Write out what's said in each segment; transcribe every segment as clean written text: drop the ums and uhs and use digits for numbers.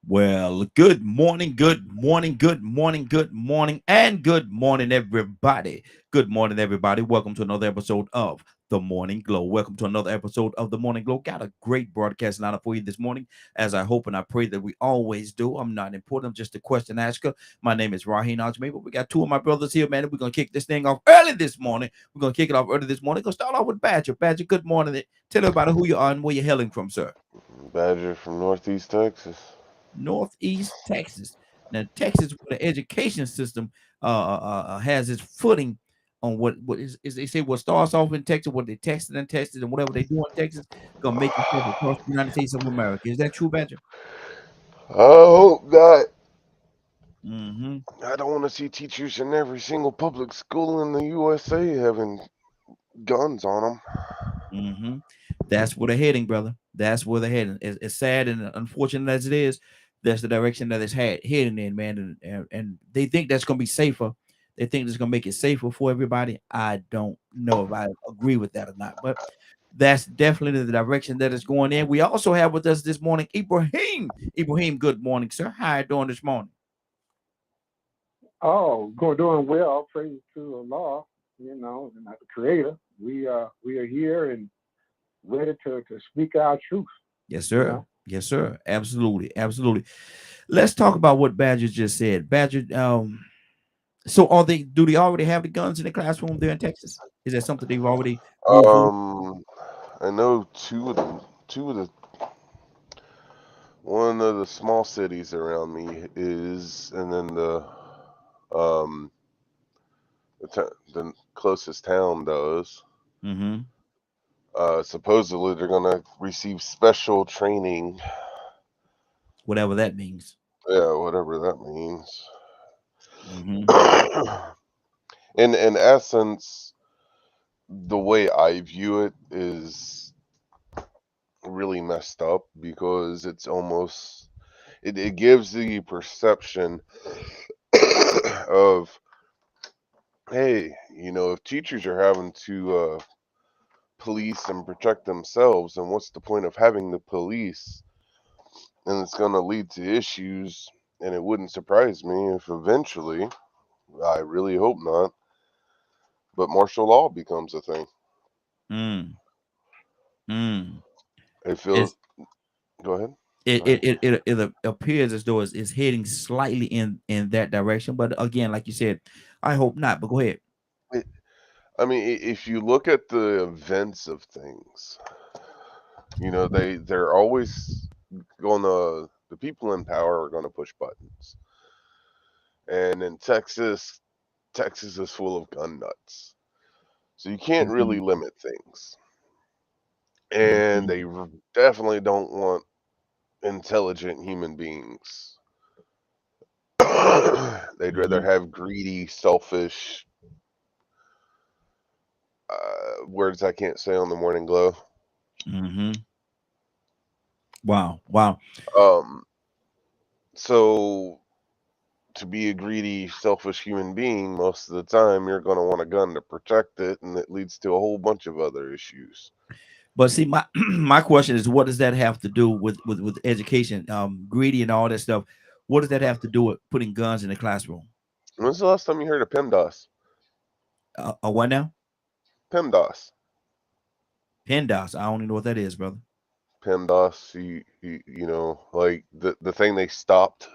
Well, good morning, good morning, good morning, good morning, and good morning, everybody. Good morning, everybody. Welcome to another episode of The Morning Glow. Welcome to another episode of The Morning Glow. Got a great broadcast lineup for you this morning, as I hope and I pray that we always do. I'm not important, I'm just a question asker. My name is Raheen Ajme, but we got two of my brothers here, man. And we're going to kick this thing off early this morning. We're going to kick it off early this morning. Going to start off with Badger. Badger, good morning. Tell everybody who you are and where you're hailing from, sir. Badger from Northeast Texas. Northeast Texas. Now, Texas, where the education system has its footing on what is they say what starts off in Texas, what they tested and tested, and whatever they do in Texas, gonna make itself across the United States of America. Is that true, Badger? I hope not. Mm-hmm. I don't want to see teachers in every single public school in the USA having guns on them. Mm-hmm. That's where they're heading, brother. That's where they're heading. As sad and unfortunate as it is, that's the direction that it's heading in, man. And they think that's gonna be safer. They think it's gonna make it safer for everybody. I don't know if I agree with that or not, but that's definitely the direction that it's going in. We also have with us this morning Ibrahim. Ibrahim, good morning, sir. How you doing this morning? Oh, doing well. Praise to Allah, and the Creator. We are here and ready to speak our truth. Yes, You sir. know. Yes, sir. Absolutely. Absolutely. Let's talk about what Badger just said. Badger, so do they already have the guns in the classroom there in Texas? Is that something they've already moved forward? Um, I know two of the one of the small cities around me is, and then um the closest town does. Mm-hmm. Supposedly they're gonna receive special training. Whatever that means. Yeah, whatever that means. Mm-hmm. In essence, the way I view it is really messed up because it gives the perception of, hey, if teachers are having to police and protect themselves, then what's the point of having the police? And it's going to lead to issues, and it wouldn't surprise me if eventually, I really hope not, but martial law becomes a thing. Mm. Mm. I feel. It's Go ahead. it Go it, ahead. it, it it appears as though it's heading slightly in that direction, but again, like you said, I hope not. But go ahead. It, I mean, if you look at the events of things, they're always gonna the people in power are gonna push buttons. And in Texas is full of gun nuts. So you can't Mm-hmm. really limit things. And Mm-hmm. they definitely don't want intelligent human beings. They'd rather Mm-hmm. have greedy, selfish words I can't say on the morning glow. Mm-hmm. Wow. Wow. Um, so to be a greedy, selfish human being, most of the time you're going to want a gun to protect it, and it leads to a whole bunch of other issues. But see, my my question is, what does that have to do with education, greedy and all that stuff? What does that have to do with putting guns in the classroom? When's the last time you heard of PEMDAS? What now? PEMDAS. PennDOS. I don't even know what that is, brother. PEMDAS, like the thing they stopped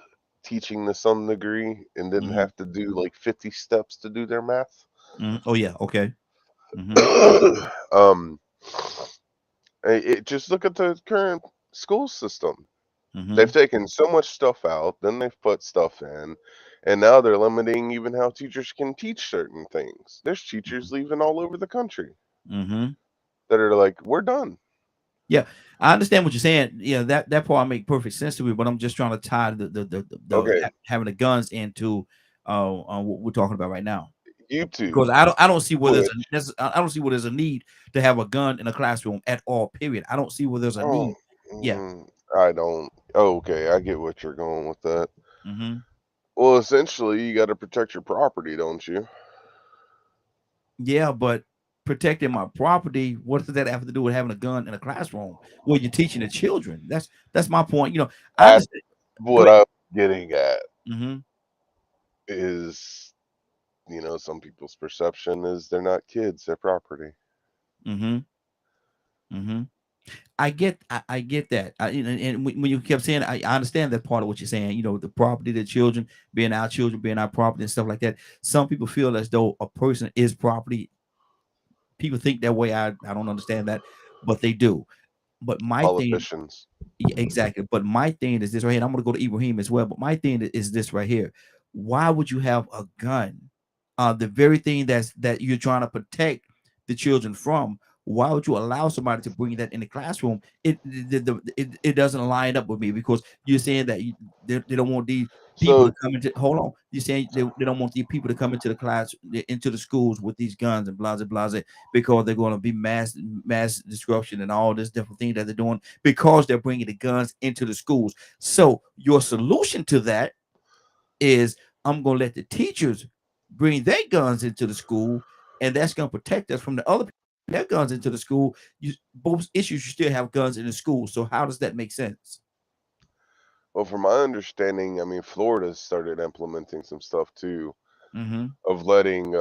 teaching to some degree and didn't Hmm. have to do like 50 steps to do their math. Oh yeah. Okay. Hmm. um, just look at the current school system. They've Hmm. taken so much stuff out, then they've put stuff in, and now they're limiting even how teachers can teach certain things. There's teachers leaving all over the country Hmm. that are like, we're done. Yeah, I understand what you're saying. Yeah, that part make perfect sense to me. But I'm just trying to tie Okay, having the guns into what we're talking about right now. YouTube Because I don't see where there's would. I don't see where there's a need to have a gun in a classroom at all. Period. I don't see where there's a Oh, need. Yeah. I don't. Oh, okay, I get what you're going with that. Hmm. Well, essentially, you got to protect your property, don't you? Yeah, but protecting my property, what does that have to do with having a gun in a classroom where you're teaching the children? That's my point. I At understand. Go what ahead. I'm getting at Mm-hmm. is, some people's perception is they're not kids, they're property. Mm-hmm. Mm-hmm. I get that. And when you kept saying, I understand that part of what you're saying. The property, the children being our property and stuff like that. Some people feel as though a person is property. People think that way. I don't understand that, but they do. But my thing, Politicians. yeah, exactly. But my thing is this right here. And I'm going to go to Ibrahim as well. But my thing is this right here. Why would you have a gun? The very thing that you're trying to protect the children from. Why would you allow somebody to bring that in the classroom? It doesn't line up with me because you're saying that they don't want these people to So, come into. Hold on, you're saying they don't want these people to come into the class, into the schools with these guns and blah blah blah because they're going to be mass disruption and all this different thing that they're doing because they're bringing the guns into the schools. So your solution to that is I'm going to let the teachers bring their guns into the school, and that's going to protect us from the other people their guns into the school. Both issues, you still have guns in the school. So how does that make sense? well, from my understanding, I mean, Florida started implementing some stuff too Mm-hmm. of letting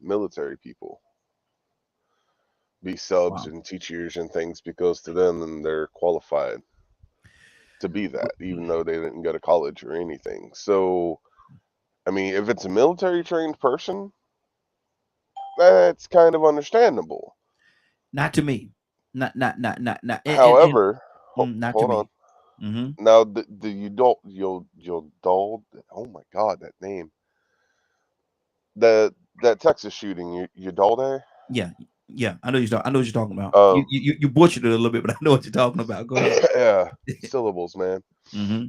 military people be subs Wow. and teachers and things because to them they're qualified to be that, even though they didn't go to college or anything. So, I mean, if it's a military trained person, that's kind of understandable. Not to me. Not However, not to hold on. me. Mm-hmm. Now, the you dulled. Oh my God, that name. That Texas shooting, Uvalde. Yeah. Yeah. I know what you're talking about. You, Um, you you butchered it a little bit, but I know what you're talking about. Go ahead. yeah, syllables, man. Mm-hmm.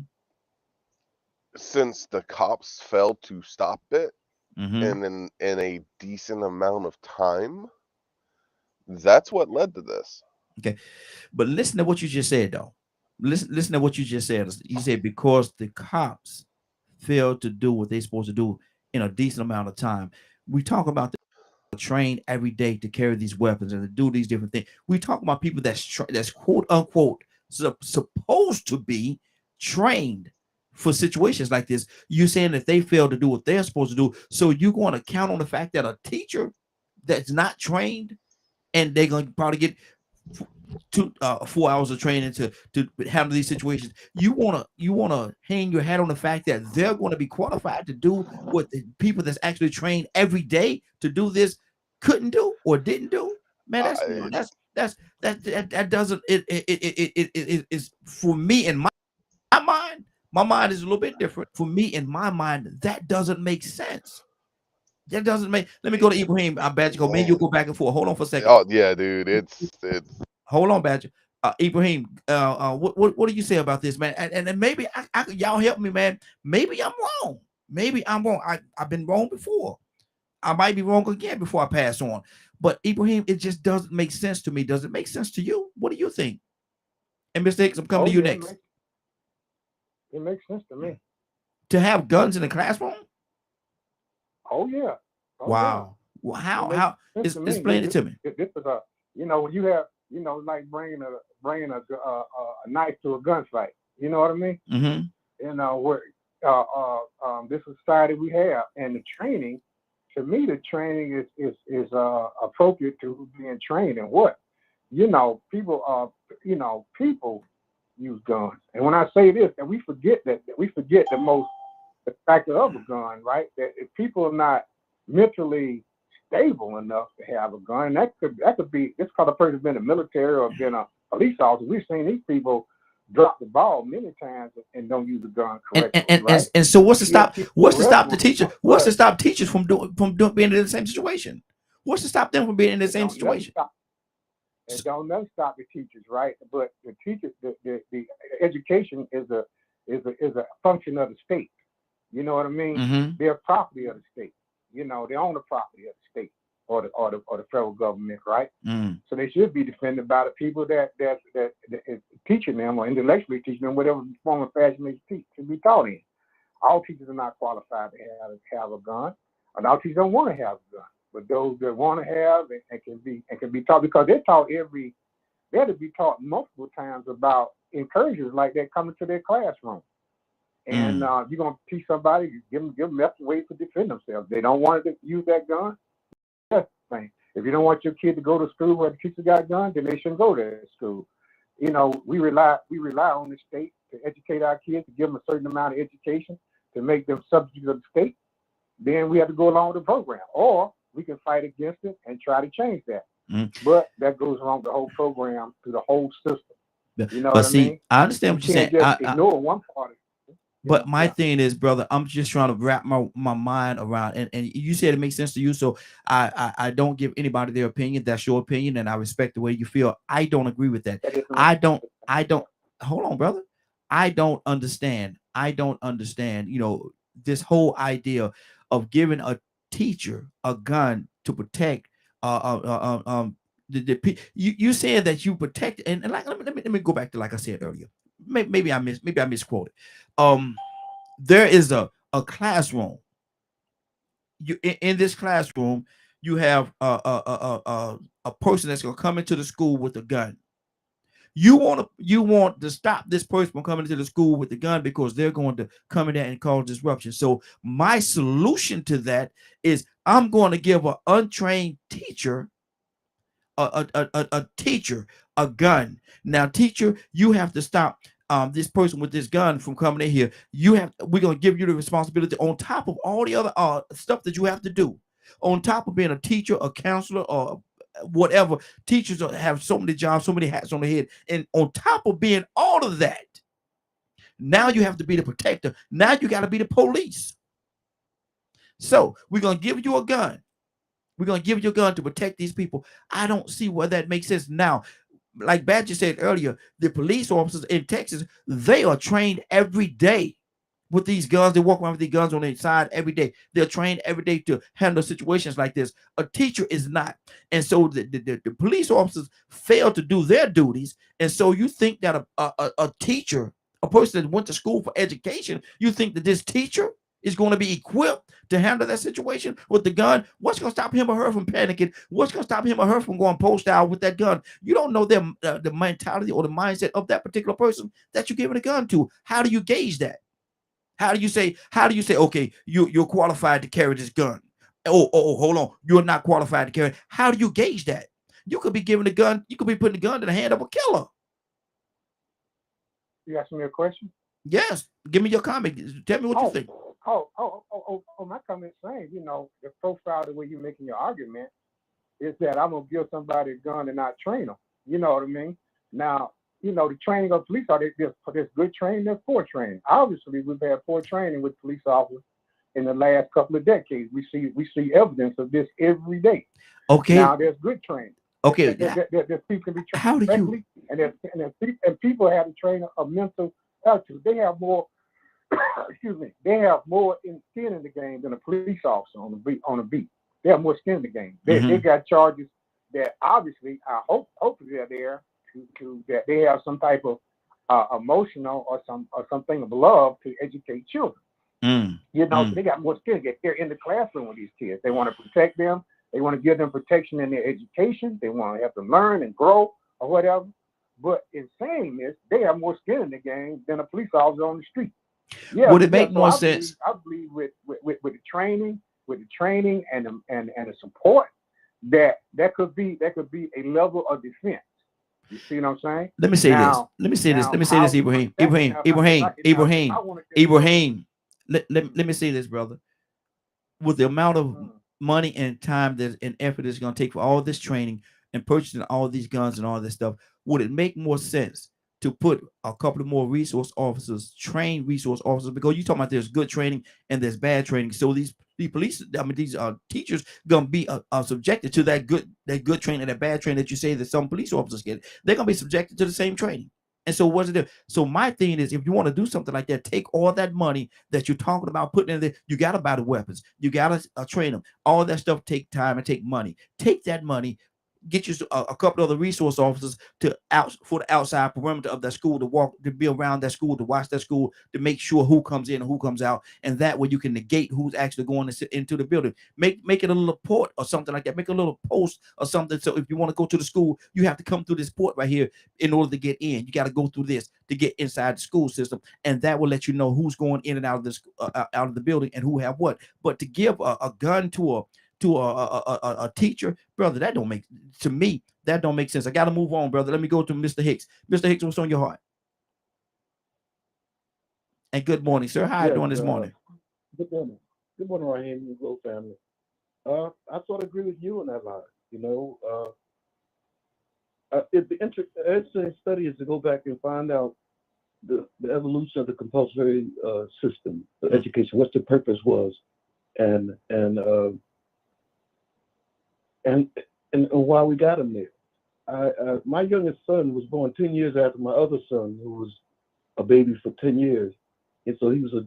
Since the cops failed to stop it, Mm-hmm. and in a decent amount of time, that's what led to this. Okay. But listen to what you just said, though. Listen to what you just said. You said because the cops failed to do what they're supposed to do in a decent amount of time. We talk about the trained every day to carry these weapons and to do these different things. We talk about people that's quote unquote supposed to be trained for situations like this. You're saying that they failed to do what they're supposed to do. So you're going to count on the fact that a teacher that's not trained and they're going to probably get 4 hours of training to handle these situations. You wanna hang your hat on the fact that they're going to be qualified to do what the people that's actually trained every day to do this couldn't do or didn't do. Man, that's you know I, that doesn't it is for me in my mind. My mind is a little bit different. For me, in my mind, that doesn't make sense. That doesn't make. Let me go to Ibrahim. I bet you go. Man, you'll man. go back and forth. Hold on for a second. Oh yeah, dude. It's Hold on, Badger. Ibrahim, what do you say about this, man? And maybe y'all help me, man. Maybe I'm wrong. Maybe I'm wrong. I've been wrong before. I might be wrong again before I pass on. But Ibrahim, it just doesn't make sense to me. Does it make sense to you? What do you think? And Mr. Hicks, I'm coming Oh to you yeah, next. it makes sense to me. To have guns in the classroom? Oh yeah, oh yeah, Wow. Well, it how makes how sense is to me. explain it to me? This is a when you have like bringing a knife to a gunfight. You know what I mean? Mm-hmm. Where this society we have and the training. To me, the training is appropriate to being trained in what people people use guns. And when I say this, and we forget the most the factor of a gun, right? That if people are not mentally stable enough to have a gun, that could be just because a person's been in the military or been a police officer. We've seen these people drop the ball many times and don't use a gun And and, correctly, and, right? and and so We see other people in the what's to stop the restroom, teacher? What's to but stop teachers from being in the same situation? What's to stop them from being in the it same don't never situation? stop. It don't never stop the teachers, right? But the teachers, the education is a function of the state. You know what I mean? Mm-hmm. They're property of the state. They own the property of the state or the federal government, right? Mm. So they should be defended by the people that is teaching them or intellectually teaching them whatever form of fashion they teach to be taught in. All teachers are not qualified to have a gun, and all teachers don't want to have a gun. But those that want to have and can be taught because they're to be taught multiple times about incursions like that coming to their classroom. And you're gonna teach somebody, give them left ways to defend themselves. They don't want to use that gun. That's the thing. If you don't want your kid to go to school where the teacher got a gun, then they shouldn't go to school. We rely on the state to educate our kids, to give them a certain amount of education, to make them subjects of the state. Then we have to go along with the program, or we can fight against it and try to change that. But that goes along the whole program through the whole system. You know But what I see, mean? I understand You what you're can't saying. just ignore one part of it. But my thing is, brother, I'm just trying to wrap my mind around, and you said it makes sense to you. So I don't give anybody their opinion. That's your opinion, and I respect the way you feel. I don't agree with that. I don't hold on, brother. I don't understand, this whole idea of giving a teacher a gun to protect you saying that you protect, and like let me go back to, like I said earlier. Maybe I misquoted. There is a classroom. In this classroom, you have a person that's gonna come into the school with a gun. You want to stop this person from coming into the school with the gun because they're going to come in there and cause disruption. So my solution to that is I'm going to give an untrained teacher a teacher a gun. Now, teacher, you have to stop this person with this gun from coming in here. We're gonna give you the responsibility on top of all the other stuff that you have to do. On top of being a teacher, a counselor, or whatever, teachers have so many jobs, so many hats on their head, and on top of being all of that, now you have to be the protector. Now you got to be the police. So we're gonna give you a gun. We're going to give you a gun to protect these people. I don't see where that makes sense. Now, like Badger said earlier, the police officers in Texas, they are trained every day with these guns. They walk around with these guns on their side every day. They're trained every day to handle situations like this. A teacher is not. And so the police officers fail to do their duties. And so you think that a teacher, a person that went to school for education, you think that this teacher is going to be equipped to handle that situation with the gun? What's going to stop him or her from panicking? What's going to stop him or her from going post out with that gun? You don't know the mentality or the mindset of that particular person that you're giving a gun to. How do you gauge that? How do you say, okay, you're qualified to carry this gun? Oh, hold on. You're not qualified to carry. How do you gauge that? You could be giving a gun, you could be putting a gun in the hand of a killer. You asking me a question? Yes. Give me your comment. Tell me what you think. My comment saying, the profile, the way you're making your argument is that I'm going to give somebody a gun and not train them. You know what I mean? Now, the training of police, there's good training, there's poor training. Obviously, we've had poor training with police officers in the last couple of decades. We see evidence of this every day. Okay. Now, there's good training. Okay. There's people can be trained How do correctly, and people have to train a mental attitude. They have more. They have more skin in the game than a police officer on the beat. They have more skin in the game. They got charges that obviously, hopefully they're there to that they have some type of emotional or something of love to educate children. So they got more skin. They're in the classroom with these kids. They want to protect them. They want to give them protection in their education. They want to have them learn and grow or whatever. But in saying this, they have more skin in the game than a police officer on the street. Yeah, would it make more sense? I believe with the training, and the support, that could be a level of defense. You see what I'm saying? Let me say this, Ibrahim. Let me say this, brother. With the amount of money and time and effort it's going to take for all this training and purchasing all these guns and all this stuff, would it make more sense to put a couple of more resource officers, trained resource officers? Because you talking about there's good training and there's bad training. So these police, these teachers gonna be subjected to that good training and that bad training that you say that some police officers get. They're gonna be subjected to the same training. And so what's it? So my thing is, if you want to do something like that, take all that money that you're talking about putting in there. You got to buy the weapons. You got to train them. All that stuff take time and take money. Take that money. get you a couple of the resource officers to out for the outside perimeter of that school, to walk, to be around that school, to watch that school, to make sure who comes in and who comes out, and that way you can negate who's actually going to sit into the building. Make it a little port or something like that. Make a little post or something. So if you want to go to the school, you have to come through this port right here in order to get in. You got to go through this to get inside the school system, and that will let you know who's going in and out of this out of the building and who have what. But to give a gun to a teacher, brother, that don't make, to me, that don't make sense. I got to move on, brother. Let me go to Mr. Hicks. Mr. Hicks, what's on your heart? And good morning, sir. How are you Yes, doing this morning? good morning. Good morning, Raheem and Glow family. I sort of agree with you on that line. You know, the interesting study is to go back and find out the evolution of the compulsory system, the education, what the purpose was, and and uh, and and why we got them there. My youngest son was born 10 years after my other son, who was a baby for 10 years, and so he was a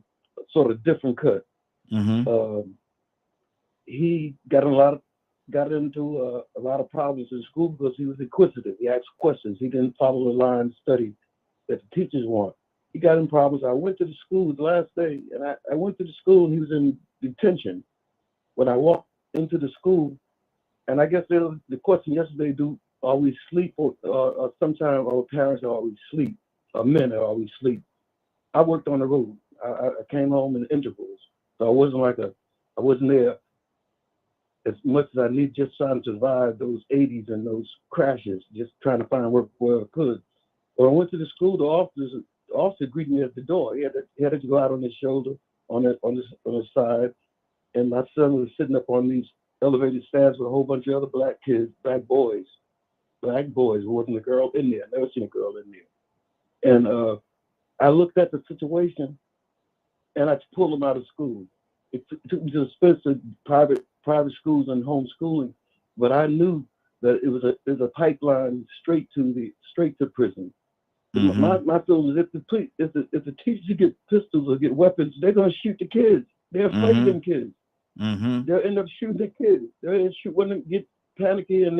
sort of different cut. Mm-hmm. Um, he got into a lot of problems in school because he was inquisitive. He asked questions. He didn't follow the line of study that the teachers want. He got in problems. I went to the school the last day, and I went to the school, and he was in detention. When I walked into the school, and I guess there was the question yesterday: do are we sleep, or sometimes our parents are always sleep, or men are always sleep? I worked on the road. I came home in intervals, so I wasn't there as much as I need, just trying to survive those 80s and those crashes, just trying to find work where I could. When I went to the school, the officer greeted me at the door. He had to go out on his shoulder, on his side, and my son was sitting up on these elevated stairs with a whole bunch of other black kids, black boys. There wasn't a girl in there. I never seen a girl in there. And I looked at the situation, and I pulled them out of school. It took me to expensive private schools and homeschooling, but I knew that it was a pipeline straight to prison. Mm-hmm. My feeling is if the teachers get pistols or get weapons, they're gonna shoot the kids. They're afraid of Mm-hmm. them kids. Mm-hmm. They'll end up shooting the kids. They'll shoot when they get panicky and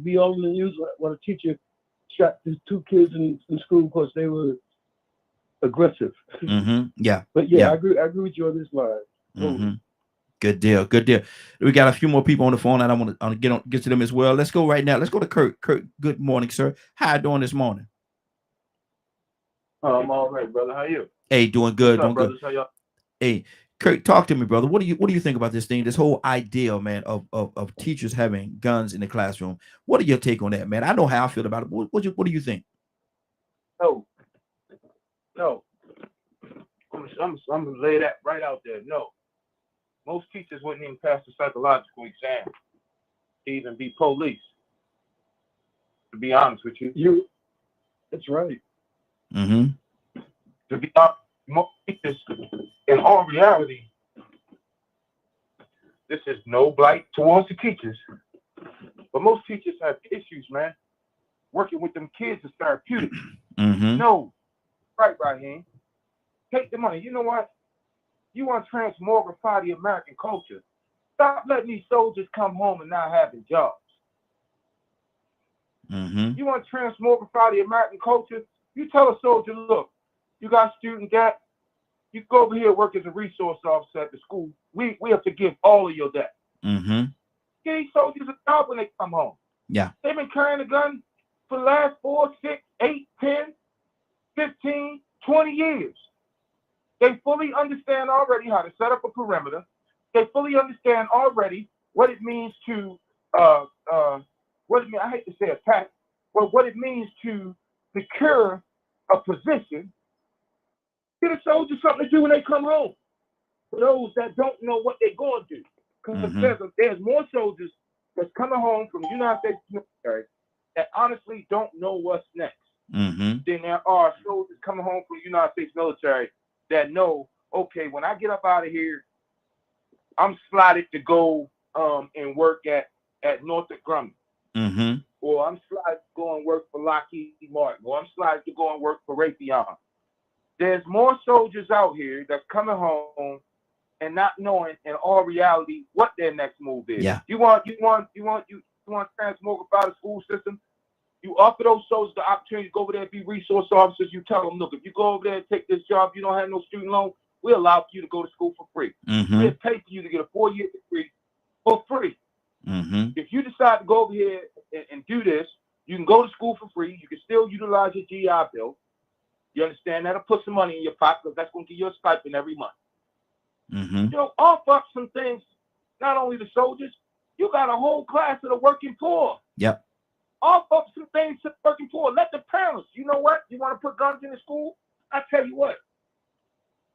be all in the news when a teacher shot these two kids in school because they were aggressive. Mm-hmm. Yeah. But yeah, Yeah. I agree with you on this line. Mm-hmm. Totally. Good deal. Good deal. We got a few more people on the phone, and I want to get to them as well. Let's go right now. Let's go to Kurt. Kurt, good morning, sir. How you doing this morning? Oh, I'm all right, brother. How you? Hey, doing What's good. up, Doing good. brothers? How y'all? Hey, Kurt, talk to me, brother. What do you think about this thing? This whole idea, man, of teachers having guns in the classroom. What are your take on that, man? I know how I feel about it. What do you think? No, no. I'm gonna lay that right out there. No, most teachers wouldn't even pass the psychological exam to even be police. To be honest with you, That's right. Mm-hmm. to be honest, most teachers, in all reality, this is no blight towards the teachers, but most teachers have issues, man. Working with them kids is therapeutic. Mm-hmm. No, right here. Take the money. You know what? You want to transmogrify the American culture. Stop letting these soldiers come home and not having jobs. Mm-hmm. You want to transmogrify the American culture? You tell a soldier, look, you got student debt. You go over here and work as a resource officer at the school. We have to give all of your debt. Mm-hmm. Give these soldiers a job when they come home. Yeah. They've been carrying a gun for the last 4, 6, 8, 10, 15, 20 years. They fully understand already how to set up a perimeter. They fully understand already what it means to uh, uh, I hate to say attack, but what it means to secure a position. Get a soldier something to do when they come home. For those that don't know what they're going to do, because Mm-hmm. there's more soldiers that's coming home from the United States military that honestly don't know what's next. Mm-hmm. Then there are soldiers coming home from the United States military that know, okay, when I get up out of here, I'm slotted to go and work at Northrop Grumman, Mm-hmm. or I'm slotted to go and work for Lockheed Martin, or I'm slotted to go and work for Raytheon. There's more soldiers out here that's coming home and not knowing in all reality what their next move is. Yeah. You want want to transmogrify the school system, you offer those soldiers the opportunity to go over there and be resource officers. You tell them, look, if you go over there and take this job, you don't have no student loan, we'll allow for you to go to school for free. We'll pay for you to get a 4-year degree for free. If you decide to go over here and do this, you can go to school for free. You can still utilize your GI Bill. You understand? That'll put some money in your pocket because that's going to give you a stipend every month. You know, offer up some things, not only the soldiers, you got a whole class of the working poor. Yep. Offer up some things to the working poor. Let the parents, you know what? You want to put guns in the school? I tell you what.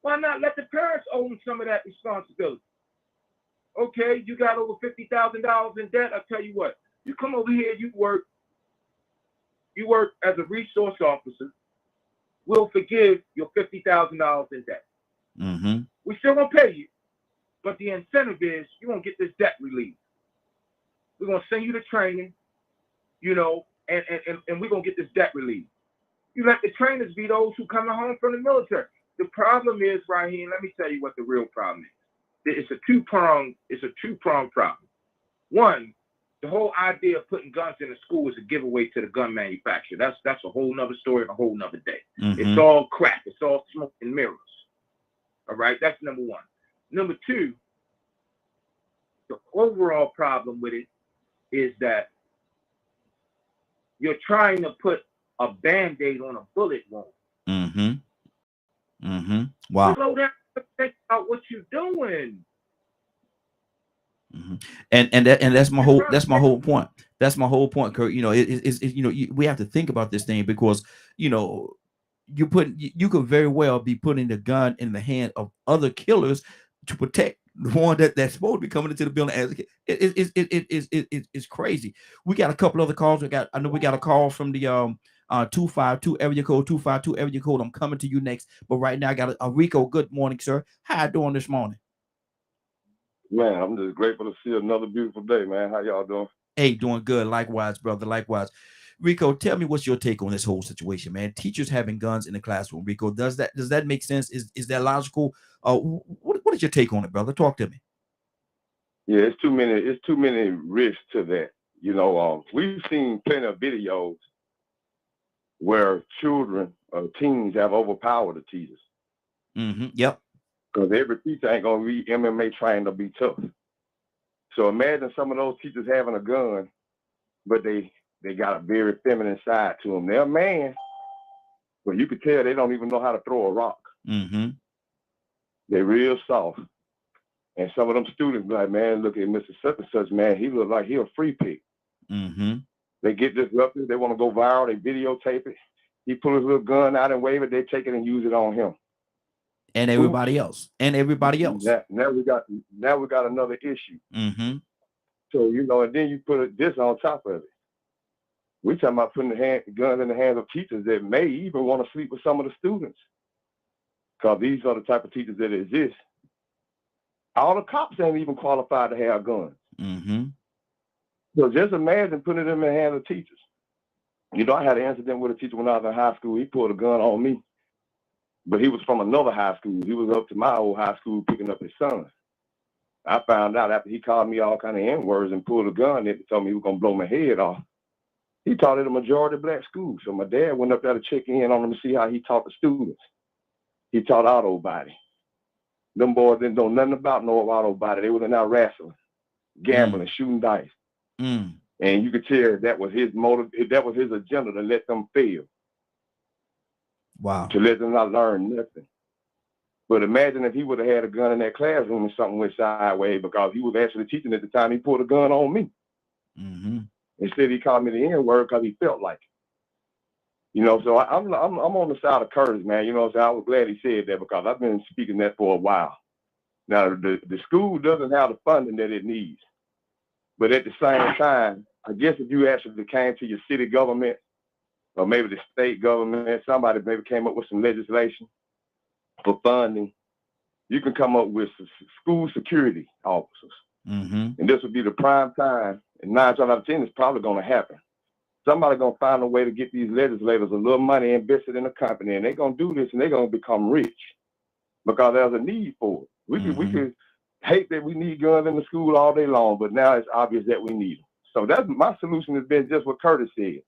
Why not let the parents own some of that responsibility? Okay, you got over $50,000 in debt. I tell you what. You come over here, you work as a resource officer. We'll forgive your $50,000 in debt. We still gonna pay you, but the incentive is you're gonna get this debt relief. We're gonna send you to training, you know, and we're gonna get this debt relief. You let the trainers be those who come home from the military. The problem is right here, and let me tell you what the real problem is. It's a two-pronged problem. One, the whole idea of putting guns in the school is a giveaway to the gun manufacturer. That's a whole nother story and a whole nother day. It's all crap. It's all smoke and mirrors. All right, that's number one. Number two, the overall problem with it is that you're trying to put a Band-Aid on a bullet wound. Wow. Slow down and think about what you're doing. And that's my whole point. That's my whole point, Kurt. You know, it's you know, we have to think about this thing because, you know, you could very well be putting the gun in the hand of other killers to protect the one that's supposed to be coming into the building as a kid. It's crazy. We got a couple other calls. I know we got a call from the 252 area code 252 area code. I'm coming to you next, but right now I got a Rico. Good morning, sir. How you doing this morning? Man, I'm just grateful to see another beautiful day, man. How y'all doing? Hey, doing good. Likewise, brother. Likewise. Rico, tell me what's your take on this whole situation, man? Teachers having guns in the classroom. Rico, does that make sense? Is that logical? What is your take on it, brother? Talk to me. Yeah, it's too many risks to that. You know, we've seen plenty of videos where children or teens have overpowered the teachers. Yep. Because every teacher ain't gonna be MMA trained to be tough. So imagine some of those teachers having a gun, but they got a very feminine side to them. They're a man, but you could tell they don't even know how to throw a rock. They're real soft. And some of them students be like, man, look at Mr. Such and Such, man, he look like he a free pick. They get disrupted, they want to go viral, they videotape it. He pull his little gun out and wave it, they take it and use it on him. And everybody else. Now we got another issue. So, you know, and then you put this on top of it. We're talking about putting guns in the hands of teachers that may even want to sleep with some of the students. Because these are the type of teachers that exist. All the cops ain't even qualified to have guns. So just imagine putting them in the hands of teachers. You know, I had an incident with a teacher when I was in high school. He pulled a gun on me. But he was from another high school. He was up to my old high school picking up his son. I found out after he called me all kind of N-words and pulled a gun and told me he was going to blow my head off. He taught at a majority black school. So my dad went up there to check in on him to see how he taught the students. He taught auto body. Them boys didn't know nothing about no auto body. They were in there wrestling, gambling, shooting dice. And you could tell that was his motive. That was his agenda to let them fail. Wow. To let them not learn nothing. But imagine if he would have had a gun in that classroom and something went sideways because he was actually teaching at the time he pulled a gun on me. Instead, he called me the N-word because he felt like it. You know, so I'm on the side of Curtis, man. You know, so I was glad he said that because I've been speaking that for a while. Now, the school doesn't have the funding that it needs. But at the same time, I guess if you actually came to your city government or maybe the state government, somebody maybe came up with some legislation for funding, you can come up with school security officers. And this would be the prime time. And 9 times out of 10, it's probably going to happen. Somebody's going to find a way to get these legislators a little money invested in a company, and they're going to do this, and they're going to become rich because there's a need for it. We could hate that we need guns in the school all day long, but now it's obvious that we need them. So that's my solution has been just what Curtis said.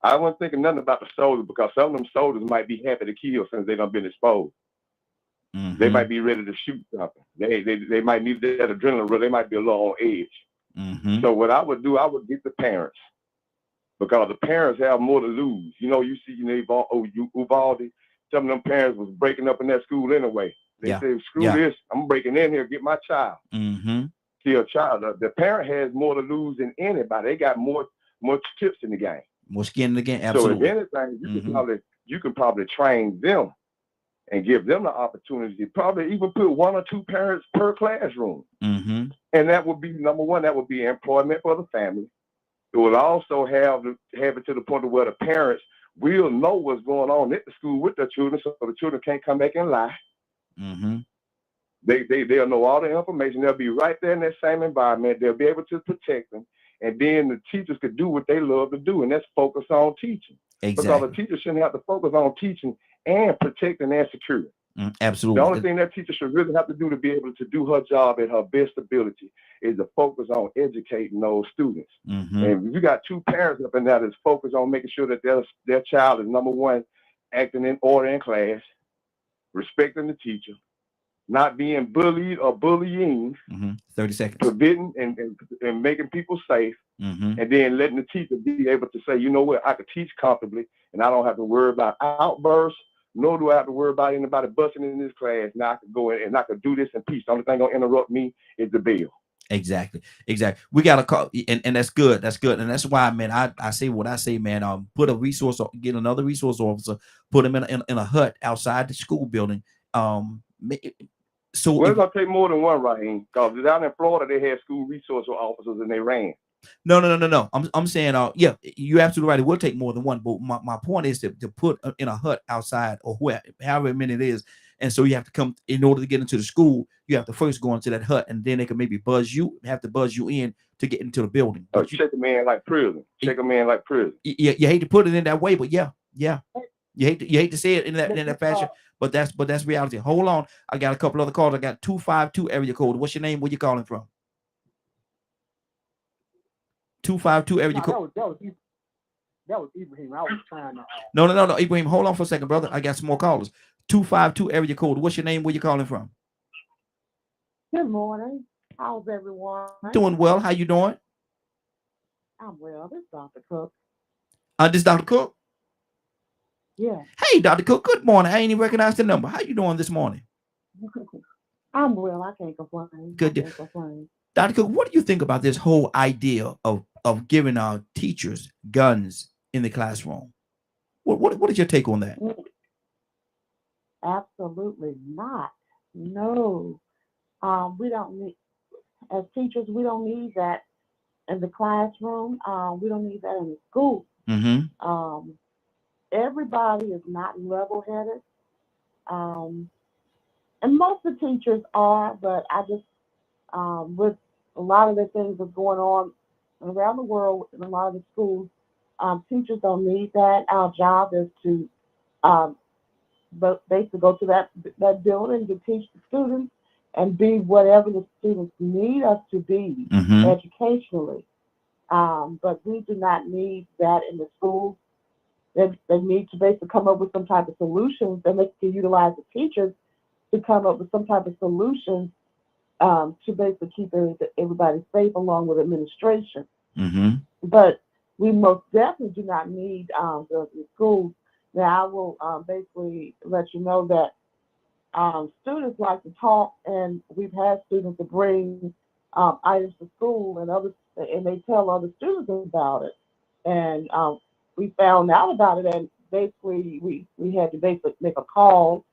I wasn't thinking nothing about the soldiers because some of them soldiers might be happy to kill since they done been exposed. Mm-hmm. They might be ready to shoot something. They might need that adrenaline rush. They might be a little on edge. Mm-hmm. So what I would do, I would get the parents because the parents have more to lose. You know, you see, Uvalde, some of them parents was breaking up in that school anyway. They say, screw this, I'm breaking in here, get my child. Mm-hmm. See a child. The parent has more to lose than anybody. They got more chips in the game. More skin in the game. Absolutely. So if anything, you can probably train them and give them the opportunity. Probably even put 1 or 2 parents per classroom. Mm-hmm. And that would be number one. That would be employment for the family. It would also have it to the point of where the parents will know what's going on at the school with their children, so the children can't come back and lie. Mm-hmm. They'll know all the information. They'll be right there in that same environment. They'll be able to protect them. And then the teachers could do what they love to do, and that's focus on teaching. Exactly. Because the teacher shouldn't have to focus on teaching and protecting and securing. Absolutely. The only thing that teacher should really have to do to be able to do her job at her best ability is to focus on educating those students. Mm-hmm. And if you got 2 parents up in there that's focused on making sure that their child is, number one, acting in order in class, respecting the teacher, not being bullied or bullying, 30 seconds, preventing and making people safe, and then letting the teacher be able to say, you know what, I could teach comfortably, and I don't have to worry about outbursts, nor do I have to worry about anybody busting in this class. Now I could go in and I could do this in peace. The only thing gonna interrupt me is the bell. Exactly. We got to call, and that's good. That's good. And that's why, man, I say what I say, man. Put a resource, get another resource officer, put him in a hut outside the school building. So it's gonna take more than one, Raheem, because down in Florida they had school resource officers and they ran. No. I'm saying, yeah, you're absolutely right. It will take more than one, but my point is to put in a hut outside or however many it is. And so you have to come in order to get into the school. You have to first go into that hut, and then they can maybe buzz you in to get into the building. But check them in like prison. Check them in like prison. You hate to put it in that way, but yeah. You hate to say it in that fashion, but that's reality. Hold on, I got a couple other calls. I got 252 area code. What's your name? Where you calling from? 252 area code. That was Ibrahim. I was trying to. No, Ibrahim. Hold on for a second, brother. I got some more callers. 252 area code. What's your name? Where you calling from? Good morning. How's everyone? Doing well. How you doing? I'm well. This is Dr. Cook. This Dr. Cook? Yeah. Hey, Dr. Cook. Good morning. I ain't even recognize the number. How you doing this morning? I'm well. I can't complain. Good. Dr. Cook, what do you think about this whole idea of giving our teachers guns in the classroom? What is your take on that? Absolutely not. No. We don't need, as teachers, we don't need that in the classroom. We don't need that in the school. Mm-hmm. Everybody is not level-headed. And most of the teachers are, but I just, with a lot of the things that's going on around the world in a lot of the schools, teachers don't need that. Our job is to basically go to that building to teach the students and be whatever the students need us to be educationally. But we do not need that in the schools. They need to basically come up with some type of solutions, and they can utilize the teachers to come up with some type of solutions to basically keep everybody safe along with administration. But we most definitely do not need the schools. Now, I will basically let you know that students like to talk, and we've had students to bring items to school, and they tell other students about it. And we found out about it, and basically we had to basically make a call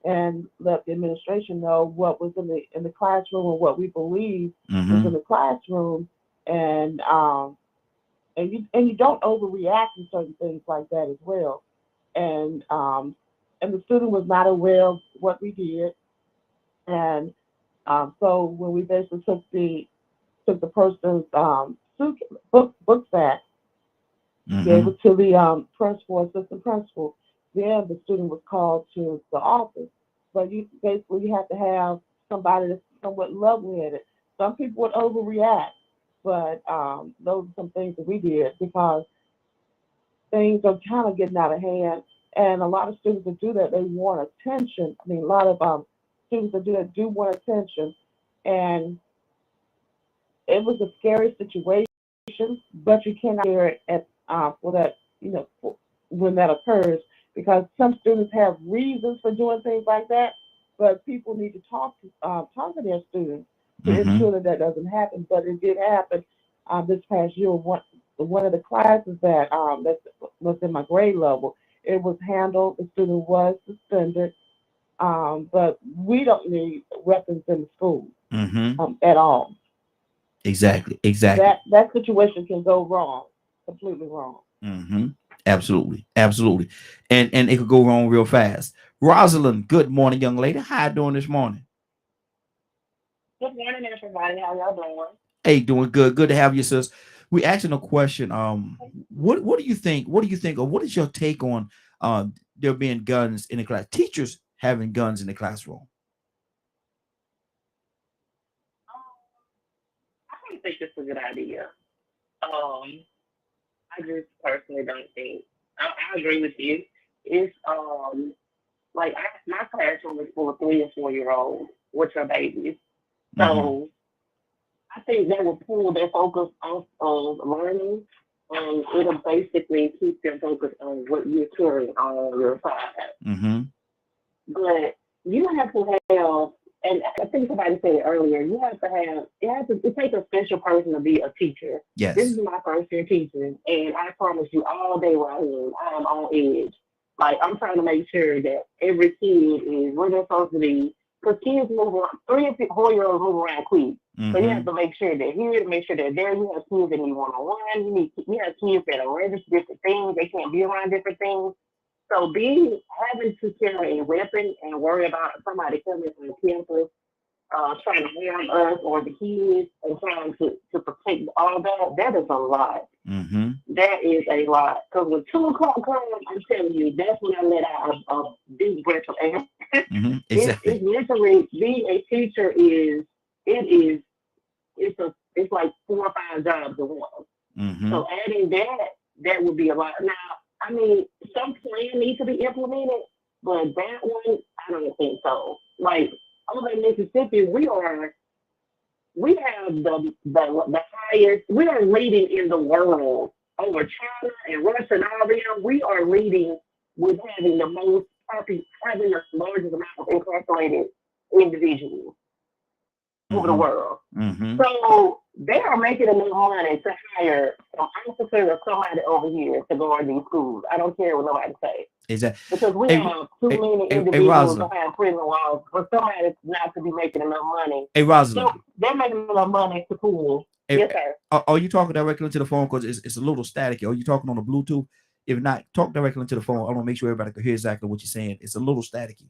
and let the administration know what was in the classroom and what we believe was in the classroom, and you don't overreact to certain things like that as well. And the student was not aware of what we did, and so when we basically took the person's book back, gave it to the assistant principal. Then the student was called to the office. But you have to have somebody that's somewhat level-headed. Some people would overreact, But those are some things that we did because things are kind of getting out of hand. And a lot of students that do that, they want attention. I mean, a lot of students that do that do want attention. And it was a scary situation, but you cannot hear it at for that, when that occurs, because some students have reasons for doing things like that, but people need to talk to their students to Mm-hmm. ensure that that doesn't happen. But it did happen this past year. One of the classes that was in my grade level, it was handled. The student was suspended, but we don't need weapons in the school Mm-hmm. at all. Exactly. Exactly. That situation can go wrong, completely wrong. Mm-hmm. Absolutely. Absolutely. And it could go wrong real fast. Rosalind, good morning, young lady. How you doing this morning? Good morning, everybody. How y'all doing? Hey, doing good. Good to have you, sis. We asking a question. What do you think? What do you think, or what is your take on there being guns in the class? Teachers having guns in the classroom. I don't think it's a good idea. Um, I just personally don't think. I agree with you. It's like my classroom is full of 3 and 4 year olds, which are babies. Mm-hmm. So I think that will pull their focus off of learning, and it'll basically keep them focused on what you're carrying on your side. Mm-hmm. But you have to have, and I think somebody said it earlier, you have to have, it takes a special person to be a teacher. This Yes. is my first year teaching, and I promise you, all day right here, I am on edge. Like, I'm trying to make sure that every kid is where they're supposed to be, because kids move around, 3 and 4 year olds move around quick. So you Mm-hmm. have to make sure they're here, make sure they're there. You have kids that need one-on-one. You have kids that are ready for different things. They can't be around different things. So having to carry a weapon and worry about somebody coming on campus, trying to harm us or the kids and trying to protect all that, that is a lot. Mm-hmm. That is a lot. Because when 2 o'clock comes, I'm telling you, that's when I let out a deep breath of air. Mm-hmm. It's Exactly. literally being a teacher it is it's like 4 or 5 jobs at once. Mm-hmm. So adding that would be a lot. Now, I mean, some plan needs to be implemented, but that one, I don't think so. Like over in Mississippi, we have the highest. We are leading in the world over China and Russia and all them. We are leading with having having the largest amount of incarcerated individuals over the Mm-hmm. world. Mm-hmm. So they are making enough money to hire some officers or somebody over here to guard these schools. I don't care what nobody say. Exactly. Because we Hey, have too many hey, individuals Rosalind. behind prison walls for somebody not to be making enough money. Hey, Rosalind. So they're making enough money to pool. Hey, Yes, sir. are you talking directly into the phone? Because it's a little staticky. Are you talking on the Bluetooth? If not, talk directly into the phone. I want to make sure everybody can hear exactly what you're saying. It's a little staticky.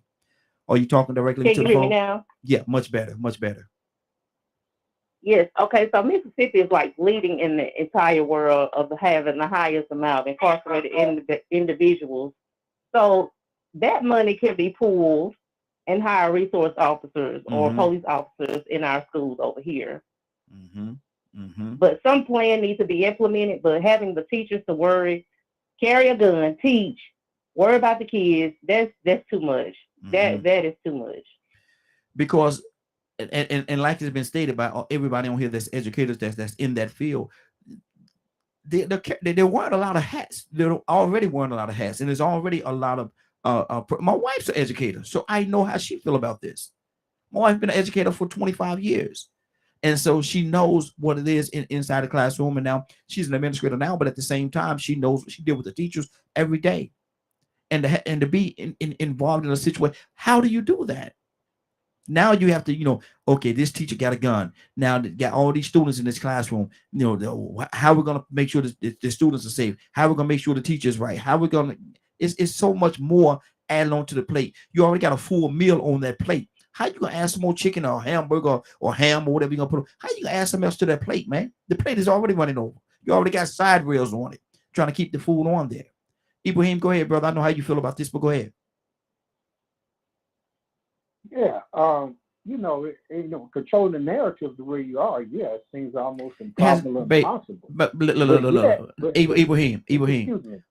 Are you talking directly Can into you the hear me phone? now? Yeah, much better. Much better. Yes. Okay. So Mississippi is like leading in the entire world of having the highest amount of incarcerated individuals. So that money can be pooled and hire resource officers or Mm-hmm. police officers in our schools over here. Mm-hmm. Mm-hmm. But some plan needs to be implemented. But having the teachers to worry, carry a gun, teach, worry about the kids, that's too much. Mm-hmm. That is too much. Because and like it's been stated by everybody on here that's educators that's in that field, there weren't a lot of hats. There already weren't a lot of hats, and there's already a lot of my wife's an educator, so I know how she feel about this. My wife's been an educator for 25 years. And so she knows what it is inside the classroom. And now she's an administrator now, but at the same time, she knows she deals with the teachers every day. And to be involved in a situation, how do you do that? Now you have to, okay, this teacher got a gun. Now got all these students in this classroom. How we're gonna make sure the students are safe? How we're gonna make sure the teacher's right? How we're gonna? It's so much more added on to the plate. You already got a full meal on that plate. How you gonna add some more chicken or hamburger or ham or whatever you gonna put on? How you gonna add something else to that plate, man? The plate is already running over. You already got side rails on it, trying to keep the food on there. Ibrahim, go ahead, brother. I know how you feel about this, but go ahead. Yeah. controlling the narrative the way you are, yeah, it seems almost impossible. But Ibrahim, excuse me.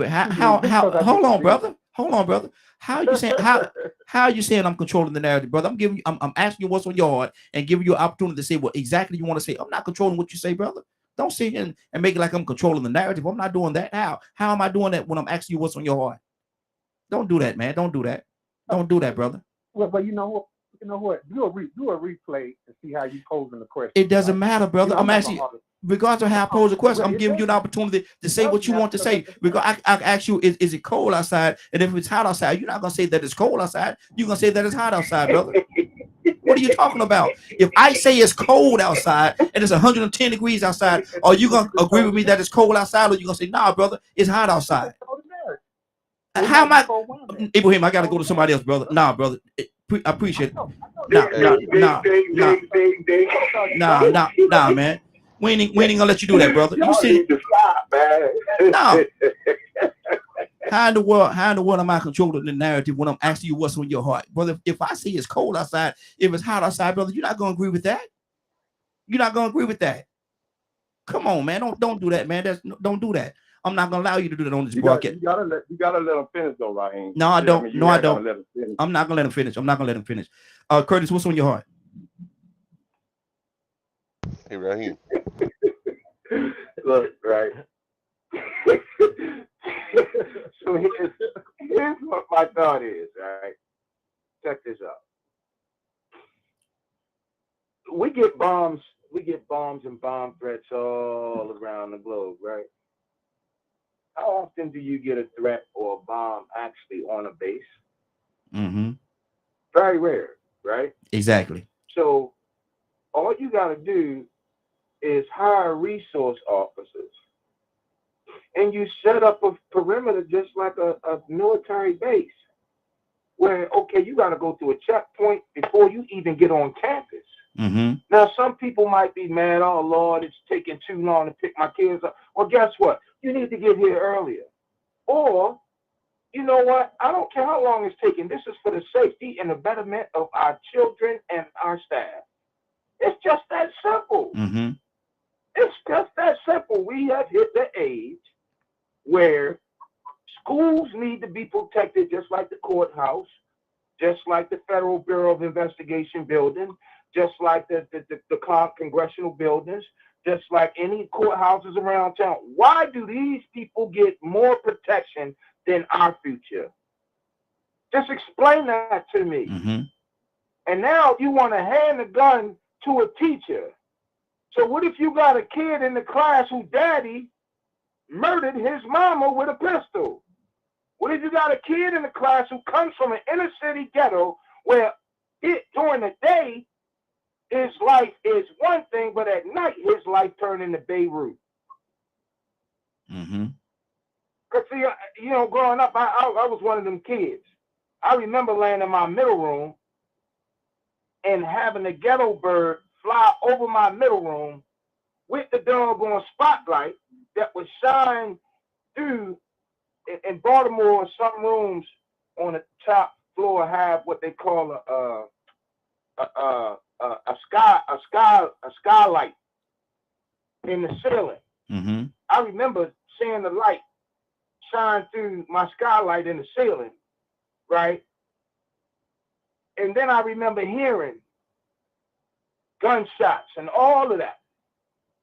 how hold on, brother. Hold on, brother. How you saying how are you saying I'm controlling the narrative, brother? I'm asking you what's on your heart and giving you an opportunity to say what exactly you want to say. I'm not controlling what you say, brother. Don't sit here and make it like I'm controlling the narrative. I'm not doing that. How am I doing that when I'm asking you what's on your heart? Don't do that, man. Don't do that. Don't do that, brother. Well, but you know what? Do a replay and see how you posing the question. It doesn't matter, brother. I'm actually, regardless of how I pose the question, I'm giving you an opportunity to say what you want to say. Because I ask you, is it cold outside? And if it's hot outside, you're not gonna say that it's cold outside. You're gonna say that it's hot outside, brother. What are you talking about? If I say it's cold outside and it's 110 degrees outside, are you gonna agree with me that it's cold outside, or you gonna say, nah, brother, it's hot outside? How am I, Ibrahim? I gotta go to somebody else, brother. Nah, brother. I appreciate it. Nah, man. We ain't gonna let you do that, brother. You see, no. How in the world am I controlling the narrative when I'm asking you what's on your heart, brother? If I say it's cold outside, if it's hot outside, brother, you're not gonna agree with that. You're not gonna agree with that. Come on, man. Don't do that, man. Don't do that. I'm not gonna allow you to do that on this broadcast. You gotta let him finish though, Raheem. No, I don't. I don't. I'm not gonna let him finish. Curtis, what's on your heart? Hey, Raheem. Look, right. So here's what my thought is, right? Check this out. We get bombs and bomb threats all around the globe, right? How often do you get a threat or a bomb actually on a base? Mm-hmm. Very rare, right? Exactly. So all you got to do is hire resource officers, and you set up a perimeter just like a military base, where, okay, you got to go through a checkpoint before you even get on campus. Mm-hmm. Now, some people might be mad, oh, Lord, it's taking too long to pick my kids up. Well, guess what? You need to get here earlier. Or, you know what? I don't care how long it's taking. This is for the safety and the betterment of our children and our staff. It's just that simple. Mm-hmm. It's just that simple. We have hit the age where schools need to be protected just like the courthouse, just like the Federal Bureau of Investigation building, just like the congressional buildings, just like any courthouses around town. Why do these people get more protection than our future? Just explain that to me. Mm-hmm. And now you want to hand a gun to a teacher. So what if you got a kid in the class whose daddy murdered his mama with a pistol? What if you got a kid in the class who comes from an inner city ghetto where during the day his life is one thing, but at night his life turned into Beirut? Mm-hmm. Because, see, growing up, I was one of them kids. I remember laying in my middle room and having a ghetto bird fly over my middle room with the doggone spotlight that would shine through. In Baltimore, some rooms on the top floor have what they call a skylight in the ceiling. Mm-hmm. I remember seeing the light shine through my skylight in the ceiling, right? And then I remember hearing gunshots and all of that.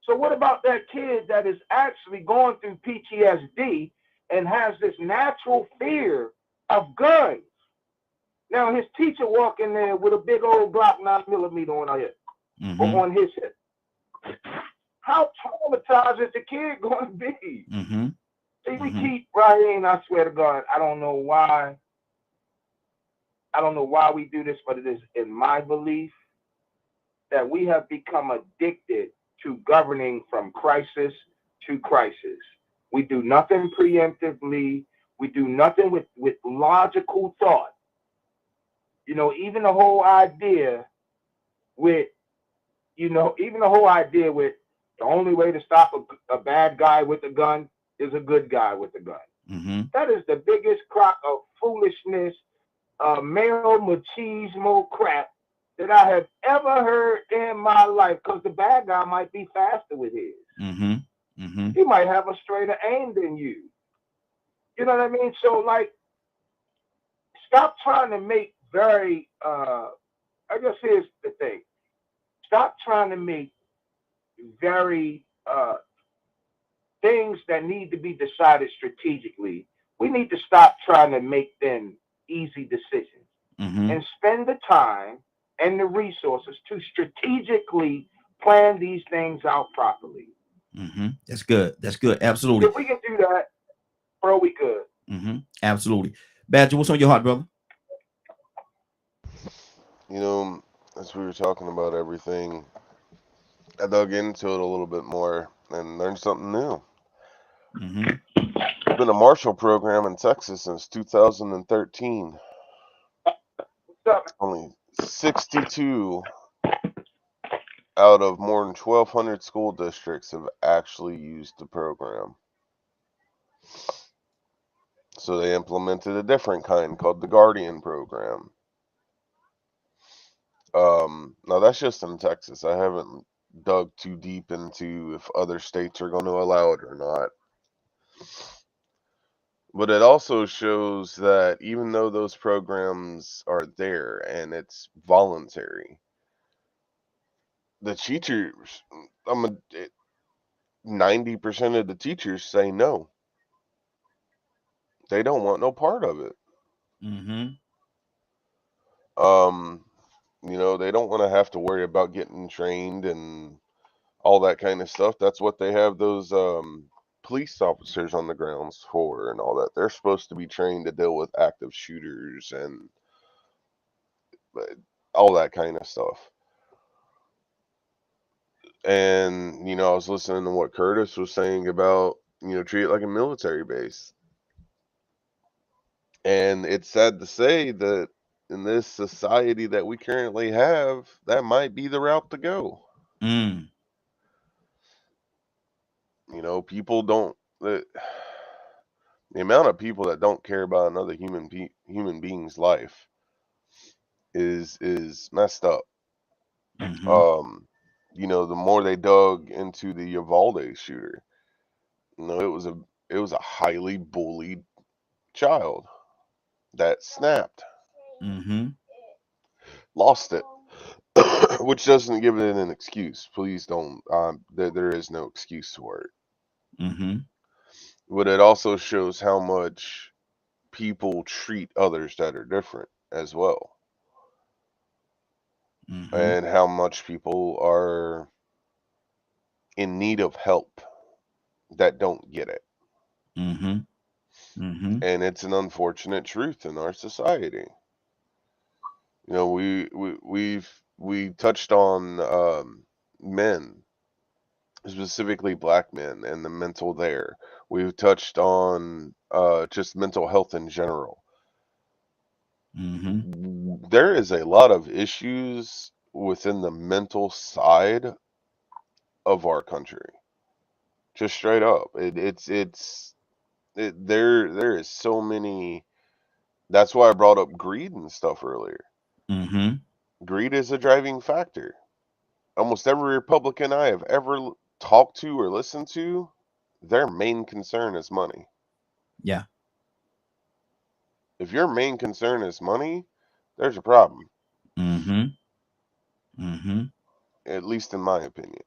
So what about that kid that is actually going through PTSD and has this natural fear of guns? Now his teacher walk in there with a big old Glock 9mm on her hip, Mm-hmm. or on his hip. How traumatized is the kid going to be? Mm-hmm. See, we keep, Raheem, I swear to God, I don't know why we do this, but it is in my belief that we have become addicted to governing from crisis to crisis. We do nothing preemptively. We do nothing with logical thought. Even the whole idea with the only way to stop a bad guy with a gun is a good guy with a gun. Mm-hmm. That is the biggest crock of foolishness, male machismo crap that I have ever heard in my life, because the bad guy might be faster with his. He might have a straighter aim than you. You know what I mean? So, like, stop trying to make very, I guess here's the thing. Stop trying to make very things that need to be decided strategically. We need to stop trying to make them easy decisions and spend the time and the resources to strategically plan these things out properly. That's good. That's good. Absolutely. If we can do that, bro, we good. Absolutely. Badger, what's on your heart, brother? You know, as we were talking about everything, I dug into it a little bit more and learned something new. There's been a Marshall program in Texas since 2013. Only 62 out of more than 1,200 school districts have actually used the program. So they implemented a different kind called the Guardian program. Now that's just in Texas. I haven't dug too deep into if other states are going to allow it or not. But it also shows that even though those programs are there and it's voluntary, the teachers, 90% of the teachers say no. They don't want no part of it. You know, they don't want to have to worry about getting trained and all that kind of stuff. That's what they have those police officers on the grounds for and all that. They're supposed to be trained to deal with active shooters and all that kind of stuff. And, you know, I was listening to what Curtis was saying about, you know, treat it like a military base. And it's sad to say that in this society that we currently have, that might be the route to go. You know, people don't, the amount of people that don't care about another human being's life is messed up. You know, the more they dug into the Uvalde shooter, you know, it was a highly bullied child that snapped, lost it, which doesn't give it an excuse. Please don't. There is no excuse for it. But it also shows how much people treat others that are different as well, and how much people are in need of help that don't get it. And it's an unfortunate truth in our society. You know, we touched on men, specifically black men, and the mental there. We've touched on just mental health in general. There is a lot of issues within the mental side of our country. Just straight up, there is so many. That's why I brought up greed and stuff earlier. Greed is a driving factor. Almost every Republican I have ever talked to or listened to, their main concern is money. Yeah. If your main concern is money, there's a problem. At least in my opinion.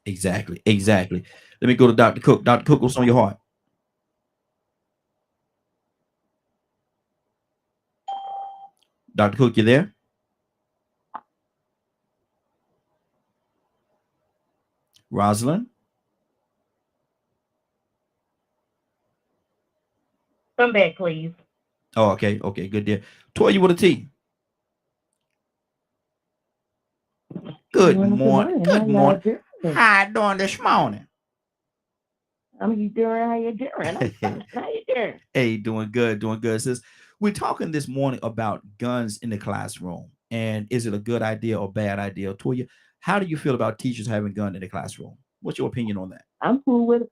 Exactly. Exactly. Let me go to Dr. Cook. Dr. Cook, what's on your heart? Dr. Cook, you there? Rosalind? Come back, please. Oh, okay. Okay, good deal. Toya with a T. Good morning. Good morning. How you doing this morning? I'm doing. How you doing? How you doing? Hey, doing good, sis. We're talking this morning about guns in the classroom, and is it a good idea or bad idea? Toya, how do you feel about teachers having gun in the classroom? What's your opinion on that? I'm cool with it.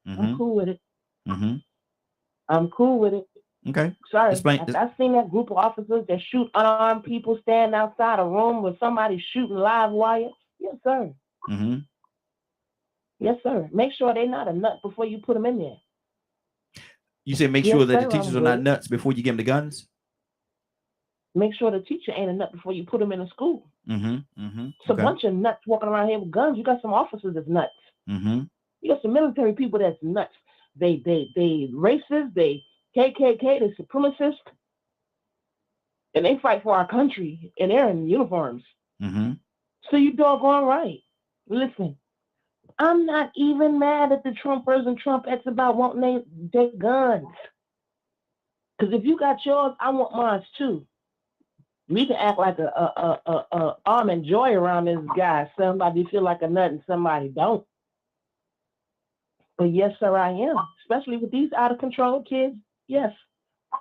I'm cool with it. I'm cool with it. Okay. Sorry, Explain. I've seen that group of officers that shoot unarmed people stand outside a room with somebody shooting live wire. Yes, sir. Mm-hmm. Yes, sir. Make sure they're not a nut before you put them in there. You said make Yes, sure that the sir, teachers are not nuts before you give them the guns. Make sure the teacher ain't a nut before you put them in a school. Mm-hmm. Mm-hmm. It's a bunch of nuts walking around here with guns. You got some officers that's nuts. Mm-hmm. You got some military people that's nuts. They racist. They KKK. They supremacists. And they fight for our country. And they're in uniforms. Mm-hmm. So you doggone right. Listen, I'm not even mad at the Trumpers and Trumpettes about wanting their guns. Because if you got yours, I want mine too. We can act like a arm and joy around this guy. Somebody feel like a nut and somebody don't. But yes, sir, I am. Especially with these out of control kids. Yes.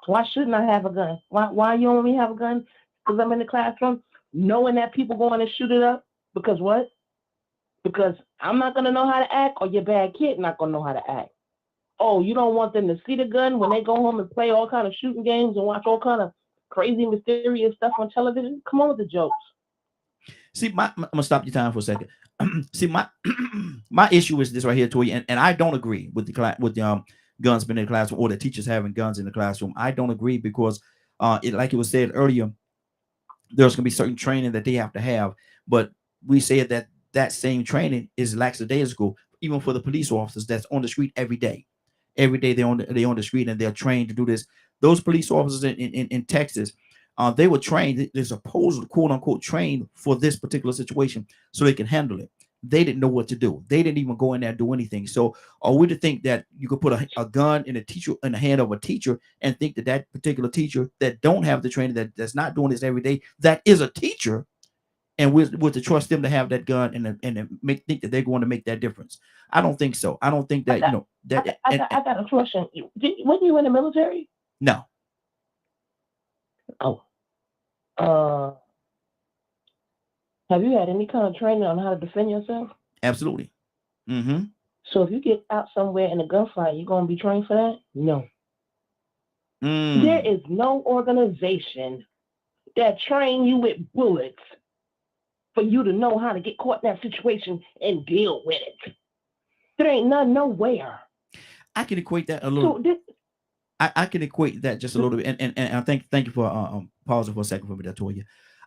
Why shouldn't I have a gun? Why you don't want me to have a gun? Because I'm in the classroom knowing that people going to shoot it up. Because what? Because I'm not going to know how to act, or your bad kid not going to know how to act. Oh, you don't want them to see the gun when they go home and play all kind of shooting games and watch all kind of crazy, mysterious stuff on television? Come on with the jokes. See, I'm gonna stop your time for a second. See, my issue is this right here, Toy, and I don't agree with the guns being in the classroom or the teachers having guns in the classroom. I don't agree because like it was said earlier, there's gonna be certain training that they have to have, but we said that same training is lackadaisical, even for the police officers that's on the street every day. Every day they're on the street and they're trained to do this. Those police officers in Texas, they were trained. They're supposed to quote unquote trained for this particular situation so they can handle it. They didn't know what to do. They didn't even go in there and do anything. So are we to think that you could put a gun in the hand of a teacher and think that particular teacher that don't have the training, that's not doing this every day, that is a teacher, and we're to trust them to have that gun and think that they're going to make that difference? I don't think so. I don't think that that. I got a question. When you in the military? No. Oh. Have you had any kind of training on how to defend yourself? Absolutely. Mm-hmm. So if you get out somewhere in a gunfight, you gonna be trained for that? No. There is no organization that train you with bullets for you to know how to get caught in that situation and deal with it. There ain't none nowhere. I can equate that a little. So I can equate that just a little bit, and I thank you for pausing for a second for me, Toya.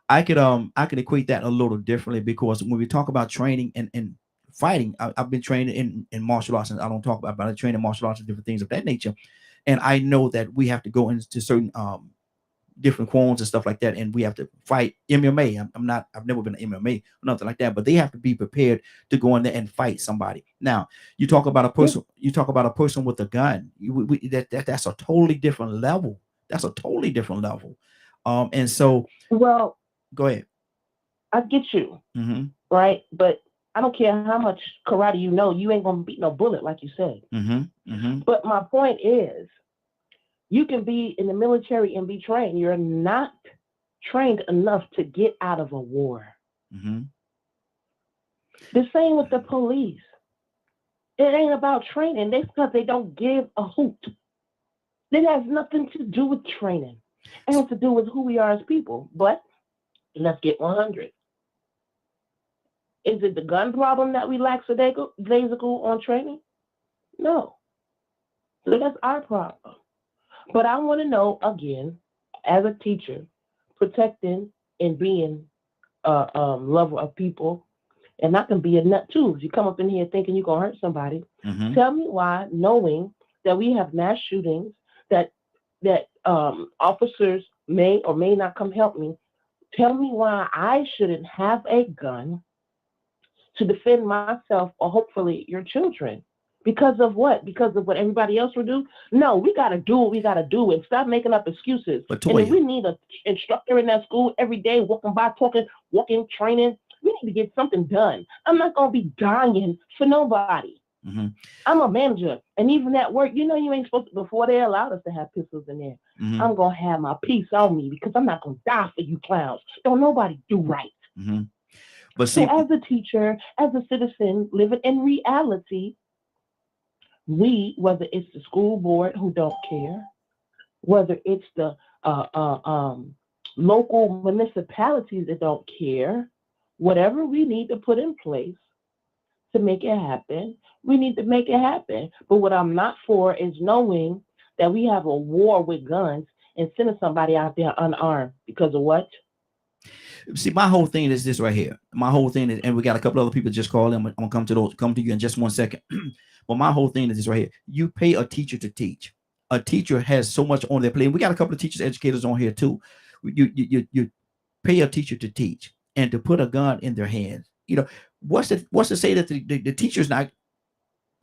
I could equate that a little differently, because when we talk about training and fighting, I've been trained in martial arts, and I don't talk about training martial arts and different things of that nature. And I know that we have to go into certain different quones and stuff like that, and we have to fight MMA. I've never been an MMA or nothing like that, but they have to be prepared to go in there and fight somebody. Now, you talk about a person. You talk about a person with a gun. That's a totally different level. That's a totally different level. And so, well, go ahead. I get you, mm-hmm. right? But I don't care how much karate you know, you ain't gonna beat no bullet, like you said. Mm-hmm. Mm-hmm. But my point is, you can be in the military and be trained. You're not trained enough to get out of a war. Mm-hmm. The same with the police. It ain't about training. That's because they don't give a hoot. It has nothing to do with training. It has to do with who we are as people. But let's get 100. Is it the gun problem that we lackadaisical on training? No. So that's our problem. But I want to know, again, as a teacher, protecting and being a lover of people, and I can be a nut too. If you come up in here thinking you're going to hurt somebody, mm-hmm. Tell me why, knowing that we have mass shootings, that officers may or may not come help me, tell me why I shouldn't have a gun to defend myself or hopefully your children. Because of what? Because of what everybody else will do? No, we got to do what we got to do and stop making up excuses. But and if we need an instructor in that school every day, walking by, talking, walking, training, we need to get something done. I'm not going to be dying for nobody. Mm-hmm. I'm a manager. And even at work, you ain't supposed to, before they allowed us to have pistols in there. Mm-hmm. I'm going to have my piece on me because I'm not going to die for you clowns. Don't nobody do right. Mm-hmm. But see, so as a teacher, as a citizen, living in reality, we, whether it's the school board who don't care, whether it's the local municipalities that don't care, whatever we need to put in place to make it happen, we need to make it happen. But what I'm not for is knowing that we have a war with guns and sending somebody out there unarmed because of what? See, my whole thing is this right here. My whole thing is, and we got a couple other people just call in. I'm gonna come to you in just 1 second. But my whole thing is this right here. You pay a teacher to teach. A teacher has so much on their plate. We got a couple of teachers, educators on here too. You pay a teacher to teach and to put a gun in their hands. What's to say that the teacher's not,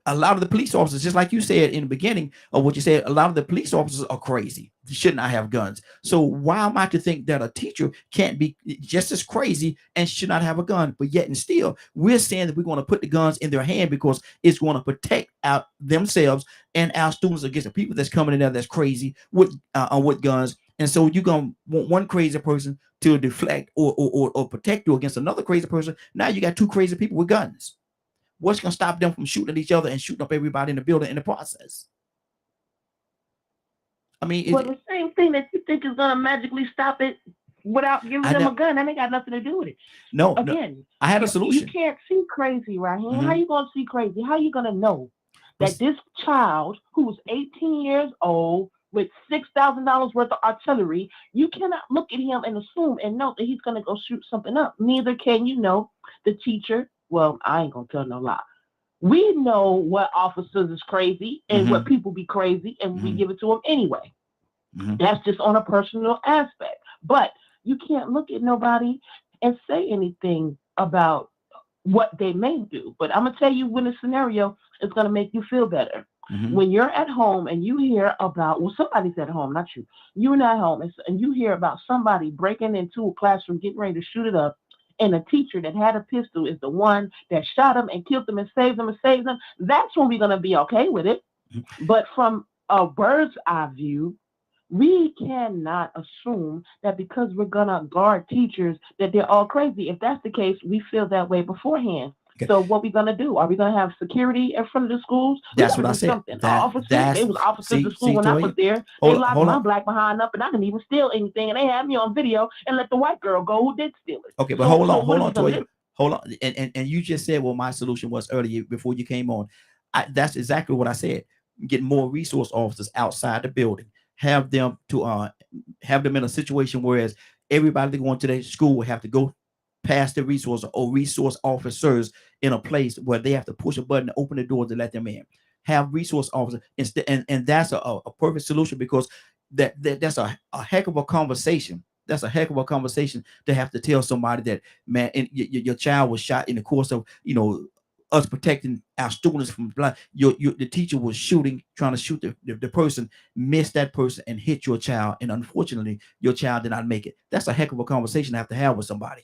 a lot of the police officers, just like you said in the beginning of what you said, a lot of the police officers are crazy. They should not have guns. So why am I to think that a teacher can't be just as crazy and should not have a gun? But yet and still, we're saying that we're going to put the guns in their hand because it's going to protect themselves and our students against the people that's coming in there that's crazy with guns. And so you're going to want one crazy person to deflect or protect you against another crazy person. Now you got two crazy people with guns. What's going to stop them from shooting at each other and shooting up everybody in the building in the process? I mean, well, the same thing that you think is going to magically stop it without giving them a gun, that ain't got nothing to do with it. No, again, I had a solution. You can't see crazy right here. How you going to see crazy? How you going to know that this child who's 18 years old with $6,000 worth of artillery, you cannot look at him and assume and know that he's going to go shoot something up. Neither can you know the teacher. Well, I ain't gonna tell no lie. We know what officers is crazy and what people be crazy, and we give it to them anyway. That's just on a personal aspect. But you can't look at nobody and say anything about what they may do. But I'm gonna tell you when a scenario is gonna make you feel better. When you're at home and you hear about, well, somebody's at home, not you. You're not home, and you hear about somebody breaking into a classroom, getting ready to shoot it up. And the teacher that had a pistol is the one that shot him and killed him and saved them. That's when we're going to be okay with it. But from a bird's eye view, we cannot assume that because we're going to guard teachers that they're all crazy. If that's the case, we feel that way beforehand. Okay. So what are we going to do? Are we going to have security in front of the schools? That's what I said. There was officers at school when I was there. They locked my black behind up and I didn't even steal anything. And they had me on video and let the white girl go who did steal it. Okay, but hold on, Toya. Hold on. And you just said what my solution was earlier before you came on. That's exactly what I said. Get more resource officers outside the building. Have them in a situation whereas everybody going to their school will have to go past the resource or resource officers in a place where they have to push a button to open the door to let them in. Have resource officers instead, and that's a perfect solution because that's a heck of a conversation. That's a heck of a conversation to have to tell somebody that, man, your child was shot in the course of us protecting our students from blood. The teacher was trying to shoot the person, missed that person and hit your child, and unfortunately your child did not make it. That's a heck of a conversation to have with somebody.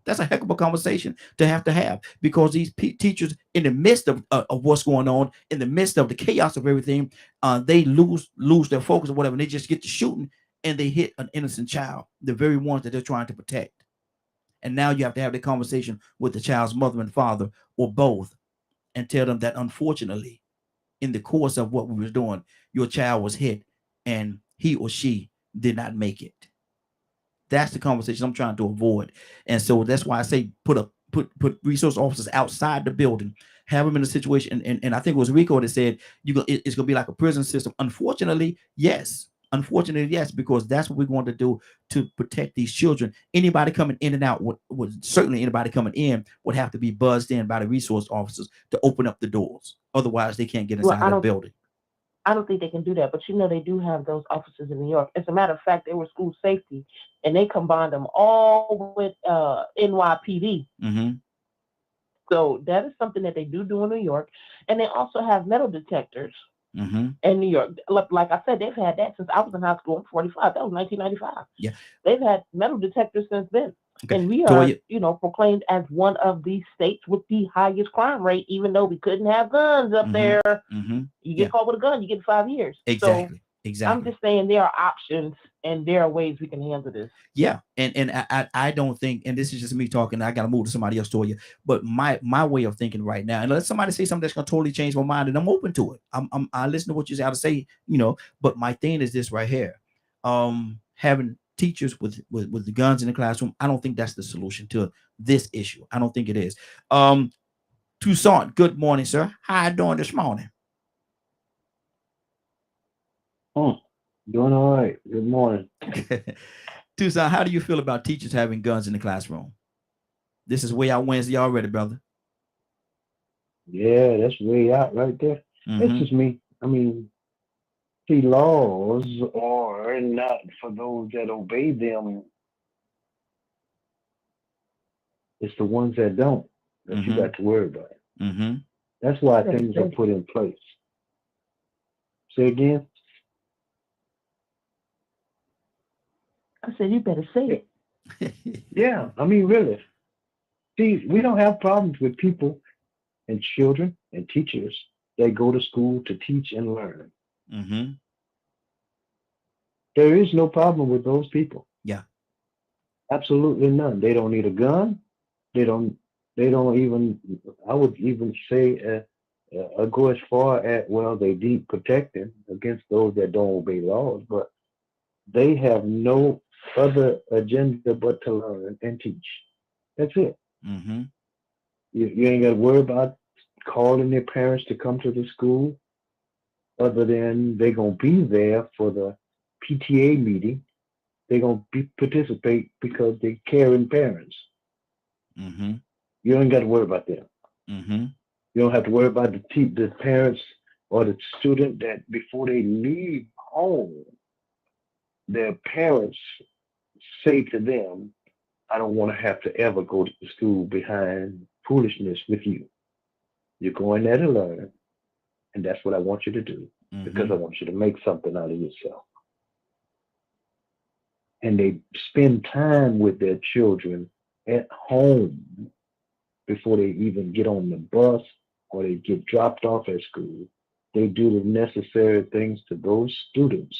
That's a heck of a conversation to have because these teachers, in the midst of what's going on, in the midst of the chaos of everything, they lose their focus or whatever. And they just get to shooting and they hit an innocent child, the very ones that they're trying to protect. And now you have to have the conversation with the child's mother and father or both and tell them that unfortunately, in the course of what we were doing, your child was hit and he or she did not make it. That's the conversation I'm trying to avoid. And so that's why I say put resource officers outside the building, have them in a situation. And I think it was Rico that said it's going to be like a prison system. Unfortunately, yes, because that's what we're going to do to protect these children. Anybody coming in and out would certainly anybody coming in would have to be buzzed in by the resource officers to open up the doors. Otherwise, they can't get inside the building. I don't think they can do that, but they do have those officers in New York. As a matter of fact, they were school safety, and they combined them all with NYPD. So that is something that they do in New York, and they also have metal detectors in New York. Like I said, they've had that since I was in high school. I'm 45. That was 1995. Yeah, they've had metal detectors since then. Okay. And we are, proclaimed as one of the states with the highest crime rate, even though we couldn't have guns up there. You get caught with a gun, you get 5 years. Exactly. Exactly. I'm just saying there are options and there are ways we can handle this. Yeah, and I don't think, and this is just me talking. I gotta move to somebody else to you. But my way of thinking right now, and let somebody say something that's gonna totally change my mind, and I'm open to it. I listen to what you have to say, But my thing is this right here, having teachers with the guns in the classroom. I don't think that's the solution to this issue. I don't think it is. Toussaint, good morning, sir. How you doing this morning? Oh, doing all right. Good morning. Toussaint, how do you feel about teachers having guns in the classroom? This is way out Wednesday already, brother. Yeah, that's way out right there. That's just me. I mean, see, laws are not for those that obey them. It's the ones that don't that you got to worry about. That's why things are put in place. Say again? I said, you better say it. Yeah, I mean, really. See, we don't have problems with people and children and teachers that go to school to teach and learn. There is no problem with those people. Yeah. Absolutely none. They don't need a gun. They don't even, I would even say, go as far as, well, they need protecting against those that don't obey laws, but they have no other agenda but to learn and teach. That's it. You ain't got to worry about calling their parents to come to the school, other than they're going to be there for the PTA meeting. They're going to participate because they're caring parents. You ain't got to worry about them. You don't have to worry about the parents or the student that before they leave home, their parents say to them, I don't want to have to ever go to school behind foolishness with you. You're going there to learn, and that's what I want you to do, because I want you to make something out of yourself. And they spend time with their children at home before they even get on the bus or they get dropped off at school. They do the necessary things to those students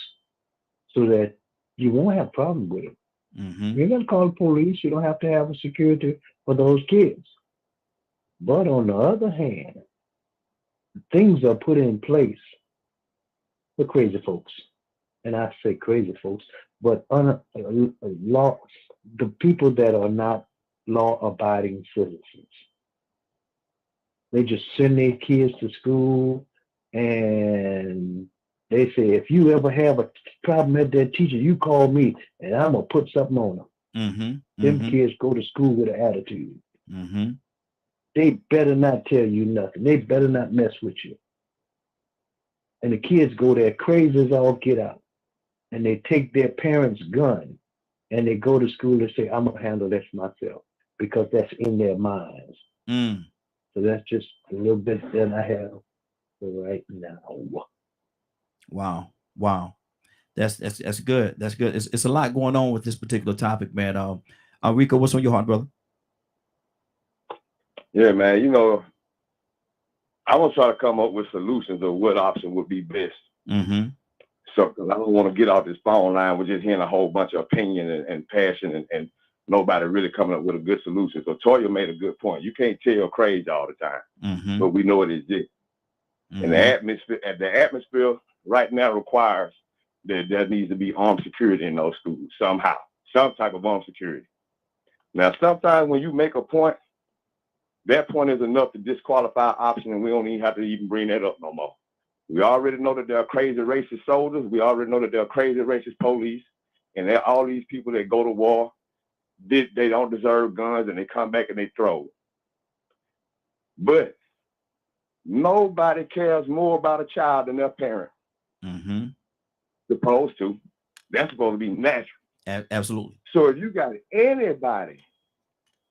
so that you won't have problems with them. You ain't got to call the police. You don't have to have a security for those kids. But on the other hand, things are put in place for crazy folks. And I say crazy folks, but law, the people that are not law-abiding citizens. They just send their kids to school, and they say, if you ever have a problem with that teacher, you call me, and I'm going to put something on them. Them kids go to school with an attitude. They better not tell you nothing. They better not mess with you. And the kids go there crazy as all get out. And they take their parents' gun, and they go to school and say, I'm going to handle this myself, because that's in their minds. So that's just a little bit that I have for right now. Wow. That's good. That's good. It's a lot going on with this particular topic, man. Rico, what's on your heart, brother? Yeah, man. I want to try to come up with solutions of what option would be best. So, because I don't want to get off this phone line with just hearing a whole bunch of opinion and passion and nobody really coming up with a good solution. So Toya made a good point. You can't tell crazy all the time, but we know it exists. And the atmosphere right now requires that there needs to be armed security in those schools somehow, some type of armed security. Now, sometimes when you make a point, that point is enough to disqualify option, and we don't even have to even bring that up no more. We already know that there are crazy racist soldiers. We already know that there are crazy racist police, and all these people that go to war, they don't deserve guns, and they come back and they throw. But nobody cares more about a child than their parent. Supposed to. That's supposed to be natural. Absolutely. So if you got anybody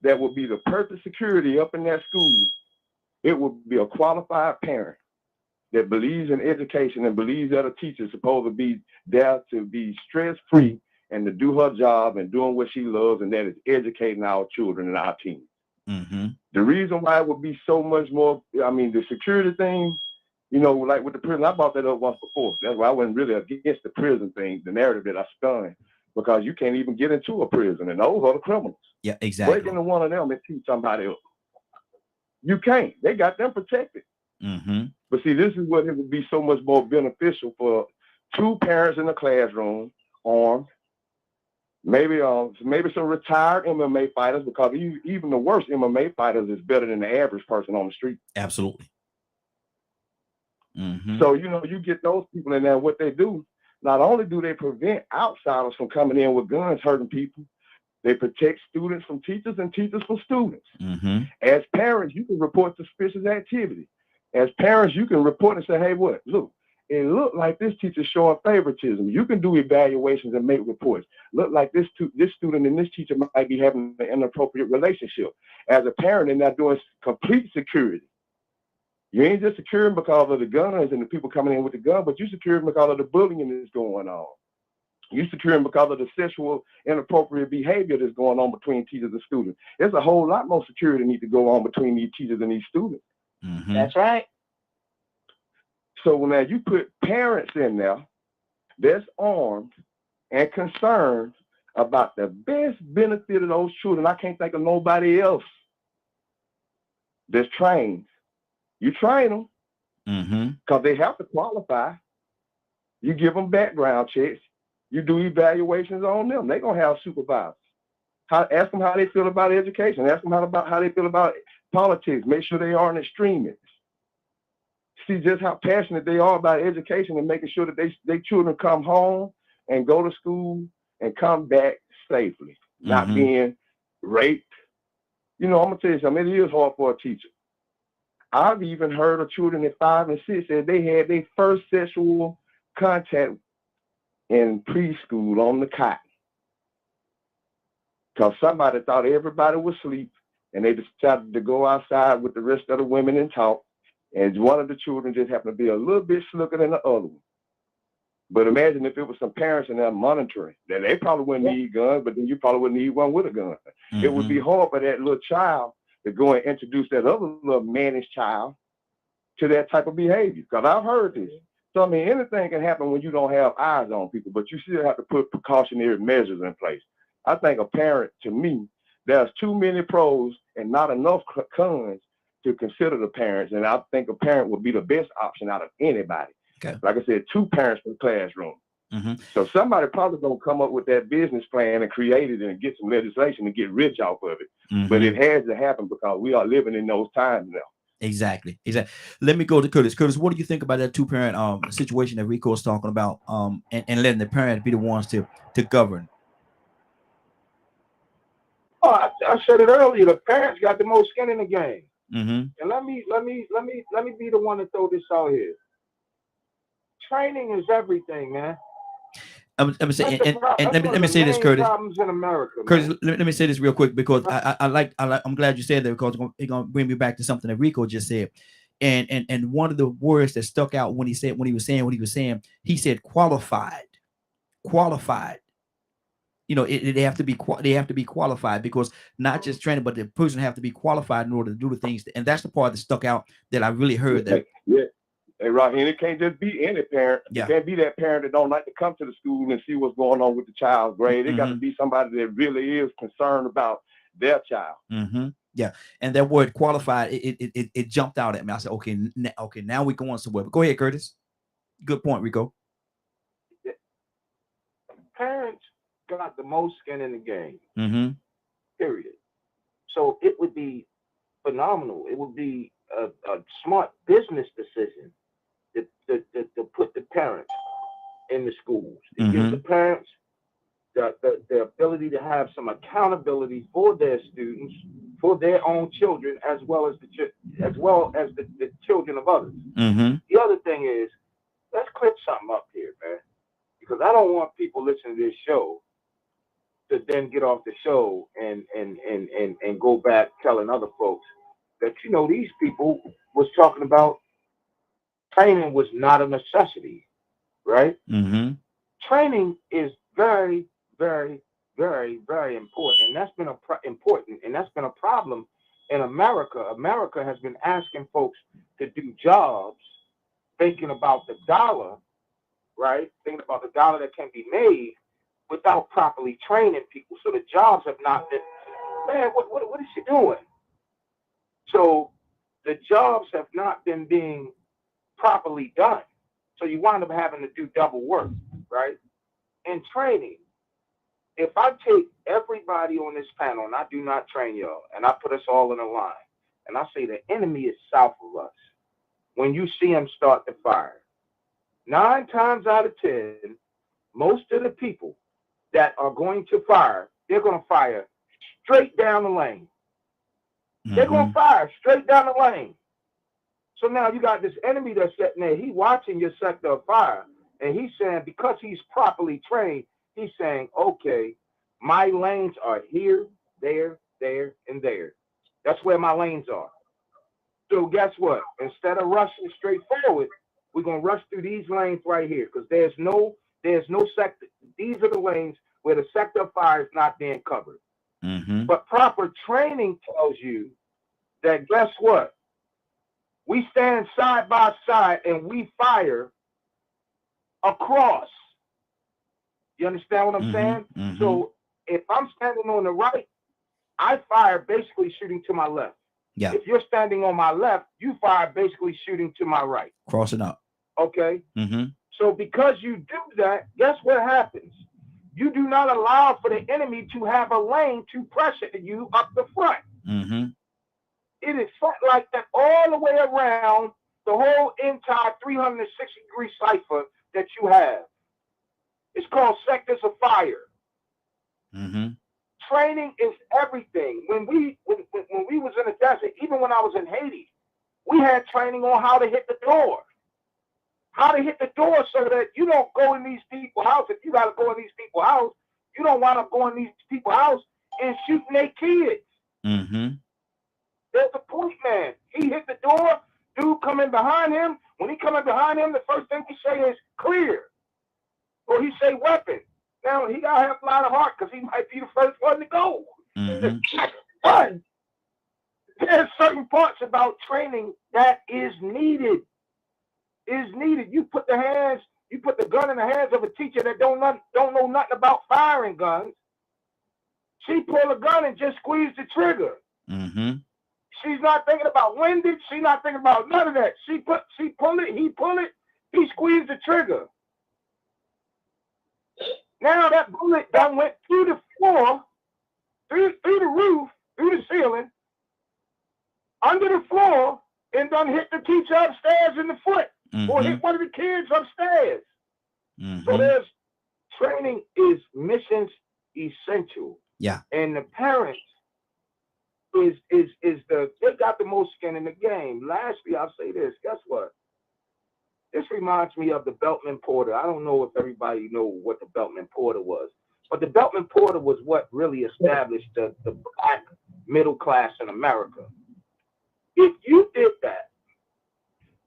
that would be the perfect security up in that school, it would be a qualified parent that believes in education and believes that a teacher is supposed to be there to be stress-free and to do her job and doing what she loves, and that is educating our children and our teens. The reason why it would be so much more, the security thing, You know, like with the prison, I brought that up once before. That's why I wasn't really against the prison thing, the narrative that I spun, because you can't even get into a prison, and those are the criminals. Yeah, exactly. Break into one of them and teach somebody else. You can't. They got them protected. But see, this is what it would be so much more beneficial for two parents in the classroom, armed, maybe some retired MMA fighters, because even the worst MMA fighters is better than the average person on the street. Absolutely. So, you know, you get those people in there, what they do, not only do they prevent outsiders from coming in with guns hurting people, they protect students from teachers and teachers from students. As parents, you can report suspicious activity. As parents, you can report and say, hey, look, it looked like this teacher's showing favoritism. You can do evaluations and make reports. Look like this student and this teacher might be having an inappropriate relationship. As a parent, they're not doing complete security. You ain't just securing because of the guns and the people coming in with the gun, but you're securing because of the bullying that's going on. You're securing because of the sexual inappropriate behavior that's going on between teachers and students. There's a whole lot more security need to go on between these teachers and these students. That's right. So now you put parents in there that's armed and concerned about the best benefit of those children. I can't think of nobody else that's trained. You train them because they have to qualify. You give them background checks. You do evaluations on them. They're going to have supervisors. Ask them how they feel about education. Ask them how they feel about politics. Make sure they aren't extremists. See just how passionate they are about education and making sure that their children come home and go to school and come back safely, not being raped. You know, I'm going to tell you something. It is hard for a teacher. I've even heard of children at 5 and 6 that they had their first sexual contact in preschool on the cot because somebody thought everybody was asleep and they decided to go outside with the rest of the women and talk. And one of the children just happened to be a little bit slicker than the other one. But imagine if it was some parents in there monitoring, then they probably wouldn't need guns, but then you probably wouldn't need one with a gun. It would be hard for that little child to go and introduce that other little mannish child to that type of behavior. Because I've heard this. So, I mean, anything can happen when you don't have eyes on people, but you still have to put precautionary measures in place. I think a parent, to me, there's too many pros and not enough cons to consider the parents. And I think a parent would be the best option out of anybody. Okay. Like I said, 2 parents per classroom. So somebody probably going to come up with that business plan and create it and get some legislation and get rich off of it. But it has to happen because we are living in those times now. Exactly. Let me go to Curtis. Curtis, what do you think about that 2-parent situation that Rico is talking about, and letting the parents be the ones to govern? Oh, I said it earlier. The parents got the most skin in the game. And let me be the one to throw this out here. Training is everything, man. Let me say this, Curtis. Problems in America, Curtis, let me say this real quick because I'm glad you said that because it's gonna bring me back to something that Rico just said, and one of the words that stuck out when he was saying, he said qualified. You know, they have to be qualified because not just training, but the person have to be qualified in order to do the things, and that's the part that stuck out that I really heard that. Yeah. Hey, Rocky, and it can't just be any parent. Yeah. It can't be that parent that don't like to come to the school and see what's going on with the child's grade. It got to be somebody that really is concerned about their child. Yeah, and that word qualified, it jumped out at me. I said, okay, now we're going somewhere. But go ahead, Curtis. Good point, Rico. Parents got the most skin in the game. Period. So it would be phenomenal. It would be a smart business decision to put the parents in the schools. It gives the parents the ability to have some accountability for their students, for their own children, as well as the children of others. The other thing is, let's clip something up here, man, because I don't want people listening to this show to then get off the show and go back telling other folks that, you know, these people was talking about training was not a necessity, right? Training is very, very, very, very important, and that's been a problem in America. America has been asking folks to do jobs thinking about the dollar, right? Thinking about the dollar that can be made without properly training people. So the jobs have not been, man, what is she doing? So the jobs have not been being properly done. So you wind up having to do double work, right? In training, if I take everybody on this panel and I do not train y'all and I put us all in a line and I say the enemy is south of us, when you see them start to fire, 9 times out of 10, most of the people that are going to fire, they're going to fire straight down the lane. They're going to fire straight down the lane. So now you got this enemy that's sitting there. He's watching your sector of fire. And he's saying, because he's properly trained, he's saying, okay, my lanes are here, there, and there. That's where my lanes are. So guess what? Instead of rushing straight forward, we're going to rush through these lanes right here because there's no sector. These are the lanes where the sector of fire is not being covered. But proper training tells you that guess what? We stand side by side and we fire across. You understand what I'm saying? So if I'm standing on the right, I fire basically shooting to my left. Yeah. If you're standing on my left, you fire basically shooting to my right. Crossing up. Okay. So because you do that, guess what happens? You do not allow for the enemy to have a lane to pressure you up the front. It is set like that all the way around the whole entire 360-degree cipher that you have. It's called sectors of fire. Training is everything. When we was in the desert, even when I was in Haiti, we had training on how to hit the door. How to hit the door so that you don't go in these people's house. If you got to go in these people's house, you don't wind up going in these people's house and shooting their kids. There's a point, man. He hit the door. Dude coming behind him. When he coming behind him, the first thing he say is clear. Or he say weapon. Now, he got to have a lot of heart because he might be the first one to go. But there's certain parts about training that is needed. You put the gun in the hands of a teacher that don't know nothing about firing guns. She pull a gun and just squeeze the trigger. She's not thinking about windage. She's not thinking about none of that. She pull it, he pull it, he squeezed the trigger. Now that bullet done went through the floor, through the roof, through the ceiling, under the floor, and done hit the teacher upstairs in the foot. Or hit one of the kids upstairs. So there's training is missions essential. Yeah. And the parents they got the most skin in the game. Lastly, I'll say this. Guess what? This reminds me of the Beltman Porter. I don't know if everybody know what the Beltman Porter was, but the Beltman Porter was what really established the black middle class in America. If you did that,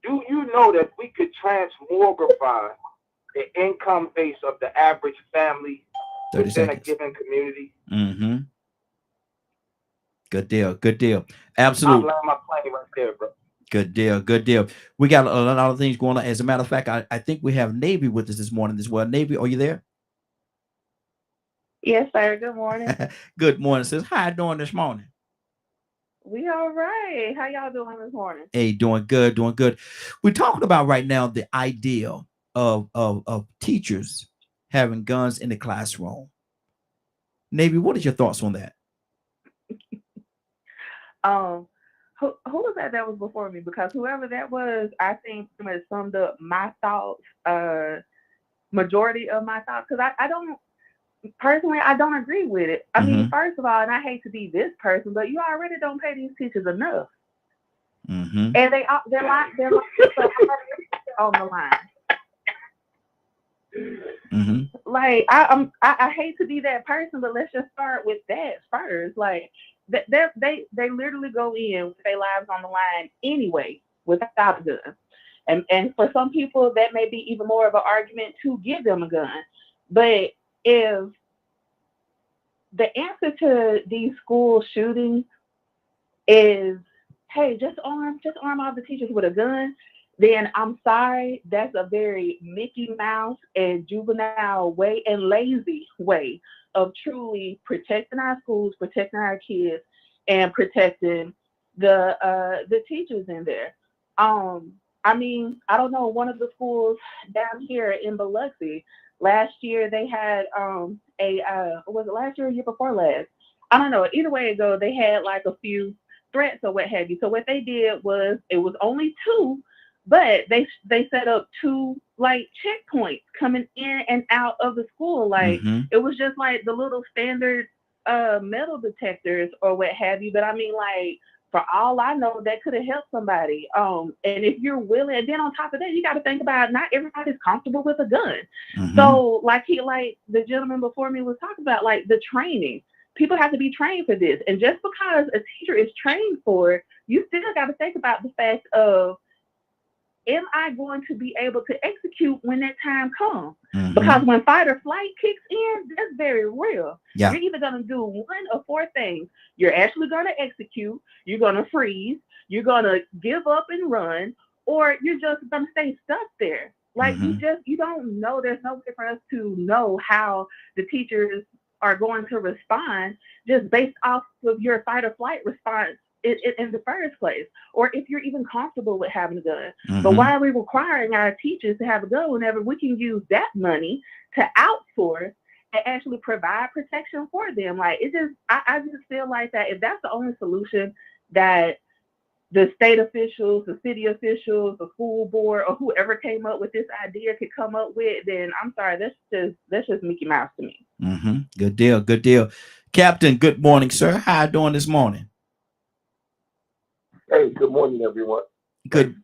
do you know that we could transmogrify the income base of the average family within a given community? Good deal. Absolutely. I'll land my plane right there, bro. Good deal. We got a lot of things going on. As a matter of fact, I think we have Navy with us this morning as well. Navy, are you there? Yes, sir. Good morning. Good morning, sis. How you doing this morning? We all right. How y'all doing this morning? Hey, doing good. We're talking about right now the idea of teachers having guns in the classroom. Navy, what is your thoughts on that? Who was that was before me? Because whoever that was, I think pretty much summed up my thoughts, majority of my thoughts, because I don't personally, I don't agree with it. I mean, first of all, and I hate to be this person, but you already don't pay these teachers enough. And they're on the line. Like I hate to be that person, but let's just start with that first. Like they literally go in with their lives on the line anyway without a gun. And for some people that may be even more of an argument to give them a gun. But if the answer to these school shootings is, hey, just arm all the teachers with a gun, then I'm sorry, that's a very Mickey Mouse and juvenile way and lazy way of truly protecting our schools, protecting our kids, and protecting the teachers in there. I mean, I don't know, one of the schools down here in Biloxi, last year they had was it last year or year before last? I don't know. Either way it goes, they had like a few threats or what have you. So what they did was it was only two, but they set up two like checkpoints coming in and out of the school. Like Mm-hmm. it was just like the little standard metal detectors or what have you. But I mean, like for all I know, that could have helped somebody. And if you're willing, and then on top of that, you got to think about not everybody's comfortable with a gun. Mm-hmm. So like the gentleman before me was talking about, like the training. People have to be trained for this, and just because a teacher is trained for it, you still got to think about the fact of, am I going to be able to execute when that time comes? Mm-hmm. Because when fight or flight kicks in, that's very real. Yeah. You're either going to do one of four things. You're actually going to execute, you're going to freeze, you're going to give up and run, or you're just going to stay stuck there. Like Mm-hmm. you don't know. There's no way for us to know how the teachers are going to respond just based off of your fight or flight response in the first place, or if you're even comfortable with having a gun. Mm-hmm. But why are we requiring our teachers to have a gun whenever we can use that money to outsource and actually provide protection for them? Like I just feel like that if that's the only solution that the state officials, the city officials, the school board, or whoever came up with this idea could come up with, then I'm sorry, that's just Mickey Mouse to me. Mm-hmm. Good deal. Good deal. Captain, good morning, sir. How you doing this morning? Hey, good morning, everyone. Good.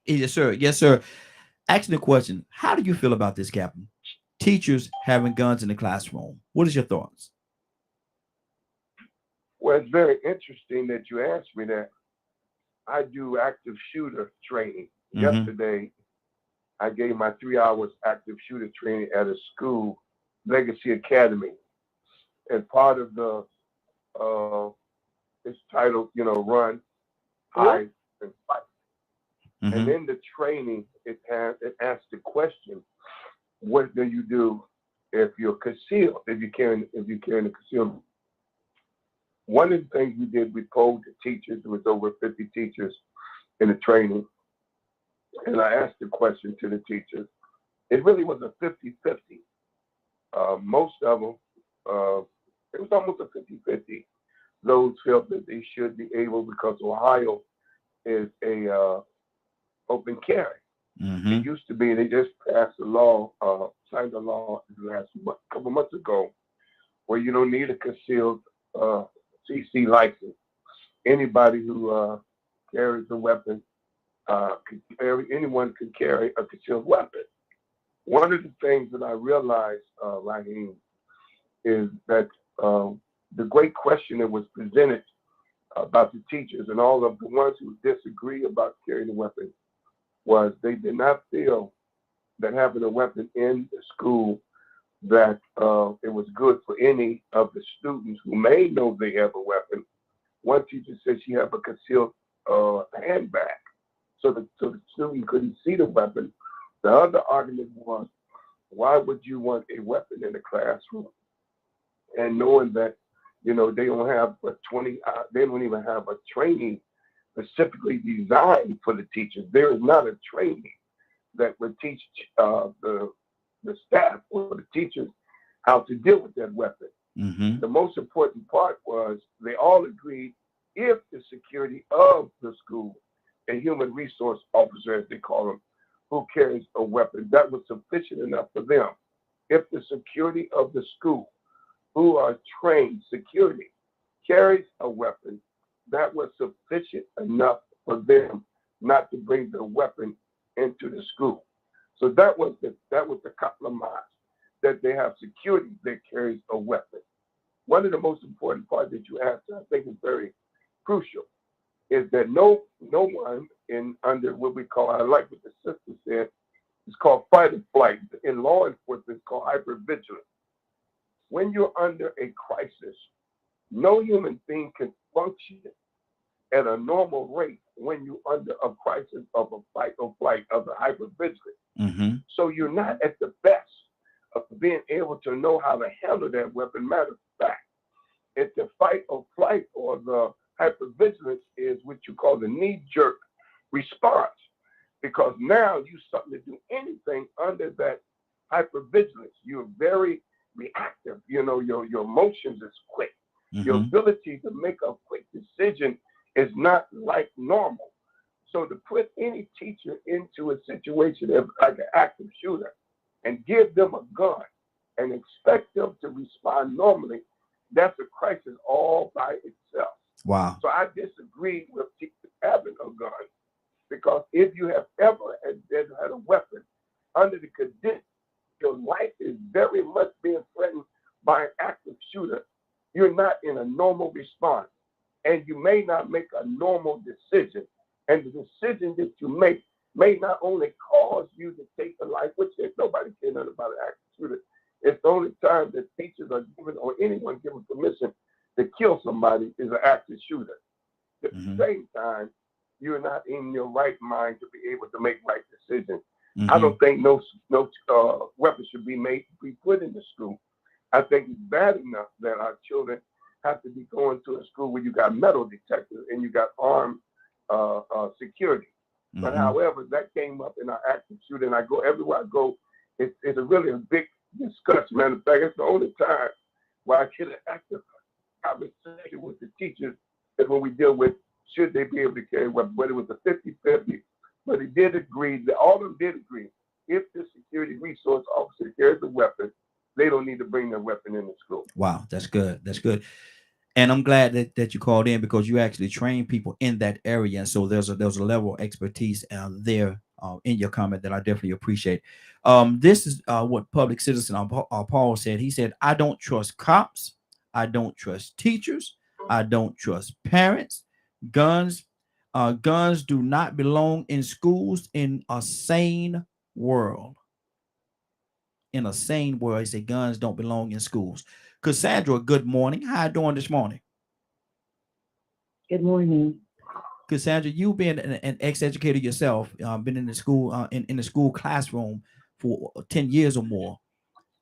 Yes, sir. Yes, sir. Asking the question, how do you feel about this, Captain? Teachers having guns in the classroom. What is your thoughts? Well, it's very interesting that you asked me that. I do active shooter training. Mm-hmm. Yesterday, I gave my 3 hours active shooter training at a school, Legacy Academy. And part of the, it's titled, Run, Hide, and Fight. Mm-hmm. And in the training, it asks the question, what do you do if you're concealed, if you're carrying a concealment? One of the things we did, we polled the teachers. There was over 50 teachers in the training. And I asked the question to the teachers. It really was a 50-50. Most of them, it was almost a 50-50. Those felt that they should be able, because Ohio is a open carry. Mm-hmm. It used to be, they just passed a law, signed a law last couple months ago, where you don't need a concealed CC license. Anybody who carries a weapon, anyone can carry a concealed weapon. One of the things that I realized, Raheem, is that the great question that was presented about the teachers and all of the ones who disagree about carrying a weapon was they did not feel that having a weapon in the school, that it was good for any of the students who may know they have a weapon. One teacher said she had a concealed handbag so the student couldn't see the weapon. The other argument was, why would you want a weapon in the classroom? And knowing that, they don't have they don't even have a training specifically designed for the teachers. There is not a training that would teach the staff or the teachers how to deal with that weapon. Mm-hmm. The most important part was they all agreed, if the security of the school, a human resource officer, as they call them, who carries a weapon, that was sufficient enough for them. If the security of the school, who are trained security, carries a weapon, that was sufficient enough for them not to bring the weapon into the school. So that was the compromise, that they have security that carries a weapon. One of the most important parts that you asked, I think is very crucial, is that no one under what we call, I like what the sister said, it's called fight or flight. In law enforcement, it's called hypervigilance. When you're under a crisis, no human being can function at a normal rate when you're under a crisis of a fight or flight of the hypervigilance. So you're not at the best of being able to know how to handle that weapon. Matter of fact, if the fight or flight or the hypervigilance is what you call the knee-jerk response, because now you something to do anything under that hypervigilance. You're very reactive. You know, your emotions is quick. Your ability to make a quick decision is not like normal. So to put any teacher into a situation of like an active shooter and give them a gun and expect them to respond normally, that's a crisis all by itself. Wow. So I disagree with teachers having a gun, because if you have ever had a weapon under the condition, your life is very much being threatened by an active shooter, you're not in a normal response. And you may not make a normal decision. And the decision that you make may not only cause you to take a life, which there's nobody cares nothing about an active shooter. It's the only time that teachers are given or anyone given permission to kill somebody is an active shooter. At the same time, you're not in your right mind to be able to make right decisions. I don't think no weapons should be put in the school. I think it's bad enough that our children have to be going to a school where you got metal detectors and you got armed security. But however, that came up in our active shooter, and I go everywhere I go. It's really a big discussion. Matter of fact, it's the only time where I get an active conversation with the teachers is when we deal with should they be able to carry a weapon, whether it was a 50-50. But he did agree, that all of them did agree, if the security resource officer carries a weapon, they don't need to bring their weapon in the school. Wow, that's good. That's good. And I'm glad that you called in, because you actually train people in that area. And so there's a level of expertise there in your comment that I definitely appreciate. This is what public citizen Paul said. He said, I don't trust cops. I don't trust teachers. I don't trust parents. Guns do not belong in schools in a sane world. In a sane world, he said guns don't belong in schools. Cassandra, good morning. How you doing this morning? Good morning. Cassandra, you've been an ex-educator yourself, been in the school in the school classroom for 10 years or more.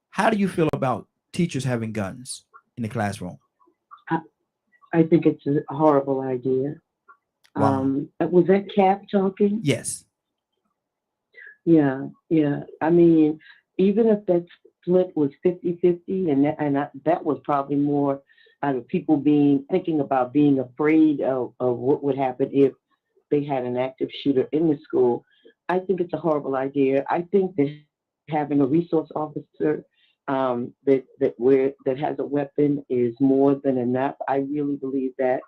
How do you feel about teachers having guns in the classroom? I think it's a horrible idea. Wow. Was that Cap talking? Yes. Yeah. I mean, even if that split was 50-50, and that was probably more out of people thinking about being afraid of what would happen if they had an active shooter in the school. I think it's a horrible idea. I think that having a resource officer that has a weapon is more than enough. I really believe that.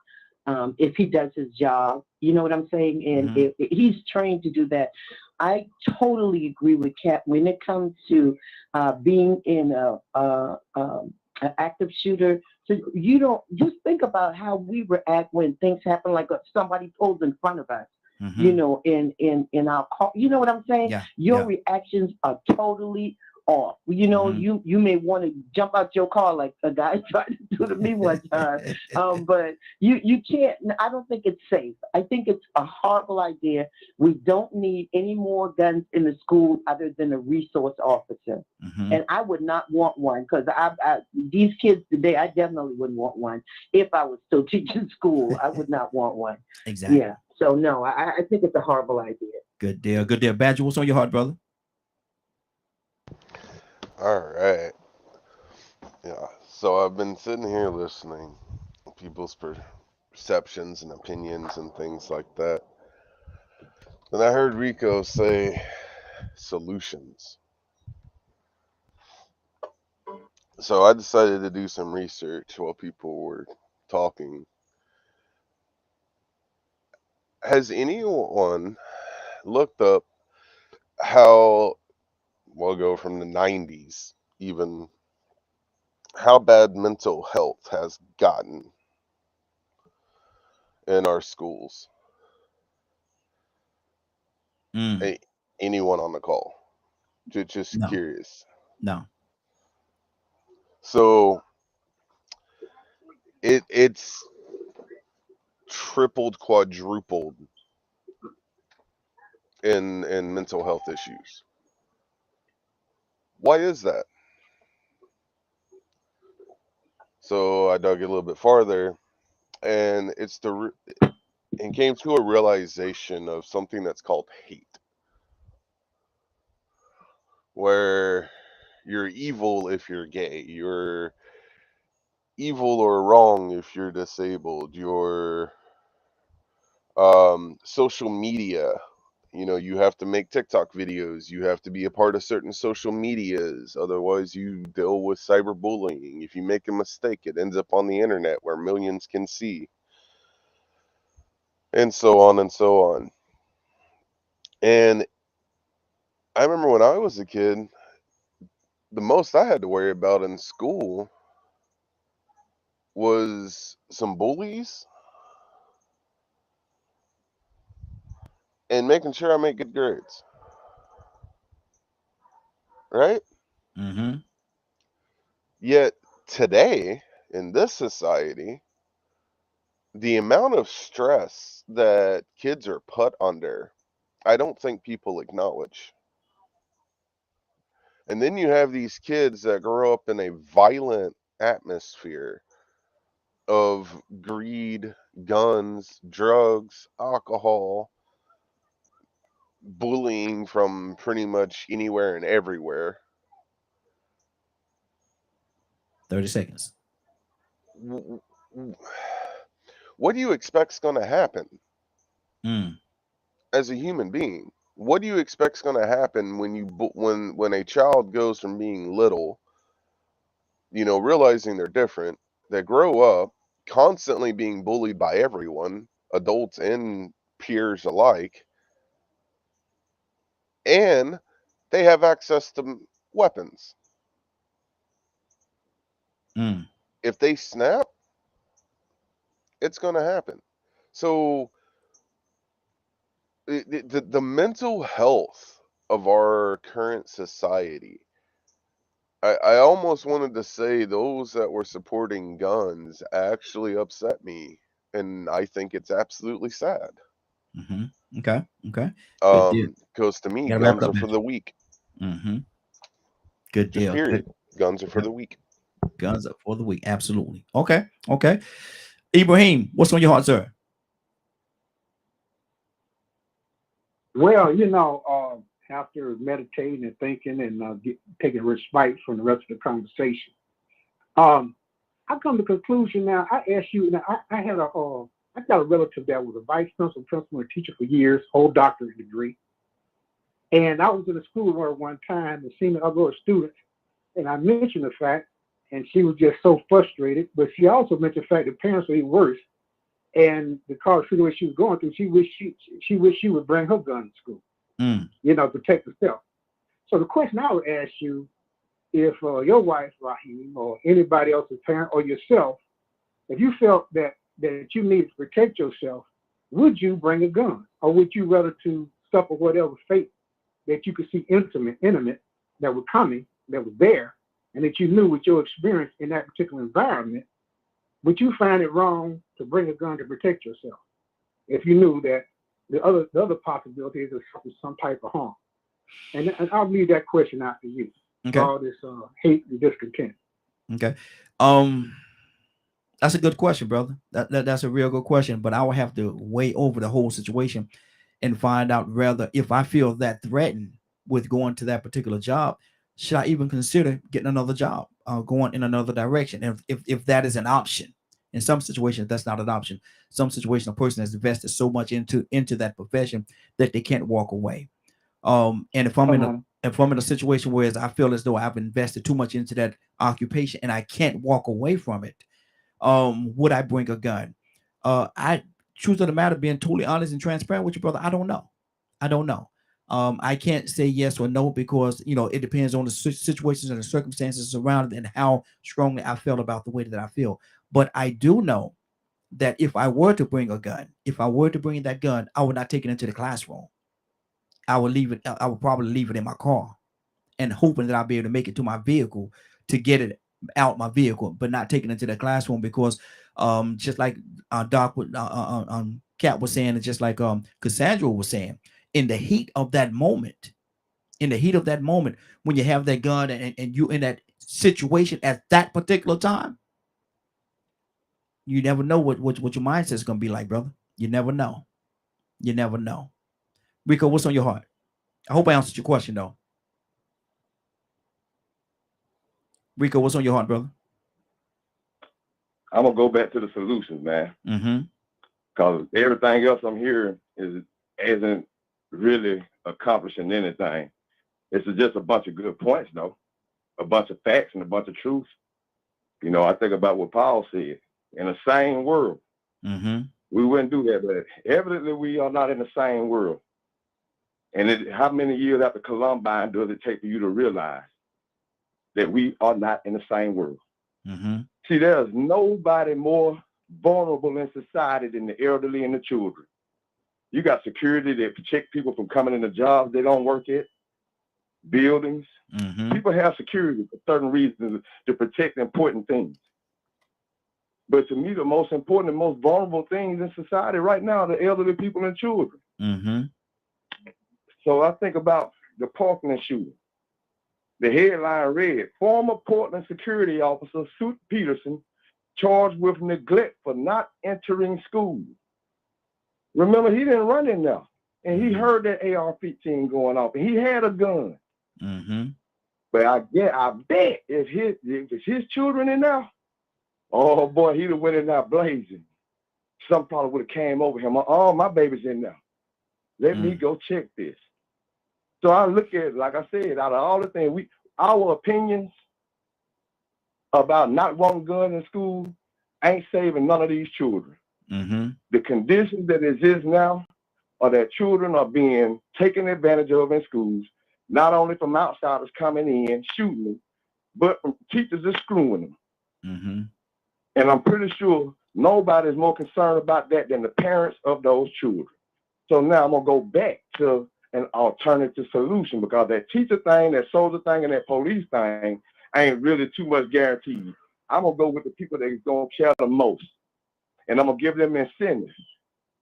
If he does his job, you know what I'm saying? And if he's trained to do that. I totally agree with Kat when it comes to being in an active shooter. So you don't just think about how we react when things happen, like somebody pulls in front of us. You know, in our car. You know what I'm saying? Yeah. Your reactions are totally off. You know, you may want to jump out your car like a guy tried to do to me one time. But you can't. I don't think it's safe. I think it's a horrible idea. We don't need any more guns in the school other than a resource officer. And I would not want one, because these kids today, I definitely wouldn't want one if I was still teaching school. I would not want one. Exactly. Yeah. So no, I think it's a horrible idea. Good deal. Good deal. Badger, what's on your heart, brother? All right. Yeah. So I've been sitting here listening to people's perceptions and opinions and things like that. Then I heard Rico say solutions. So I decided to do some research while people were talking. Has anyone looked up how, we'll go from the 90s, even how bad mental health has gotten in our schools? Anyone on the call? Just No. curious. No. So it's tripled, quadrupled in mental health issues. Why is that? So I dug a little bit farther, and and came to a realization of something that's called hate, where you're evil if you're gay, you're evil or wrong if you're disabled, you're social media. You know, you have to make TikTok videos, you have to be a part of certain social medias, otherwise you deal with cyberbullying. If you make a mistake, it ends up on the internet where millions can see, and so on and so on. And I remember when I was a kid, the most I had to worry about in school was some bullies and making sure I make good grades, right? Mm-hmm. Yet today, in this society, the amount of stress that kids are put under, I don't think people acknowledge. And then you have these kids that grow up in a violent atmosphere of greed, guns, drugs, alcohol, bullying from pretty much anywhere and everywhere. 30 seconds. W- w- What do you expect's going to happen Mm. as a human being? What do you expect's going to happen when when a child goes from being little, you know, realizing they're different, they grow up constantly being bullied by everyone, adults and peers alike, and they have access to weapons. Mm. If they snap, it's going to happen. So the mental health of our current society, I almost wanted to say those that were supporting guns actually upset me, and I think it's absolutely sad. Mm-hmm. Okay. Okay. Good deal. Because to me, Gotta wrap it guns up, are for man. the weak. Mm-hmm. Good Just deal. Good. period. Guns are for Okay. the weak. Guns up for the week. Absolutely. Okay. Okay. Ibrahim, what's on your heart, sir? Well, after meditating and thinking and taking respite from the rest of the conversation, um, I come to the conclusion now. I asked you. Now, I got a relative that was a vice principal, and teacher for years, whole doctorate degree. And I was in a school where one time and seen other students, and I mentioned the fact, and she was just so frustrated. But she also mentioned the fact that parents were even worse. And because of the way she was going through, she wished she would bring her gun to school, Mm. Protect herself. So the question I would ask you, if your wife, Raheem, or anybody else's parent or yourself, if you felt that you needed to protect yourself, would you bring a gun, or would you rather to suffer whatever fate that you could see intimate that was coming, that was there, and that you knew with your experience in that particular environment, would you find it wrong to bring a gun to protect yourself if you knew that the other possibility is some type of harm? And I'll leave that question out to you. Okay. All this hate and discontent. Okay. That's a good question, brother. That's a real good question. But I will have to weigh over the whole situation and find out whether if I feel that threatened with going to that particular job, should I even consider getting another job, going in another direction? If that is an option. In some situations, that's not an option. Some situation, a person has invested so much into that profession that they can't walk away. And if I'm in a situation where I feel as though I've invested too much into that occupation and I can't walk away from it, would I bring a gun? I Truth of the matter, being totally honest and transparent with you, brother, I don't know. I don't know. I can't say yes or no because it depends on the situations and the circumstances around it and how strongly I felt about the way that I feel. But I do know that if I were to bring a gun, if I were to bring that gun, I would not take it into the classroom. I would leave it. I would probably leave it in my car and hoping that I'll be able to make it to my vehicle to get it out my vehicle, but not taking it to the classroom because Just like Doc Cat was saying, and just like Cassandra was saying, in the heat of that moment, when you have that gun and you in that situation at that particular time, you never know what your mindset is gonna be like, brother. You never know. You never know. Rico, what's on your heart? I hope I answered your question though. Rico, what's on your heart, brother? I'm gonna go back to the solutions, man. Because everything else I'm hearing isn't really accomplishing anything. It's just a bunch of good points, though, a bunch of facts and a bunch of truth. You know, I think about what Paul said. In the same world, we wouldn't do that, but evidently we are not in the same world. And how many years after Columbine does it take for you to realize that we are not in the same world? See, there's nobody more vulnerable in society than the elderly and the children. You got security that protect people from coming into jobs they don't work at, buildings. People have security for certain reasons to protect important things. But to me, the most important and most vulnerable things in society right now are the elderly people and children. So I think about the Parkland shooting. The headline read, former Portland security officer Sue Peterson charged with neglect for not entering school. Remember, he didn't run in there. And he heard that AR-15 going off. And he had a gun. But I bet if his children in there, oh boy, he'd have went in there blazing. Some probably would have came over him. Oh, my baby's in there. Let me go check this. So I look at it, like I said, out of all the things, our opinions about not wanting guns in school ain't saving none of these children. The conditions that exist now are that children are being taken advantage of in schools, not only from outsiders coming in, shooting them, but from teachers just screwing them. And I'm pretty sure nobody's more concerned about that than the parents of those children. So now I'm going to go back to an alternative solution, because that teacher thing, that soldier thing, and that police thing ain't really too much guaranteed. I'm going to go with the people that are going to care the most. And I'm going to give them incentives.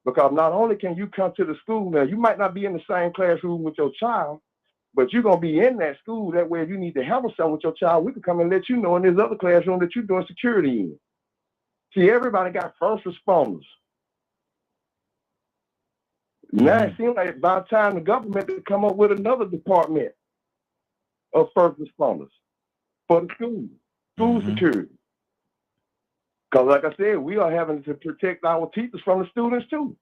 Because not only can you come to the school, now you might not be in the same classroom with your child, but you're going to be in that school. That way, if you need to handle something with your child, we can come and let you know in this other classroom that you're doing security in. See, everybody got first responders. Now it seems like by the time the government to come up with another department of first responders for the school security. Because like I said, we are having to protect our teachers from the students too.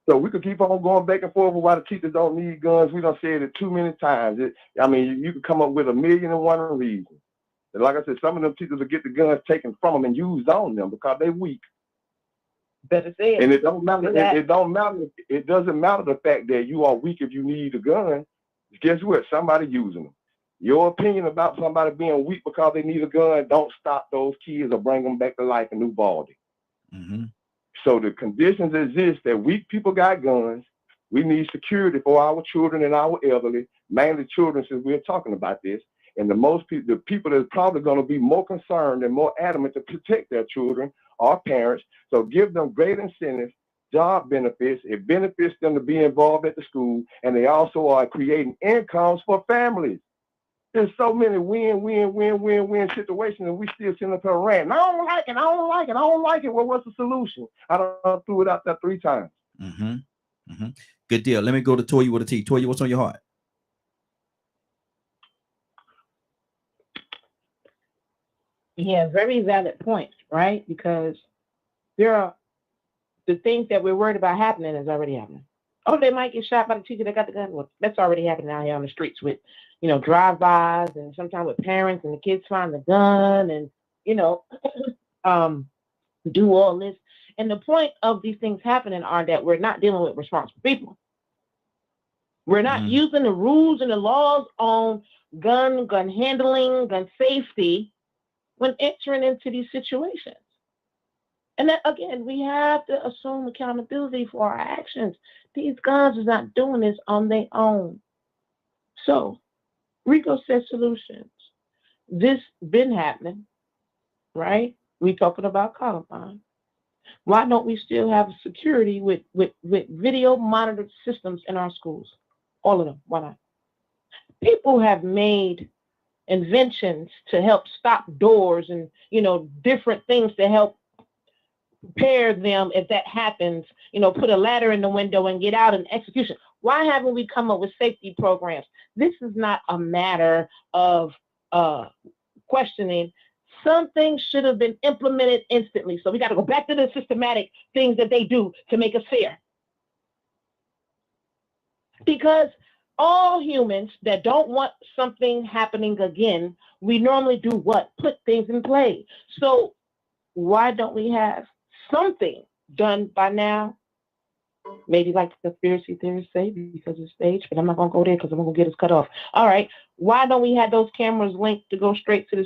So we could keep on going back and forth with why the teachers don't need guns. We done said it too many times. You could come up with 1,000,001 reasons. And like I said, some of them teachers will get the guns taken from them and used on them because they're weak. Better say it. And it don't matter. It don't matter. It doesn't matter the fact that you are weak if you need a gun. Guess what? Somebody using them. Your opinion about somebody being weak because they need a gun don't stop those kids or bring them back to life in Uvalde. So the conditions exist that weak people got guns. We need security for our children and our elderly, mainly children, since we're talking about this. And the people that are probably going to be more concerned and more adamant to protect their children are parents. So give them great incentives, job benefits. It benefits them to be involved at the school, and they also are creating incomes for families. There's so many win situations, and we still sitting up here ranting. I don't like it. I don't like it. I don't like it. Well, what's the solution? I don't threw it out there 3 times. Good deal. Let me go to Toya with a T. Toya, what's on your heart? Yeah, very valid points, right? Because there are the things that we're worried about happening is already happening. Oh, they might get shot by the teacher that got the gun. Well, that's already happening out here on the streets with, drive-bys, and sometimes with parents and the kids find the gun and, do all this. And the point of these things happening are that we're not dealing with responsible people. We're not using the rules and the laws on gun handling, gun safety when entering into these situations. And then again, we have to assume accountability for our actions. These guns is not doing this on their own. So Rico said solutions. This been happening, right? We talking about Columbine. Why don't we still have security with video monitored systems in our schools? All of them. Why not? People have made inventions to help stop doors and different things to help prepare them if that happens. Put a ladder in the window and get out in execution. Why haven't we come up with safety programs? This is not a matter of questioning. Some things should have been implemented instantly. So we got to go back to the systematic things that they do to make us fair. Because all humans that don't want something happening again, we normally do what? Put things in play. So why don't we have something done by now? Maybe like the conspiracy theorists say, because it's staged, but I'm not going to go there because I'm going to get us cut off. All right. Why don't we have those cameras linked to go straight to the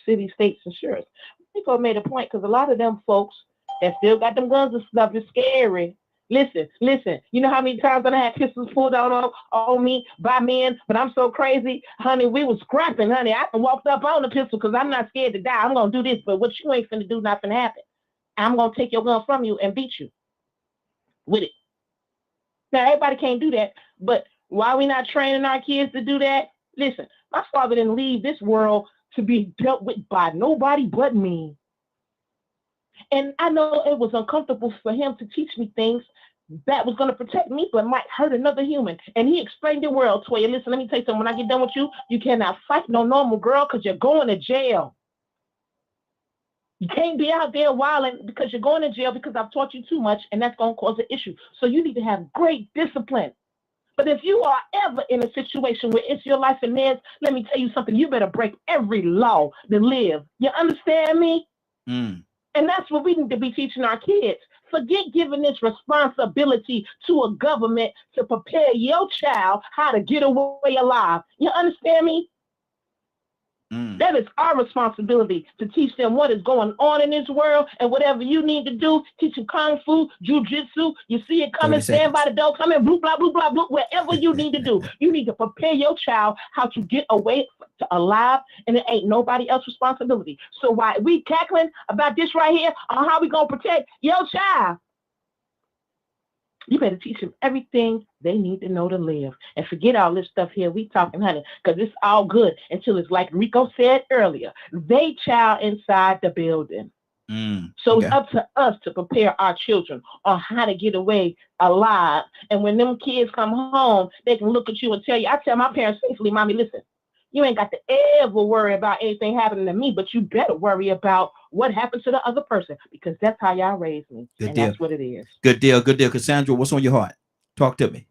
city, states, and sheriffs? Rico made a point because a lot of them folks that still got them guns and stuff is scary. Listen. You know how many times I had pistols pulled out on me by men, but I'm so crazy. Honey, we was scrapping, honey. I walked up on the pistol because I'm not scared to die. I'm going to do this, but what you ain't finna do, not finna happen. I'm going to take your gun from you and beat you with it. Now, everybody can't do that, but why we not training our kids to do that? Listen, my father didn't leave this world to be dealt with by nobody but me. And I know it was uncomfortable for him to teach me things that was going to protect me, but might hurt another human. And he explained the world to you. Listen, let me tell you something. When I get done with you, you cannot fight no normal girl because you're going to jail. You can't be out there wilding because you're going to jail because I've taught you too much, and that's going to cause an issue. So you need to have great discipline. But if you are ever in a situation where it's your life and theirs, let me tell you something. You better break every law to live. You understand me? And that's what we need to be teaching our kids. Forget giving this responsibility to a government to prepare your child how to get away alive. You understand me? That is our responsibility to teach them what is going on in this world, and whatever you need to do, teach them kung fu, jujitsu. You see it coming, stand by the door, come in, blah, blah, blah, blah, blah, whatever you need to do. You need to prepare your child how to get away to alive, and it ain't nobody else's responsibility. So why we cackling about this right here on how we gonna protect your child? You better teach them everything they need to know to live. And forget all this stuff here we talking, honey, because it's all good until it's like Rico said earlier. They child inside the building. So it's up to us to prepare our children on how to get away alive. And when them kids come home, they can look at you and tell you, I tell my parents safely, Mommy, listen, you ain't got to ever worry about anything happening to me, but you better worry about what happens to the other person, because that's how y'all raised me. Good deal. That's what it is. Good deal. Cassandra, what's on your heart? Talk to me.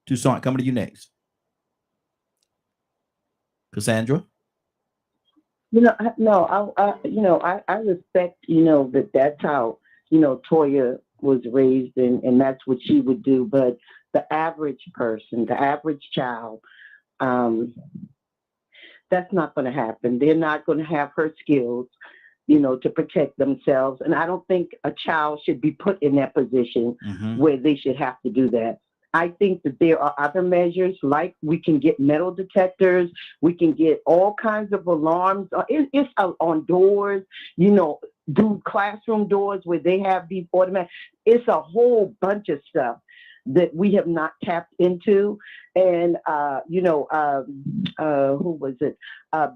Toussaint, coming to you next. Cassandra? I respect, that's how, Toya was raised, and that's what she would do. But the average person, the average child, that's not going to happen. They're not going to have her skills, to protect themselves. And I don't think a child should be put in that position where they should have to do that. I think that there are other measures, like we can get metal detectors, we can get all kinds of alarms. It's on doors, do classroom doors where they have these automatic. It's a whole bunch of stuff that we have not tapped into. And, who was it?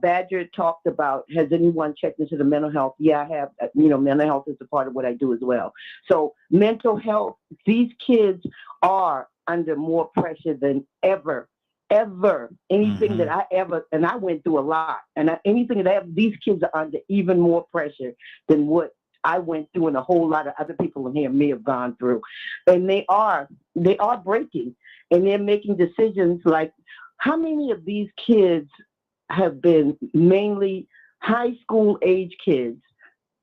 Badger talked about, has anyone checked into the mental health? Yeah, I have. Mental health is a part of what I do as well. So mental health, these kids are under more pressure than ever. Anything that I ever, and I went through a lot, and anything that these kids are under even more pressure than what I went through and a whole lot of other people in here may have gone through. And they are breaking, and they're making decisions like, how many of these kids have been mainly high school age kids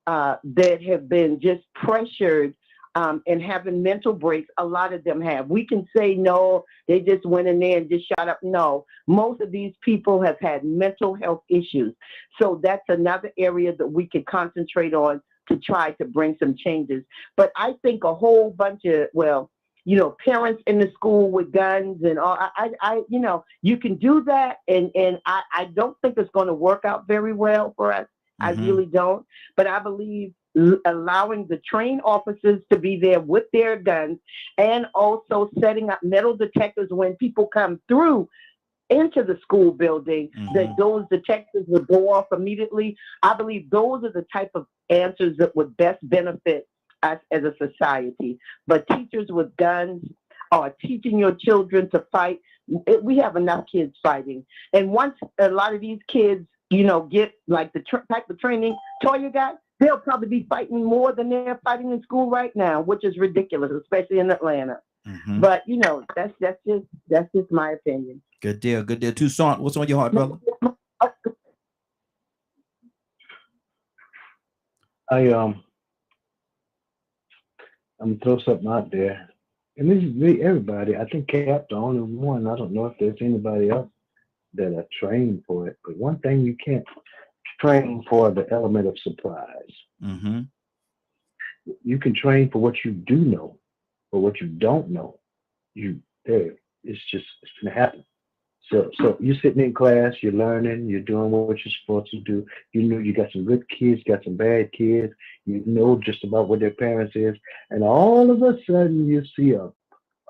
that have been just pressured and having mental breaks? A lot of them have. We can say, no, they just went in there and just shut up. No, most of these people have had mental health issues. So that's another area that we could concentrate on to try to bring some changes. But I think a whole bunch of, parents in the school with guns and all, you can do that. And I don't think it's going to work out very well for us I really don't. But I believe allowing the trained officers to be there with their guns, and also setting up metal detectors when people come through into the school building, that those detectors would go off immediately. I believe those are the type of answers that would best benefit us as a society. But teachers with guns or teaching your children to fight, we have enough kids fighting. And once a lot of these kids, get like the type of training Toya got, they'll probably be fighting more than they're fighting in school right now, which is ridiculous, especially in Atlanta. But that's just my opinion. Good deal, good deal. Toussaint, what's on your heart, brother? I'm gonna throw something out there, and this is really everybody. I think Cap the only one. I don't know if there's anybody else that are trained for it. But one thing you can't train for, the element of surprise. You can train for what you do know, but what you don't know, it's gonna happen. So you're sitting in class, you're learning, you're doing what you're supposed to do. You got some good kids, got some bad kids. You know just about what their parents is, and all of a sudden you see a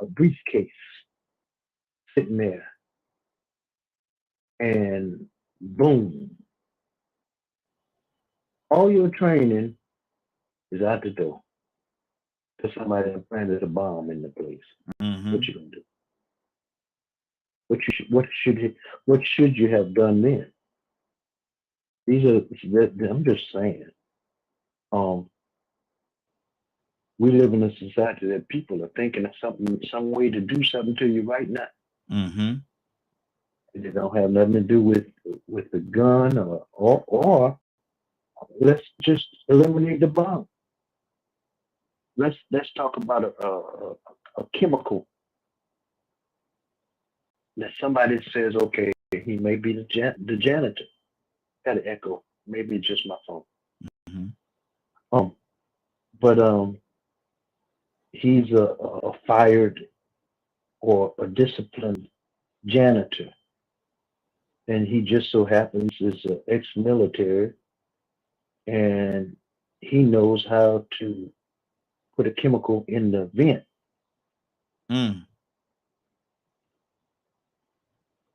briefcase sitting there, and boom, all your training is out the door because somebody planted a bomb in the place. What you gonna do? What should you have done then? I'm just saying. We live in a society that people are thinking of some way to do something to you right now. It don't have nothing to do with the gun or let's just eliminate the bomb. Let's talk about a chemical that somebody says, okay, he may be the janitor. Got an echo. Maybe it's just my phone. But he's a fired or a disciplined janitor, and he just so happens is an ex-military, and he knows how to put a chemical in the vent.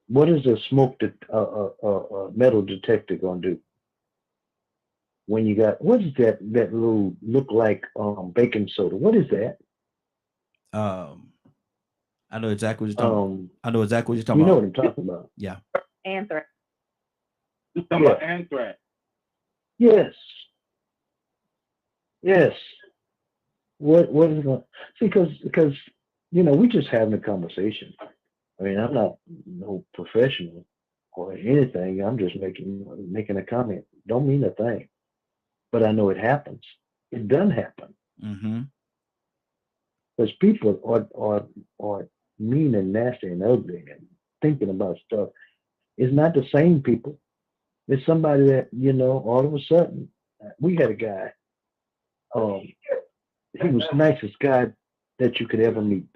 What is a metal detector gonna do? When you got, what is that little look like baking soda? What is that? I know exactly what you're talking about. I know exactly what you're talking about. You know what I'm talking about. Yeah. Anthrax. You're talking about anthrax. Yes. What is it going? See, because we just having a conversation. I mean, I'm not no professional or anything. I'm just making a comment. Don't mean a thing, but I know it happens. It doesn't happen. Because people are mean and nasty and ugly and thinking about stuff. It's not the same people. It's somebody that, all of a sudden, we had a guy, he was the nicest guy that you could ever meet.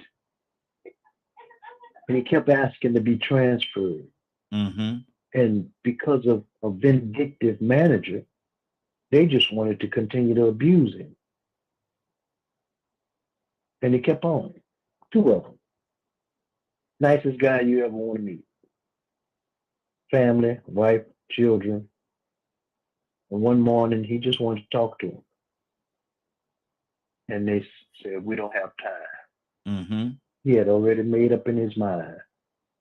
And he kept asking to be transferred. And because of a vindictive manager, they just wanted to continue to abuse him. And he kept on. 2 of them. Nicest guy you ever want to meet. Family, wife, children. And one morning, he just wanted to talk to him. And they said, we don't have time. He had already made up in his mind,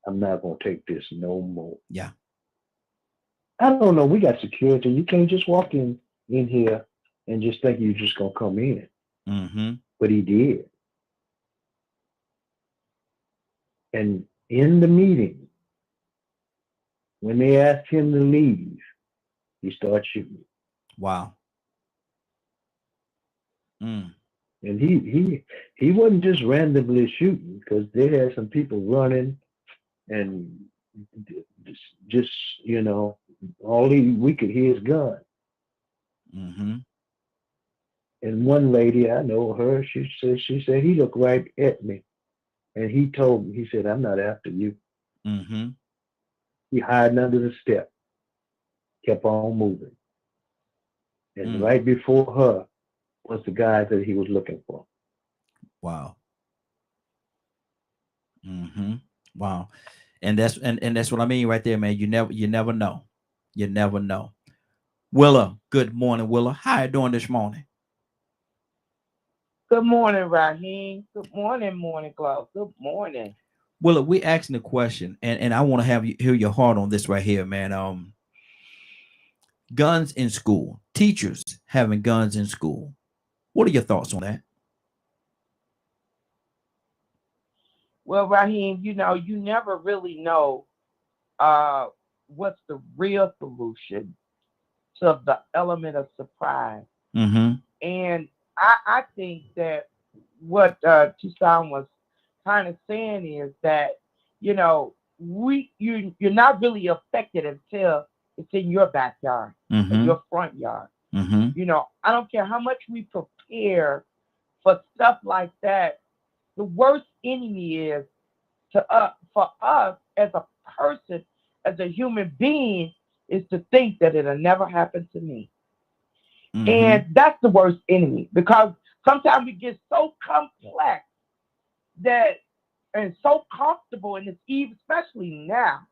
I'm not going to take this no more. Yeah. I don't know. We got security. You can't just walk in here and just think you're just going to come in. But he did. And in the meeting, when they asked him to leave, he started shooting. Wow. And he wasn't just randomly shooting, because they had some people running and just we could hear his gun. And one lady, I know her, she said he looked right at me, and he told me, he said, I'm not after you. He hiding under the step, kept on moving. and right before her was the guy that he was looking for. Wow. Wow. And that's what I mean right there, man. You never know. You never know. Willa, good morning, Willa. How you doing this morning? Good morning, Raheem. Good morning, Morning Glow. Good morning. Willa, we asking the question, and I want to have you hear your heart on this right here, man. Guns in school, teachers having guns in school. What are your thoughts on that? Well, Raheem, you never really know what's the real solution to the element of surprise. And I think that what Tucson was kind of saying is that, you're not really affected until it's in your backyard or your front yard. I don't care how much we prepare for stuff like that. The worst enemy is for us as a person, as a human being, is to think that it'll never happen to me. And that's the worst enemy, because sometimes we get so complex that and so comfortable in this evil, especially now,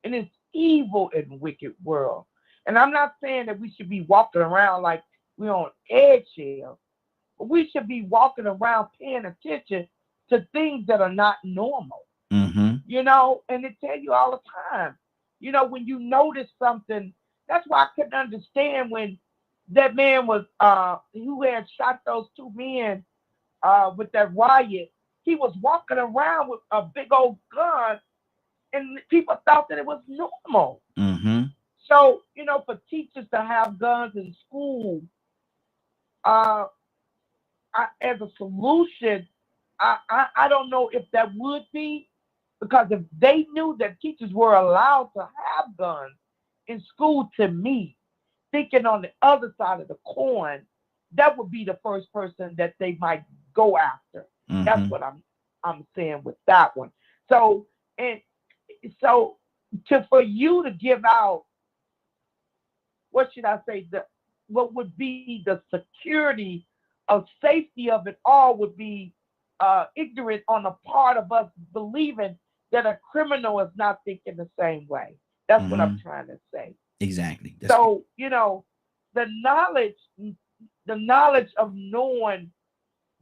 in this evil and wicked world. And I'm not saying that we should be walking around like we're on eggshells, but we should be walking around paying attention to things that are not normal. And they tell you all the time, when you notice something. That's why I couldn't understand when that man was who had shot those two men with that riot. He was walking around with a big old gun, and people thought that it was normal. So, for teachers to have guns in school, as a solution, I don't know if that would be, because if they knew that teachers were allowed to have guns in school, to me, thinking on the other side of the coin, that would be the first person that they might go after. That's what I'm saying with that one. So for you to give out, what should I say, what would be the security of safety of it all would be ignorant on the part of us believing that a criminal is not thinking the same way. That's what I'm trying to say. Exactly. So, the knowledge of knowing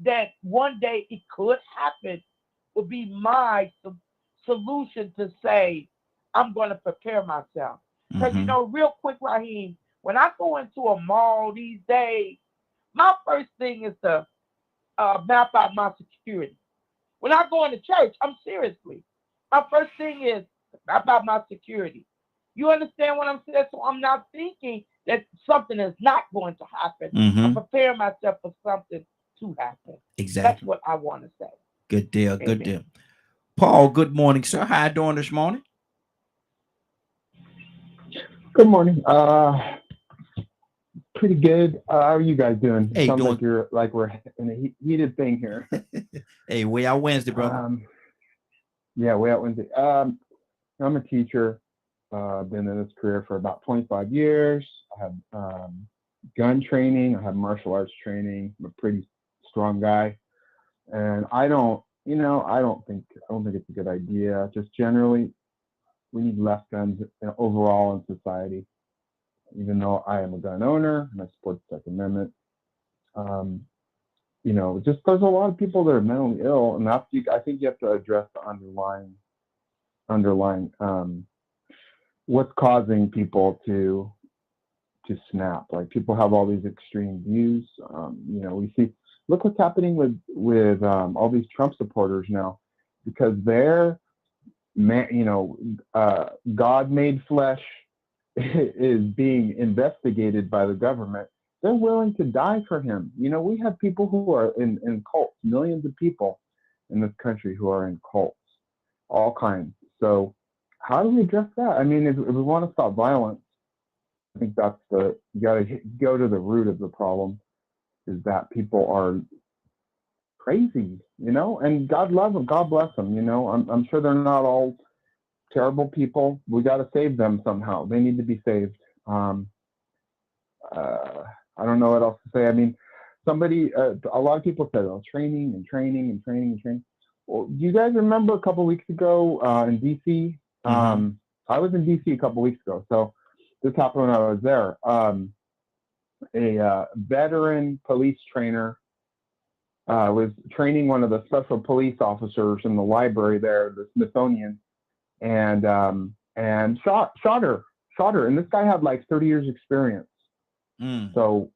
that one day it could happen would be my solution to say, I'm going to prepare myself. Because, real quick, Raheem, when I go into a mall these days, my first thing is to map out my security. When I go into church, seriously, my first thing is map out my security. You understand what I'm saying? So I'm not thinking that something is not going to happen. I'm preparing myself for something to happen. Exactly. That's what I want to say. Good deal. Amen. Good deal. Paul, good morning, sir. How you doing this morning? Good morning. Pretty good. How are you guys doing? Hey, Sounds like we're in a heated thing here. Hey, way out Wednesday, brother. Yeah, way out Wednesday. I'm a teacher. I've been in this career for about 25 years. I have gun training. I have martial arts training. I'm a pretty strong guy, and I don't think it's a good idea. Just generally, we need less guns overall in society. Even though I am a gun owner and I support the Second Amendment, just there's a lot of people that are mentally ill, and I think you have to address the underlying what's causing people to snap. Like, people have all these extreme views. We see, look what's happening with all these Trump supporters now, because they're God made flesh is being investigated by the government. They're willing to die for him. We have people who are in cults, millions of people in this country who are in cults, all kinds. So how do we address that? I mean, if we want to stop violence, I think you got to go to the root of the problem, is that people are crazy, and God love them, God bless them. I'm sure they're not all terrible people. We got to save them somehow. They need to be saved. I don't know what else to say. I mean, somebody, a lot of people said, oh, training and training and training and training. Well, do you guys remember a couple weeks ago in DC? I was in DC a couple weeks ago, so this happened when I was there. A veteran police trainer was training one of the special police officers in the library there, the Smithsonian, and shot her. And this guy had like 30 years experience. So,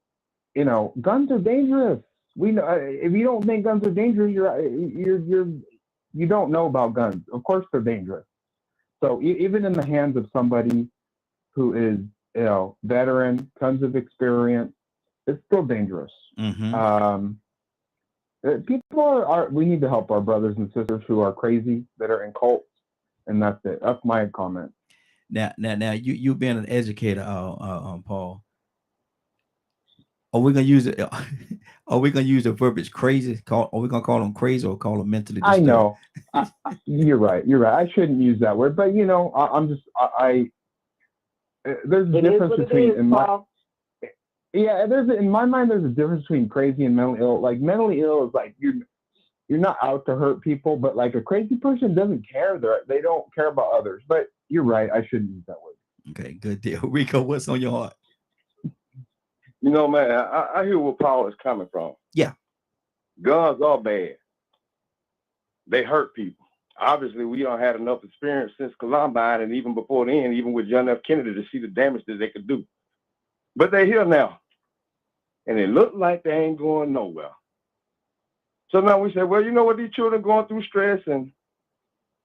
you know, guns are dangerous. We know, if you don't think guns are dangerous, you don't know about guns. Of course they're dangerous. So even in the hands of somebody who is, you know, veteran, tons of experience, it's still dangerous. People are, we need to help our brothers and sisters who are crazy, that are in cults, and that's it. That's my comment. Now, you've been an educator, Paul. Are we gonna use it? Are we gonna use the verbiage crazy? Are we gonna call them crazy or call them mentally disturbed? I know. You're right. I shouldn't use that word, but you know, there's a difference between in my mind there's a difference between crazy and mentally ill. Like mentally ill is like you're not out to hurt people, but like a crazy person doesn't care. They don't care about others. But you're right. I shouldn't use that word. Okay, good deal. Rico, what's on your heart? You know, man, I hear where Paul is coming from. Yeah. Guns are bad. They hurt people. Obviously, we don't had enough experience since Columbine and even before then, even with John F. Kennedy, to see the damage that they could do. But they're here now. And it looked like they ain't going nowhere. So now we say, well, you know what? These children going through stress and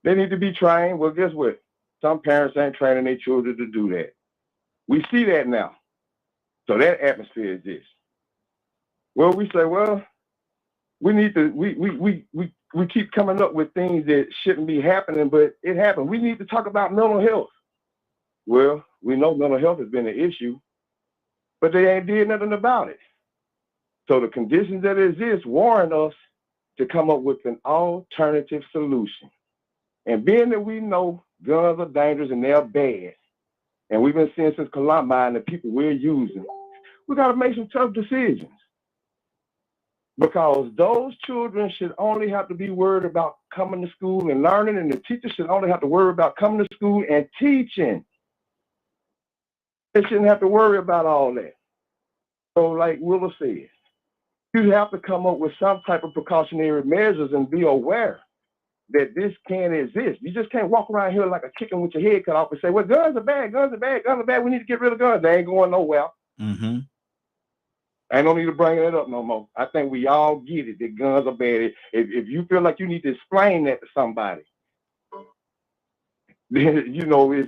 they need to be trained. Well, guess what? Some parents ain't training their children to do that. We see that now. So that atmosphere exists. Well, we say, well, we need to, we keep coming up with things that shouldn't be happening, but it happened. We need to talk about mental health. Well, we know mental health has been an issue, but they ain't did nothing about it. So the conditions that exist warrant us to come up with an alternative solution. And being that we know guns are dangerous and they're bad, and we've been seeing since Columbine the people we're using, we got to make some tough decisions. Because those children should only have to be worried about coming to school and learning, and the teachers should only have to worry about coming to school and teaching. They shouldn't have to worry about all that. So like Willa said, you have to come up with some type of precautionary measures and be aware that this can exist. You just can't walk around here like a chicken with your head cut off and say, well, guns are bad, guns are bad, guns are bad. We need to get rid of guns. They ain't going nowhere. I don't need to bring it up no more. I think we all get it that guns are bad. If you feel like you need to explain that to somebody, then, you know,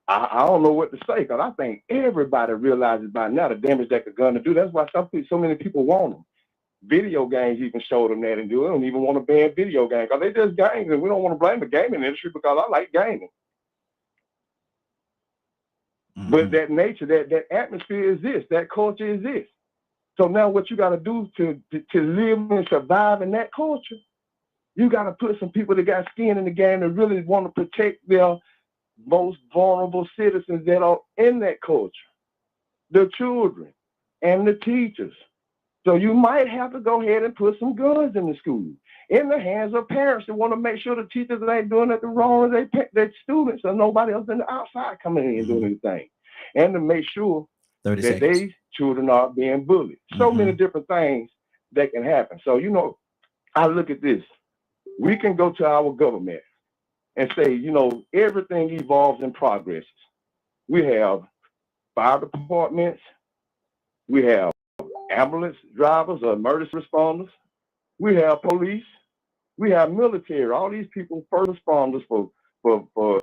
I don't know what to say, because I think everybody realizes by now the damage that the gun to do. That's why so many people want them. Video games even show them that, and they don't even want to ban video games because they just games, and we don't want to blame the gaming industry because I like gaming. But that nature, that atmosphere exists, that culture exists. So now what you got to do to live and survive in that culture, you got to put some people that got skin in the game and really want to protect their most vulnerable citizens that are in that culture, the children and the teachers. So you might have to go ahead and put some guns in the school, in the hands of parents that want to make sure the teachers ain't doing it wrong as their students or nobody else in the outside coming in and doing anything. And to make sure that their children are being bullied. So many different things that can happen. So, you know, I look at this. We can go to our government and say, you know, everything evolves and progresses. We have fire departments. We have ambulance drivers or emergency responders. We have police. We have military. All these people, first responders for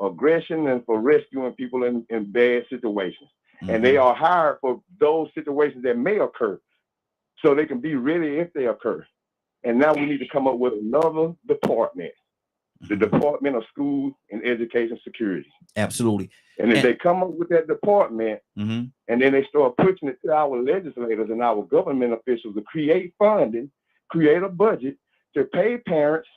aggression and for rescuing people in bad situations. And they are hired for those situations that may occur so they can be ready if they occur. And now we need to come up with another department, the Department of School and Education Security. Absolutely. And if they come up with that department and then they start pushing it to our legislators and our government officials to create funding, create a budget to pay parents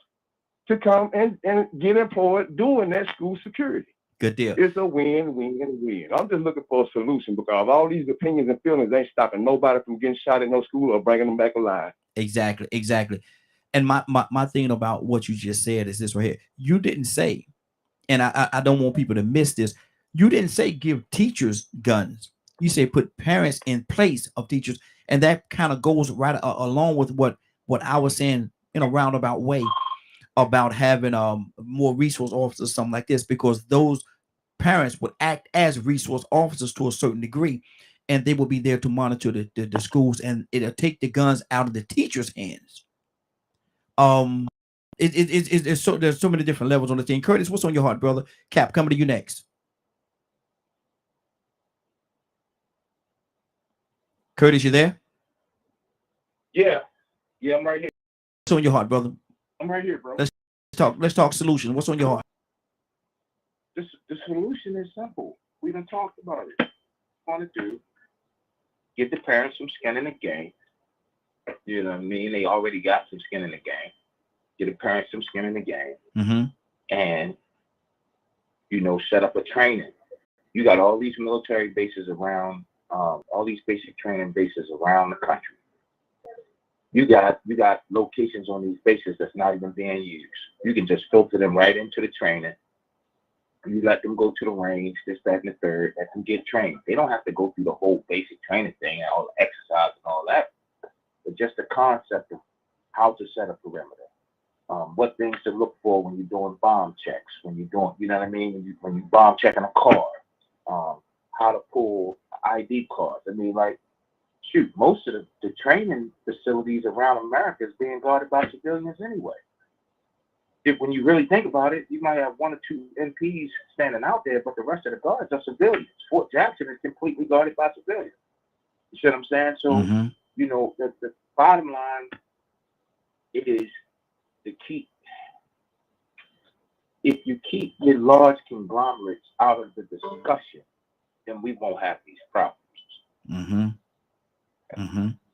to come and get employed doing that school security. Good deal. It's a win-win-win. I'm just looking for a solution because all these opinions and feelings ain't stopping nobody from getting shot in no school or bringing them back alive. Exactly, exactly. And my thing about what you just said is this right here. You didn't say, and I don't want people to miss this. You didn't say give teachers guns. You say put parents in place of teachers, and that kind of goes right along with what I was saying in a roundabout way about having more resource officers, something like this, because those parents would act as resource officers to a certain degree, and they will be there to monitor the schools, and it'll take the guns out of the teachers' hands. There's so many different levels on the thing. Curtis, what's on your heart, brother? Cap, coming to you next. Curtis, you there? Yeah, I'm right here. What's on your heart, brother? I'm right here, bro. Let's talk solutions. What's on your heart? The solution is simple. We done talked about it. Want to do? Get the parents some skin in the game. You know what I mean? They already got some skin in the game. Get the parents some skin in the game, and set up a training. You got all these military bases around, all these basic training bases around the country. You got locations on these bases that's not even being used. You can just filter them right into the training. You let them go to the range, this, that, and the third, let them get trained. They don't have to go through the whole basic training thing and all the exercise and all that, but just the concept of how to set a perimeter, what things to look for when you're doing bomb checks, when you're doing, you know what I mean, when you bomb checking a car, how to pull ID cards. I mean, like, shoot, most of the training facilities around America is being guarded by civilians anyway. When you really think about it, you might have one or two MPs standing out there, but the rest of the guards are civilians. Fort Jackson is completely guarded by civilians. You see what I'm saying? So, the bottom line is to keep, if you keep your large conglomerates out of the discussion, then we won't have these problems.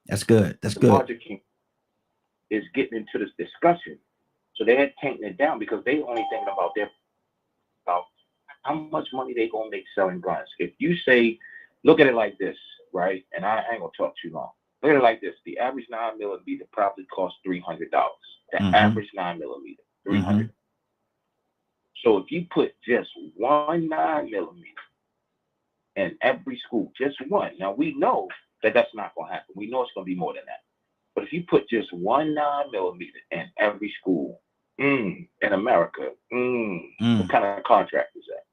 That's good. That's the good. larger king is getting into this discussion. So they're taking it down because they only thinking about about how much money they gonna make selling guns. If you say, look at it like this, right? And I ain't gonna talk too long. Look at it like this: the average 9mm probably costs $300. The average 9mm, $300. So if you put just one 9mm in every school, just one. Now we know that that's not gonna happen. We know it's gonna be more than that. But if you put just one 9mm in every school, in America, what kind of contract is that?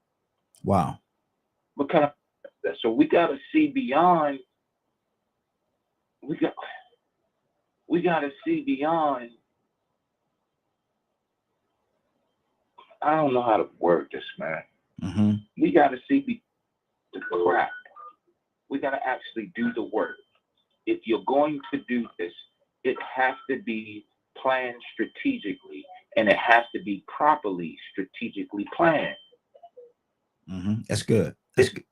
Wow. What kind of? So we got to see beyond. We got to see beyond. I don't know how to word this, man. We got to see the crap. We got to actually do the work. If you're going to do this, it has to be planned strategically, and it has to be properly strategically planned. That's good. That's good.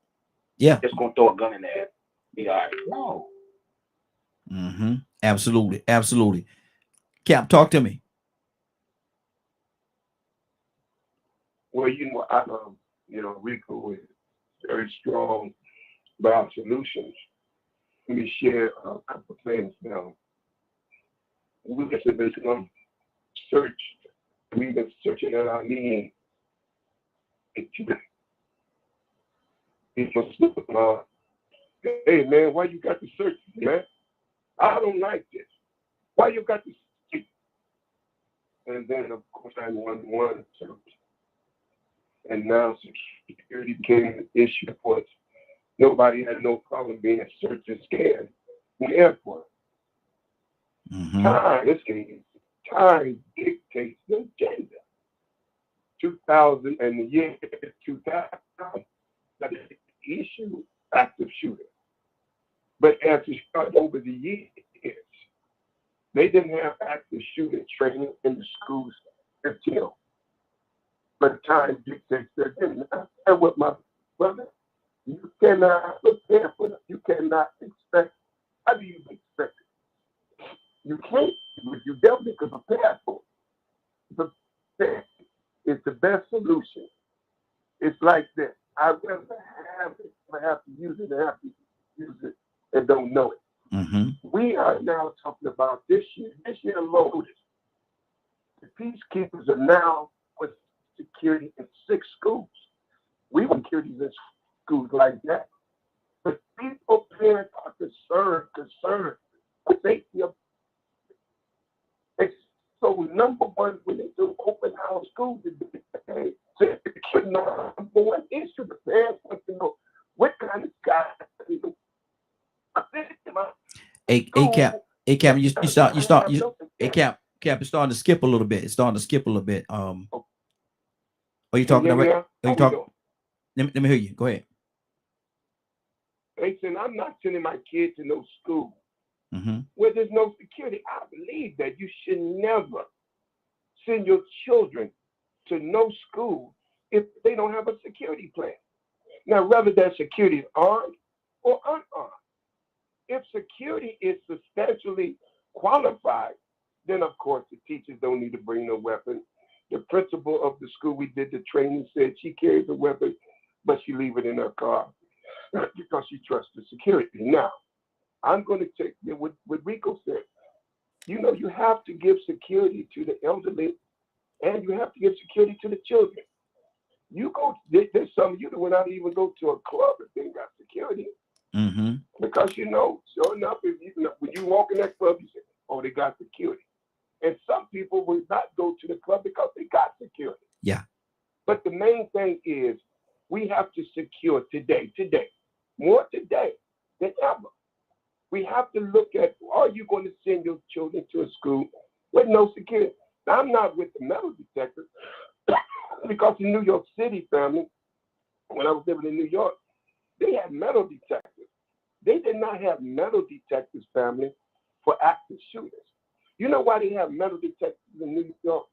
Yeah. Just gonna throw a gun in there. Be all right. No. Absolutely. Absolutely. Cap, talk to me. Well, Rico is very strong about solutions. Let me share a couple of things now. We have been searched. We've been searching at our need. Hey man, why you got to search, man? I don't like this. Why you got to search? And then of course I won search. And now security became an issue for us. Nobody had no problem being searched and scanned in the airport. Time dictates the agenda. 2000 and the year 2000, that is the issue active shooter. But as it started over the years, they didn't have active shooter training in the schools until. But time dictates the agenda. And with my brother, you cannot prepare for it. You cannot expect. How do you expect it? You can't, but you definitely can prepare for it. Prepare is the best solution. It's like this. I'd rather have it, I have to use it, and have to use it, and don't know it. We are now talking about this year. This year alone, the peacekeepers are now with security in 6 schools. We want security in schools like that. But people, parents are concerned with safety of. So number one, when they do open house schools, it's the number one issue. The parents want to know what kind of guy. Cap, Cap, it's starting to skip a little bit. It's starting to skip a little bit. Are you talking about? Are you talking? Let me hear you. Go ahead. They said, I'm not sending my kid to no school where there's no security. I believe that you should never send your children to no school if they don't have a security plan. Now, whether that security is armed or unarmed, if security is substantially qualified, then of course the teachers don't need to bring no weapon. The principal of the school we did the training said she carries a weapon, but she leave it in her car because she trusts the security. Now, I'm going to take what Rico said. You know, you have to give security to the elderly, and you have to give security to the children. You go, there's some of you that will not even go to a club if they ain't got security. Because you know, sure enough, when you walk in that club, you say, "Oh, they got security." And some people will not go to the club because they got security. Yeah. But the main thing is, we have to secure today, more today than ever. We have to look at, are you going to send your children to a school with no security? Now, I'm not with the metal detectors because in New York City, family, when I was living in New York, they had metal detectors. They did not have metal detectors, family, for active shooters. You know why they have metal detectors in New York?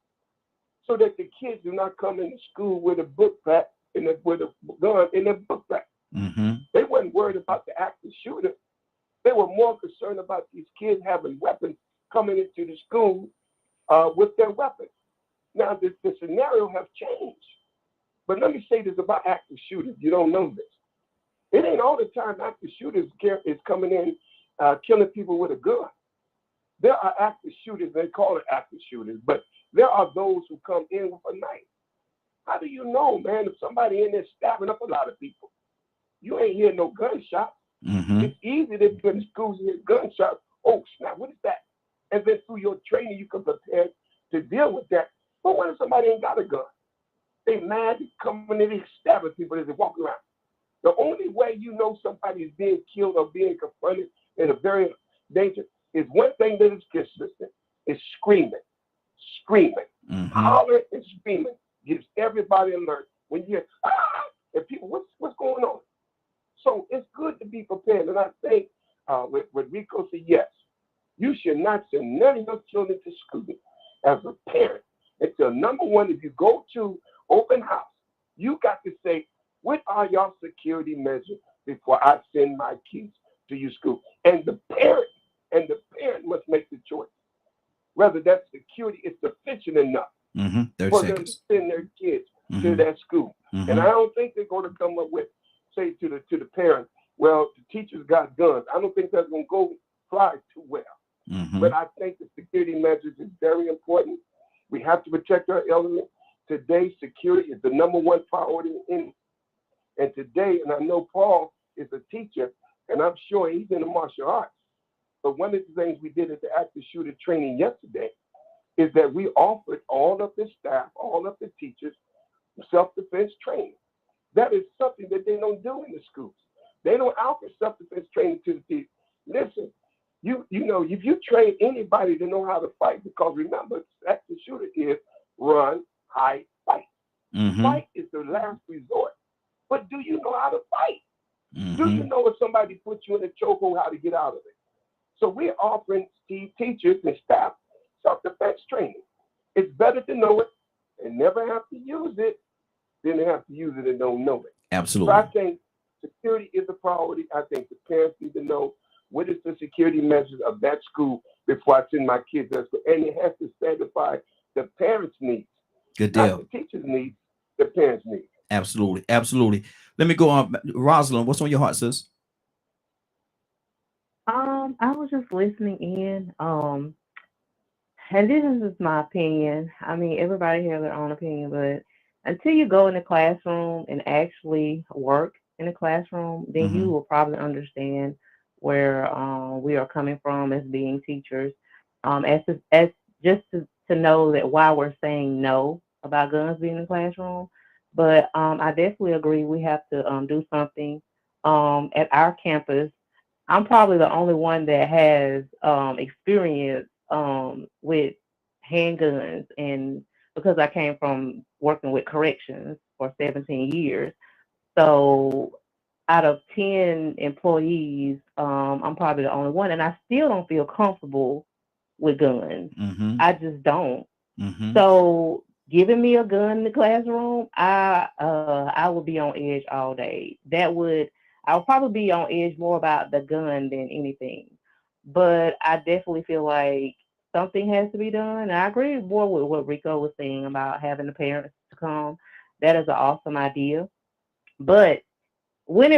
So that the kids do not come into school with a book bag and with a gun in their book bag. They weren't worried about the active shooter. They were more concerned about these kids having weapons coming into the school with their weapons. Now, the scenario has changed. But let me say this about active shooters. You don't know this. It ain't all the time active shooters is coming in killing people with a gun. There are active shooters, they call it active shooters, but there are those who come in with a knife. How do you know, man, if somebody in there stabbing up a lot of people? You ain't hear no gunshots. It's easy to go in schools and hear gunshots. Oh, snap, what is that? And then through your training, you can prepare to deal with that. But what if somebody ain't got a gun? They mad, they coming in, they stabbing people as they walk around. The only way you know somebody is being killed or being confronted in a very danger is one thing that is consistent, is screaming. Hollering and screaming gives everybody alert. When you hear, and people, what's going on? So it's good to be prepared. And I think with Rico said, yes, you should not send none of your children to school as a parent until, number one, if you go to open house, you got to say, what are your security measures before I send my kids to your school? And the parent must make the choice whether that security is sufficient enough for them to send their kids to that school. And I don't think they're going to come up with, say to the parents, well, the teachers got guns. I don't think that's going to go fly too well. But I think the security measures is very important. We have to protect our elderly. Today, security is the number one priority in. And today, and I know Paul is a teacher, and I'm sure he's in the martial arts. But one of the things we did at the active shooter training yesterday is that we offered all of the staff, all of the teachers, self-defense training. That is something that they don't do in the schools. They don't offer self-defense training to the teachers. Listen, you know, if you train anybody to know how to fight, because remember, active shooter is run, hide, fight. Fight is the last resort. But do you know how to fight? Do you know if somebody puts you in a chokehold, how to get out of it? So we're offering teachers and staff self-defense training. It's better to know it and never have to use it than to have to use it and don't know it. Absolutely. So I think security is a priority. I think the parents need to know what is the security measures of that school before I send my kids to school. And it has to satisfy the parents' needs. Good deal. Not the teachers' needs, the parents' needs. Absolutely, absolutely. Let me go on. Rosalind, what's on your heart, sis? I was just listening in. And this is just my opinion. I mean, everybody has their own opinion, but until you go in the classroom and actually work in the classroom, then you Mm-hmm. will probably understand where we are coming from as being teachers. As just to know that why we're saying no about guns being in the classroom. But I definitely agree we have to do something at our campus. I'm probably the only one that has experience with handguns, and because I came from working with corrections for 17 years. So out of 10 employees, I'm probably the only one, and I still don't feel comfortable with guns. Mm-hmm. I just don't. Mm-hmm. So giving me a gun in the classroom, I would be on edge all day. I would probably be on edge more about the gun than anything. But I definitely feel like something has to be done. And I agree more with what Rico was saying about having the parents to come. That is an awesome idea. But when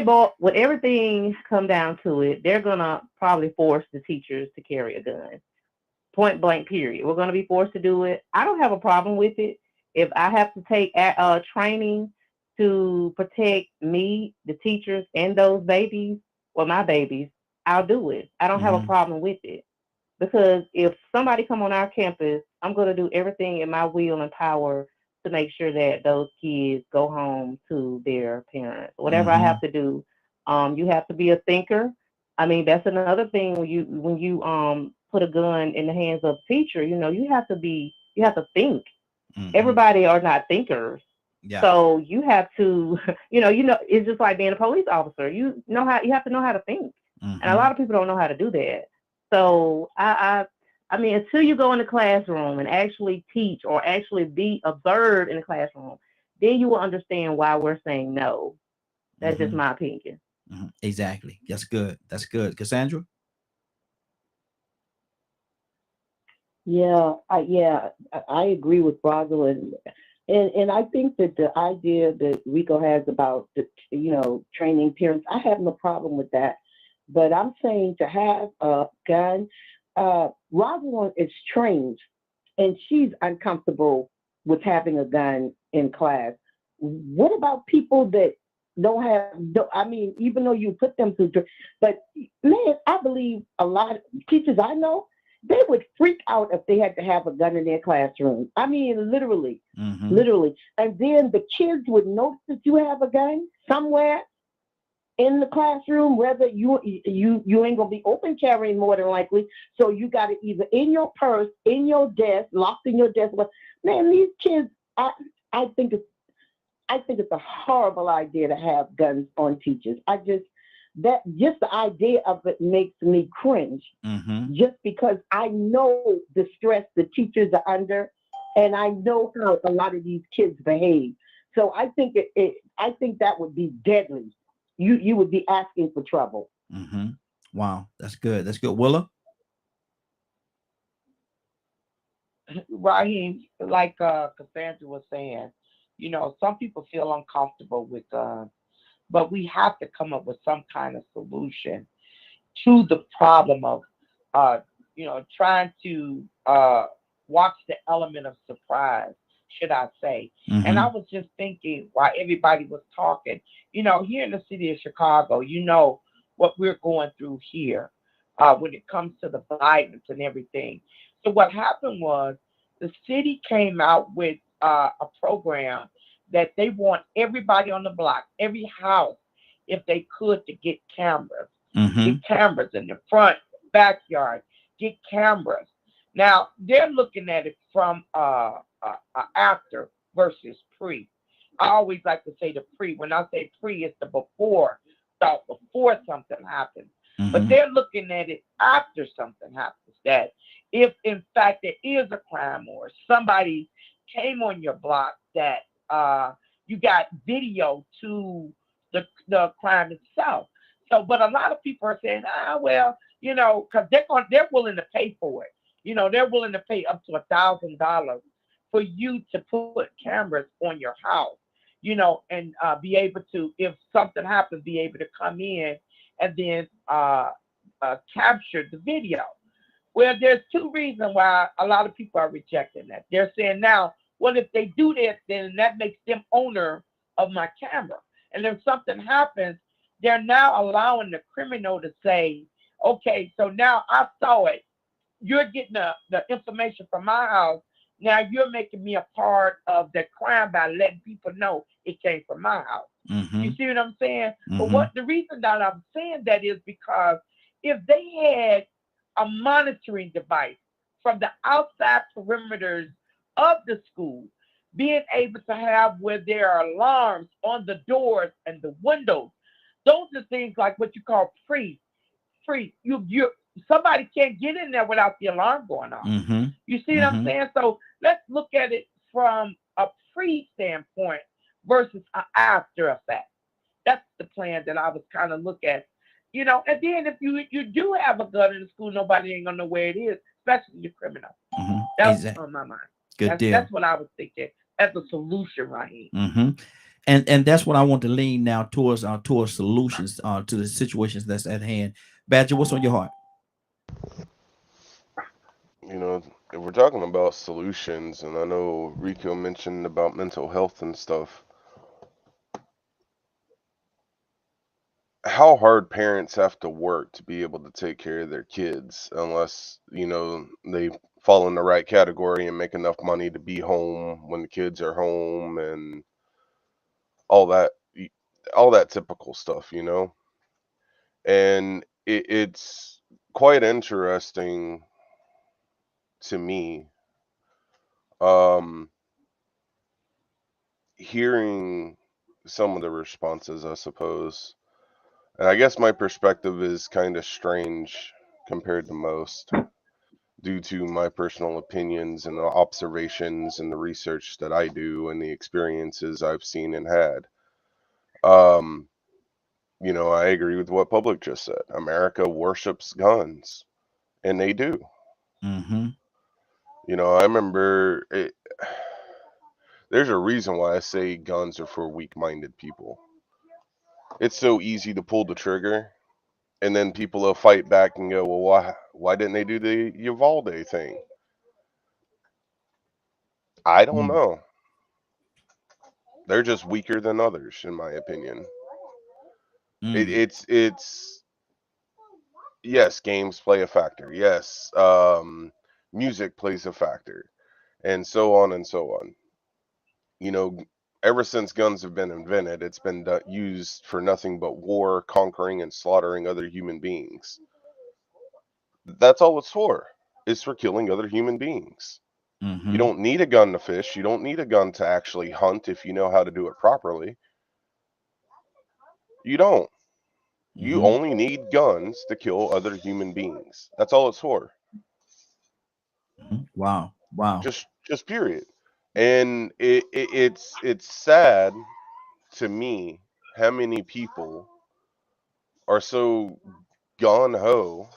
everything come down to it, they're gonna probably force the teachers to carry a gun, point blank period. We're going to be forced to do it. I don't have a problem with it. If I have to take training to protect me, the teachers, and those babies, or my babies, I'll do it. I don't have a Mm-hmm. problem with it. Because if somebody come on our campus, I'm going to do everything in my will and power to make sure that those kids go home to their parents. Whatever I Mm-hmm. have to do, you have to be a thinker. I mean, that's another thing when you put a gun in the hands of a teacher. You have to think. Mm-hmm. Everybody are not thinkers. Yeah. So you have to, it's just like being a police officer. You have to know how to think, and a Mm-hmm. lot of people don't know how to do that. So I mean, until you go in the classroom and actually teach or actually be observed in the classroom, then you will understand why we're saying no. That's just Mm-hmm. my opinion. Mm-hmm. Exactly. That's good. That's good. Cassandra. I agree with Rosalind, and I think that the idea that Rico has about training parents, I have no problem with that. But I'm saying to have a gun, Rosalind is trained, and she's uncomfortable with having a gun in class. What about people that don't have? I mean, even though you put them through, but man, I believe a lot of teachers I know, they would freak out if they had to have a gun in their classroom. I mean, literally, Mm-hmm. literally. And then the kids would notice that you have a gun somewhere in the classroom, whether you ain't gonna be open carrying more than likely. So you got it either in your purse, in your desk, locked in your desk. But man, these kids, I think it's a horrible idea to have guns on teachers. Just the idea of it makes me cringe. Mm-hmm. Just because I know the stress the teachers are under, and I know how a lot of these kids behave. So I think I think that would be deadly. You would be asking for trouble. Mm-hmm. Wow. That's good. That's good. Willa. Raheem, like Cassandra was saying, some people feel uncomfortable with guns, but we have to come up with some kind of solution to the problem of, uh, trying to watch the element of surprise, should I say. And I Mm-hmm. was just thinking while everybody was talking, here in the city of Chicago, what we're going through here when it comes to the violence and everything. So what happened was the city came out with a program that they want everybody on the block, every house, if they could, to Mm-hmm. get cameras in the front, backyard, get cameras. Now they're looking at it from after versus pre. I always like to say the pre. When I say pre, it's the before thought, before something happens. But Mm-hmm. they're looking at it after something happens. That if in fact there is a crime or somebody came on your block, that you got video to the crime itself. So, but a lot of people are saying, well, because they're willing to pay for it. They're willing to pay up to $1,000 for you to put cameras on your house. you know, and be able to, if something happens, be able to come in and then capture the video. Well, there's two reasons why a lot of people are rejecting that. They're saying now, well, if they do this, then that makes them owner of my camera. And if something happens, they're now allowing the criminal to say, okay, so now I saw it. You're getting the information from my house. Now you're making me a part of the crime by letting people know it came from my house. Mm-hmm. You see what I'm saying? Mm-hmm. But what the reason that I'm saying that is because if they had a monitoring device from the outside perimeters of the school, being able to have where there are alarms on the doors and the windows, those are things like what you call free. You somebody can't get in there without the alarm going off. Mm-hmm. You see what I'm saying? So let's look at it from a pre standpoint versus an after effect. That's the plan that I was kind of look at. You know, and then if you do have a gun in the school, nobody ain't gonna know where it is, especially the criminal. Mm-hmm. That's Exactly. on my mind. Good deal. That's what I was thinking as a solution, right here. Mm-hmm. And that's what I want to lean now towards solutions to the situations that's at hand. Badger, what's on your heart? You know, if we're talking about solutions, and I know Rico mentioned about mental health and stuff, how hard parents have to work to be able to take care of their kids, unless, you know, they fall in the right category and make enough money to be home when the kids are home and all that, all that typical stuff, you know. And it's quite interesting to me, um, hearing some of the responses, I suppose. And I guess my perspective is kind of strange compared to most, due to my personal opinions and the observations and the research that I do and the experiences I've seen and had. Um, you know, I agree with what Public just said. America worships guns, and they do. Mm-hmm. You know, I remember it, there's a reason why I say guns are for weak-minded people. It's so easy to pull the trigger, and then people will fight back and go, "Well, why didn't they do the Uvalde thing?" I don't know. They're just weaker than others, in my opinion. It's yes, games play a factor. Yes, music plays a factor, and so on and so on. You know, ever since guns have been invented, it's been used for nothing but war, conquering, and slaughtering other human beings. That's all it's for. It's for killing other human beings. You Mm-hmm. don't need a gun to fish. You don't need a gun to actually hunt if you know how to do it properly. You don't. You Mm-hmm. only need guns to kill other human beings. That's all it's for. Wow. Wow. Just period. And it's sad to me how many people are so gun ho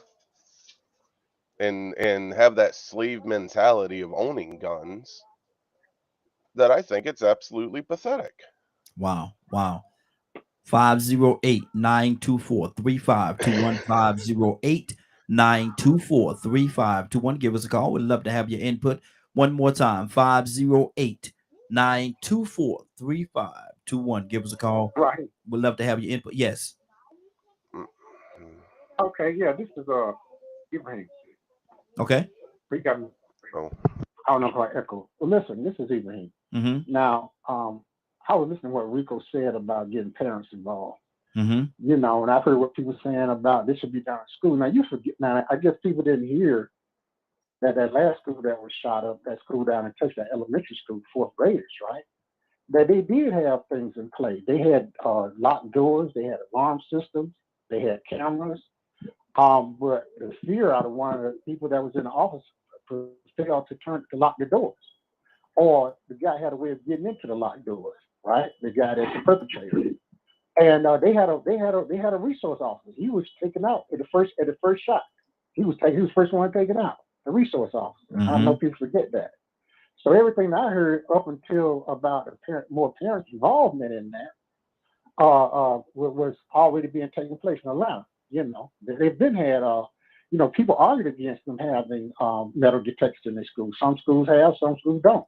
and have that slave mentality of owning guns that I think it's absolutely pathetic. Wow. Wow. 508-924-3521. 508-924-3521. Give us a call. We'd love to have your input. One more time. 508-924-3521. Give us a call. Right. We'd love to have your input. Yes. Okay, yeah, this is Ibrahim. Okay. We got me. Oh. I don't know if I echo. Well, listen, this is Ibrahim. Mm-hmm. Now, I was listening to what Rico said about getting parents involved. Mm-hmm. You know, and I've heard what people saying about this should be done in school. Now, you forget. Now, I guess people didn't hear that last school that was shot up, that school down in Texas, that elementary school, fourth graders, right? That they did have things in play. They had locked doors. They had alarm systems. They had cameras. But the fear out of one of the people that was in the office failed to lock the doors, or the guy had a way of getting into the locked doors, right? The guy that's the perpetrator, and they had a resource officer. He was taken out at the first shot. He was first one taken out. The resource officer. Mm-hmm. I know people forget that. So everything I heard up until about more parents' involvement in that was already being taken place in Atlanta. They've been had people argued against them having metal detectors in their schools. Some schools have, some schools don't.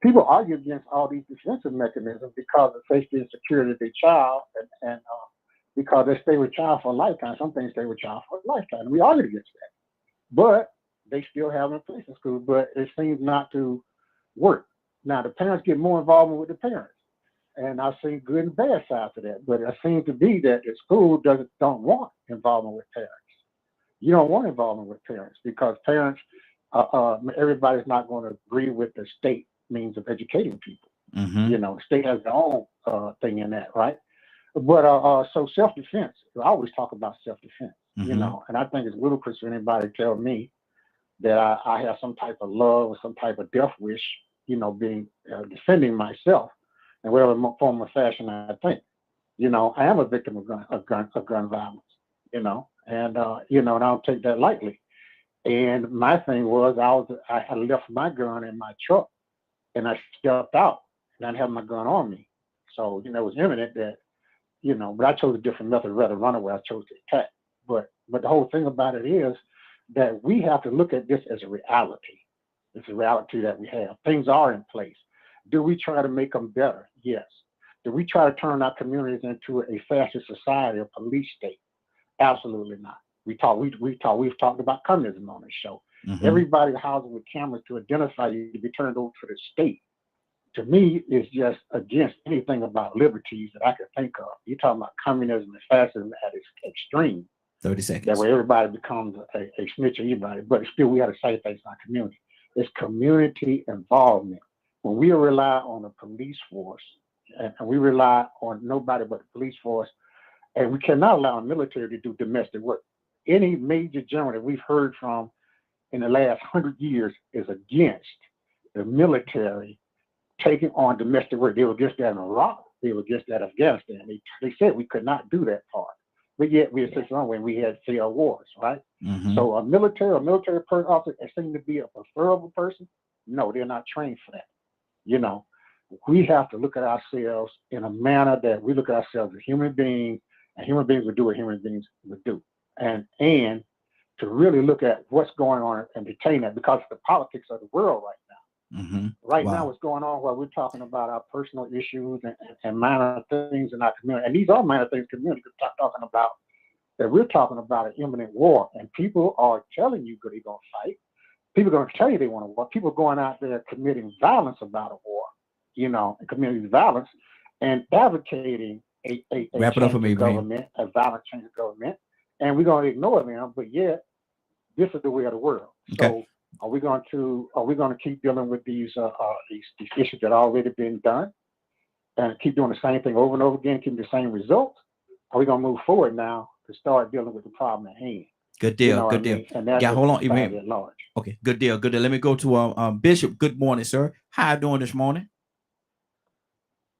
People argue against all these defensive mechanisms because of safety and security of their child, and because they stay with child for a lifetime. Some things stay with child for a lifetime. And we argued against that, but they still have them in place in school. But it seems not to work. Now the parents get more involvement with the parents, and I've seen good and bad sides to that. But it seems to be that the school don't want involvement with parents. You don't want involvement with parents because parents, everybody's not going to agree with the state means of educating people. The state has their own thing in that, right? But so self-defense, I always talk about self-defense, and I think it's ludicrous for anybody to tell me that I have some type of love or some type of death wish, being defending myself in whatever form or fashion I think. I am a victim of gun violence, and and I don't take that lightly. And my thing was I had left my gun in my truck, and I stepped out, and I didn't have my gun on me. So it was imminent that but I chose a different method rather than run away. I chose to attack. But the whole thing about it is that we have to look at this as a reality. It's a reality that we have. Things are in place. Do we try to make them better? Yes. Do we try to turn our communities into a fascist society, a police state? Absolutely not. We've talked about communism on this show. Everybody housing with cameras to identify you to be turned over to the state. To me, is just against anything about liberties that I could think of. You're talking about communism and fascism at its extreme. 30 seconds. That way everybody becomes a snitch or anybody, but still we have to say things in our community. It's community involvement. When we rely on the police force, and we rely on nobody but the police force, and we cannot allow the military to do domestic work. Any major general that we've heard from in the last 100 years is against the military taking on domestic work. They were against that in Iraq. They were against that in Afghanistan. They said we could not do that part. But yet we had such a when we had failed wars, right? So a military officer that seemed to be a preferable person, no, they're not trained for that. We have to look at ourselves in a manner that we look at ourselves as human beings, and human beings would do what human beings would do. And to really look at what's going on and detain that, because of the politics of the world right now. Right now, what's going on while we're talking about our personal issues and minor things in our community, and these are minor things community we're talking about, that we're talking about an imminent war, and people are telling you they're going to fight. People are going to tell you they want a war. People are going out there committing violence about a war, and committing violence and advocating a Wrap it up for me, government, a violent change of government, and we're going to ignore them. But yet, this is the way of the world. So. Are we going to keep dealing with these issues that have already been done, and keep doing the same thing over and over again, keep the same results? Are we going to move forward now to start dealing with the problem at hand? Good deal. Good deal. And that's hold on, Ibrahim. At large. Okay, good deal. Good deal. Let me go to Bishop. Good morning, sir. How you doing this morning?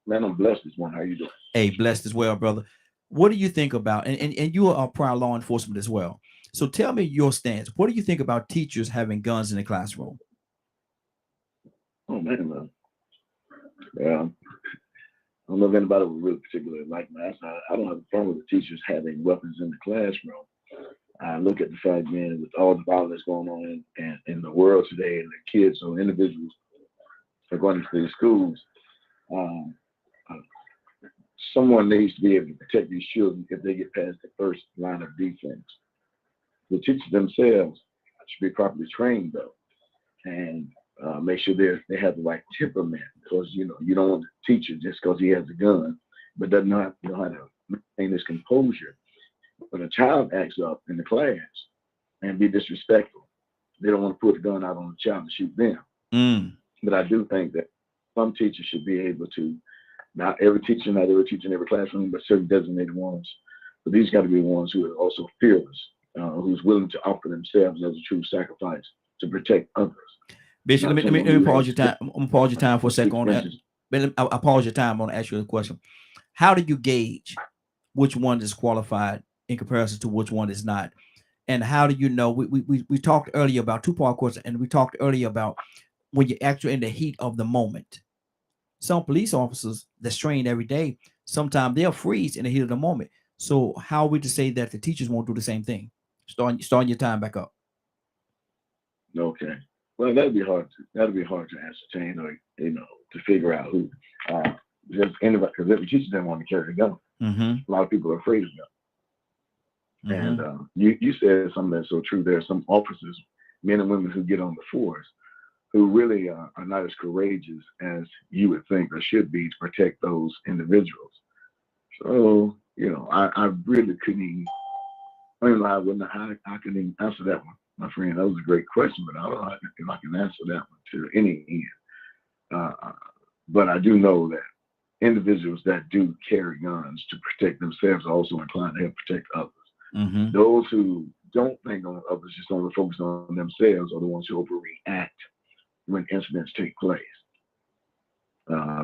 Man, I'm blessed this morning. How you doing? Hey, blessed as well, brother. What do you think about, and you are prior law enforcement as well. So tell me your stance. What do you think about teachers having guns in the classroom? Oh, man. Yeah. I don't know if anybody would really particularly like that. I don't have a problem with the teachers having weapons in the classroom. I look at the fact, man, with all the violence going on in the world today, and the kids or individuals are going to these schools, someone needs to be able to protect these children if they get past the first line of defense. The teachers themselves should be properly trained, though, and make sure they have the right temperament, because you don't want the teacher just because he has a gun but doesn't know how to maintain his composure. When a child acts up in the class and be disrespectful, they don't want to put the gun out on the child and shoot them. But I do think that some teachers should be able to, not every teacher in every classroom, but certain designated ones. But these got to be ones who are also fearless, who's willing to offer themselves as a true sacrifice to protect others. Bishop, let me pause your time. I'm gonna pause your time for a second on that. I'll pause your time. I want to ask you a question. How do you gauge which one is qualified in comparison to which one is not? And how do you know? We talked earlier about two-part course, and we talked earlier about when you're actually in the heat of the moment. Some police officers that's trained every day, sometimes they'll freeze in the heat of the moment. So how are we to say that the teachers won't do the same thing? Starting your time back up. Okay. Well, that'd be hard to ascertain, or to figure out who. Just anybody, because every teacher doesn't want to carry a gun. Mm-hmm. A lot of people are afraid of guns. Mm-hmm. And you said something that's so true. There are some officers, men and women, who get on the force, who really are not as courageous as you would think or should be to protect those individuals. So, I really couldn't even, I don't know how I can even answer that one, my friend. That was a great question, but I don't know if I can answer that one to any end. But I do know that individuals that do carry guns to protect themselves are also inclined to help protect others. Mm-hmm. Those who don't think on others, just only focus on themselves, are the ones who overreact when incidents take place.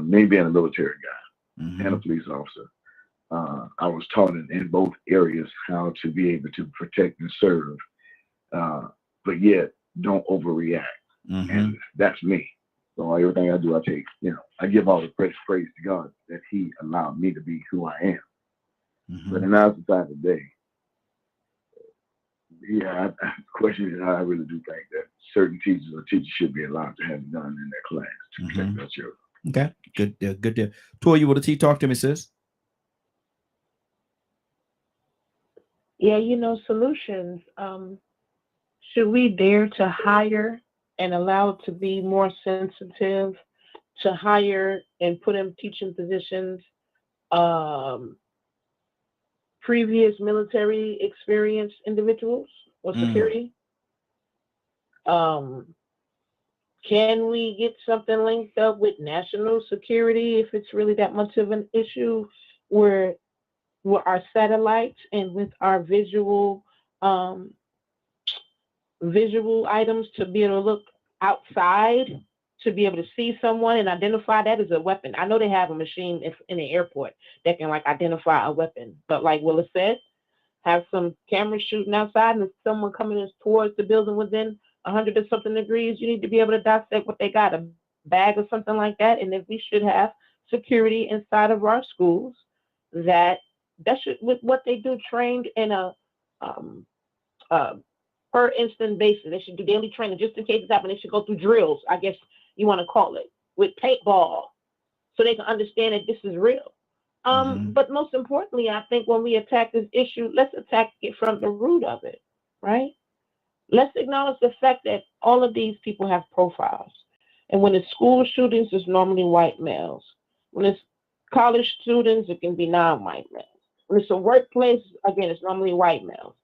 Me being a military guy and a police officer, I was taught in both areas how to be able to protect and serve, but yet don't overreact. And that's me. So everything I do, I give all the praise to God that He allowed me to be who I am. But in our society today, question is, I really do think that certain teachers should be allowed to have a gun in their class to protect their children. Okay, good deal. Tori, you want to talk to me, sis? Yeah, solutions. Should we dare to hire and allow it to be more sensitive to hire and put in teaching positions previous military experience individuals or security? Can we get something linked up with national security if it's really that much of an issue, where with our satellites and with our visual items to be able to look outside, to be able to see someone and identify that as a weapon? I know they have a machine in the airport that can identify a weapon, but like Willis said, have some cameras shooting outside, and if someone coming towards the building within 100 or something degrees, you need to be able to dissect what they got, a bag or something like that. And if we should have security inside of our schools, that should, with what they do, trained in a per instant basis. They should do daily training just in case it's happening. They should go through drills, I guess you want to call it, with paintball, so they can understand that this is real. But most importantly, I think when we attack this issue, let's attack it from the root of it, right? Let's acknowledge the fact that all of these people have profiles. And when it's school shootings, it's normally white males. When it's college students, it can be non-white males. When it's a workplace, again, it's normally white males.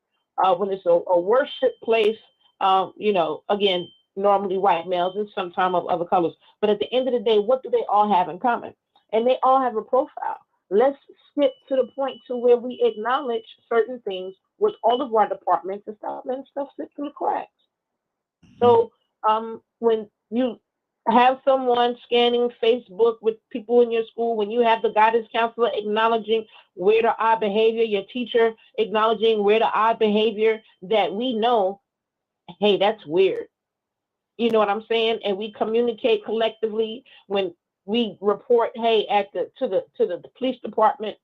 When it's a worship place, again, normally white males and sometimes of other colors. But at the end of the day, what do they all have in common? And they all have a profile. Let's skip to the point to where we acknowledge certain things with all of our departments and stop letting stuff slip through the cracks. So when you have someone scanning Facebook with people in your school, when you have the guidance counselor acknowledging weird or odd behavior, your teacher acknowledging weird or odd behavior, that we know, hey, that's weird. You know what I'm saying? And we communicate collectively when we report, hey, to the police department,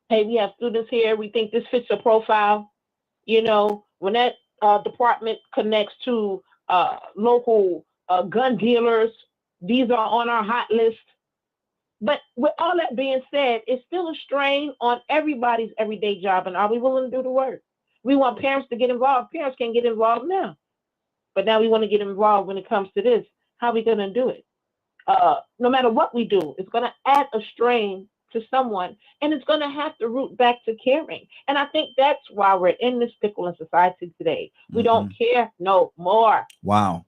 hey, we have students here, we think this fits a profile. When that department connects to local gun dealers, these are on our hot list. But with all that being said, it's still a strain on everybody's everyday job. And are we willing to do the work? We want parents to get involved. Parents can't get involved now. But now we want to get involved when it comes to this. How are we going to do it? No matter what we do, it's going to add a strain to someone, and it's going to have to root back to caring. And I think that's why we're in this pickle in society today. We don't care no more. Wow.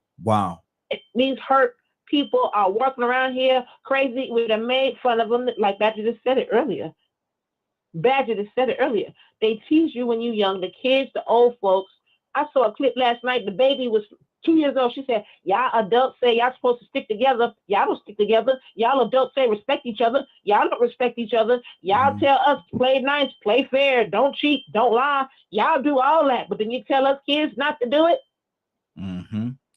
These hurt people are walking around here crazy. We have made fun of them, like Badger just said it earlier. They tease you when you're young, the kids, the old folks. I saw a clip last night. The baby was 2 years old. She said, y'all adults say y'all supposed to stick together. Y'all don't stick together. Y'all adults say respect each other. Y'all don't respect each other. Y'all tell us play nice, play fair, don't cheat, don't lie. Y'all do all that. But then you tell us kids not to do it.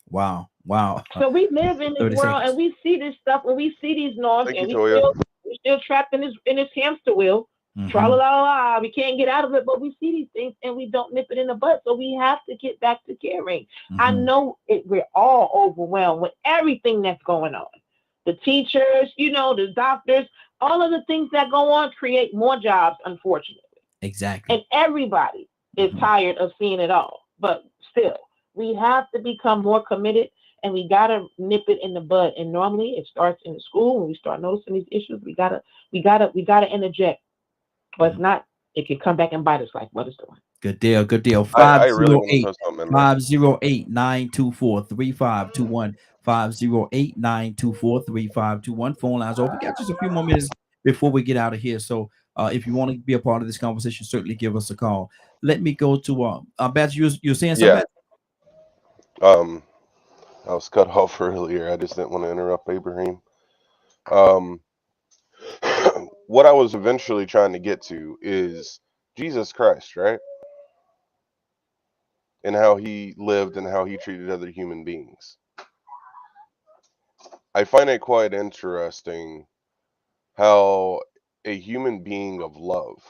Wow. Wow. So we live in this 30 world seconds. and we see this stuff and we see these norms Thank and you, Toya. we're still trapped in this hamster wheel. Tra la Mhm. la la, we can't get out of it, but we see these things and we don't nip it in the bud. So we have to get back to caring. I Mhm. know we're all overwhelmed with everything that's going on. The teachers, the doctors, all of the things that go on create more jobs, unfortunately. Exactly. And everybody is Mhm. tired of seeing it all. But still, we have to become more committed and we gotta nip it in the bud. And normally it starts in the school when we start noticing these issues. We gotta interject. Or if not, it can come back and bite us like what it's doing. Good deal. Good deal. I really want to 508 throw something in there. 508 924 3521. 508 924 3521. Phone lines open. We got just a few more minutes before we get out of here. So if you want to be a part of this conversation, certainly give us a call. Let me go to Beth, you're saying something, Yeah. Beth? I was cut off earlier. I just didn't want to interrupt Ibrahim. Um, what I was eventually trying to get to is Jesus Christ, right? And how he lived and how he treated other human beings. I find it quite interesting how a human being of love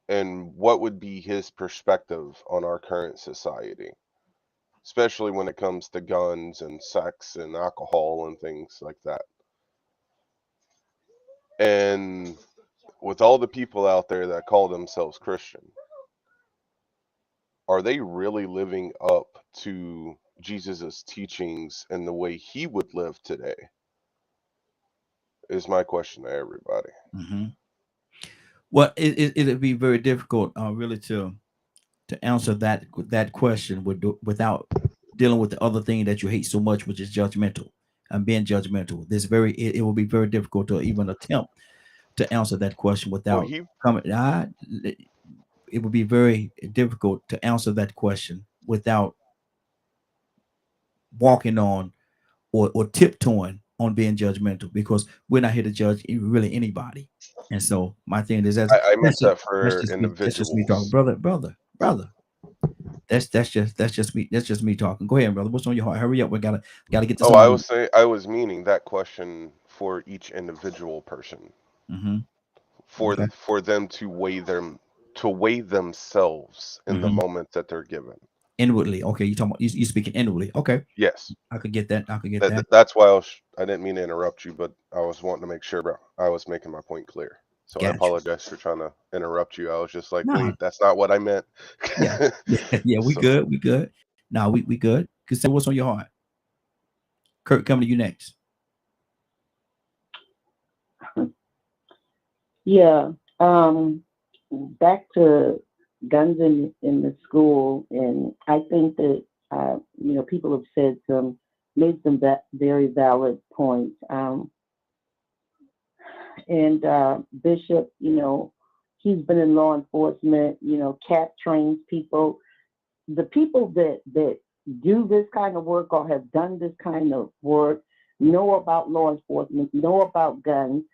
and what would be his perspective on our current society, especially when it comes to guns and sex and alcohol and things like that. And with all the people out there that call themselves Christian, are they really living up to Jesus's teachings and the way he would live today? Is my question to everybody. Mm-hmm. Well, it'd be very difficult, really, to answer that question without dealing with the other thing that you hate so much, which is judgmental and being judgmental. It will be very difficult to even attempt to answer that question Well, without he coming. It would be very difficult to answer that question without walking on or tiptoeing on being judgmental, because we're not here to judge really anybody. And so my thing is I meant that for that's just me talking, individuals. brother. That's just me talking. Go ahead, brother. What's on your heart? Hurry up. We gotta get this Oh, on. I was meaning that question for each individual person, Mm-hmm. for Okay. for them to weigh themselves in the Mm-hmm. moment that they're given. Inwardly. Okay, you talking about you speaking inwardly. Okay. Yes. I could get that. I could get that. That's why I didn't mean to interrupt you, but I was wanting to make sure I was making my point clear. So I Gotcha. apologize for trying to interrupt you. I was just like, Nah. wait, that's not what I meant. Yeah. Yeah. We So good. We good. Nah, we good. Cause say what's on your heart. Kurt, coming to you next. Yeah. Back to guns in the school, and I think that people have made some very valid points. And Bishop, he's been in law enforcement. CAP trains people. The people that do this kind of work or have done this kind of work know about law enforcement, know about guns.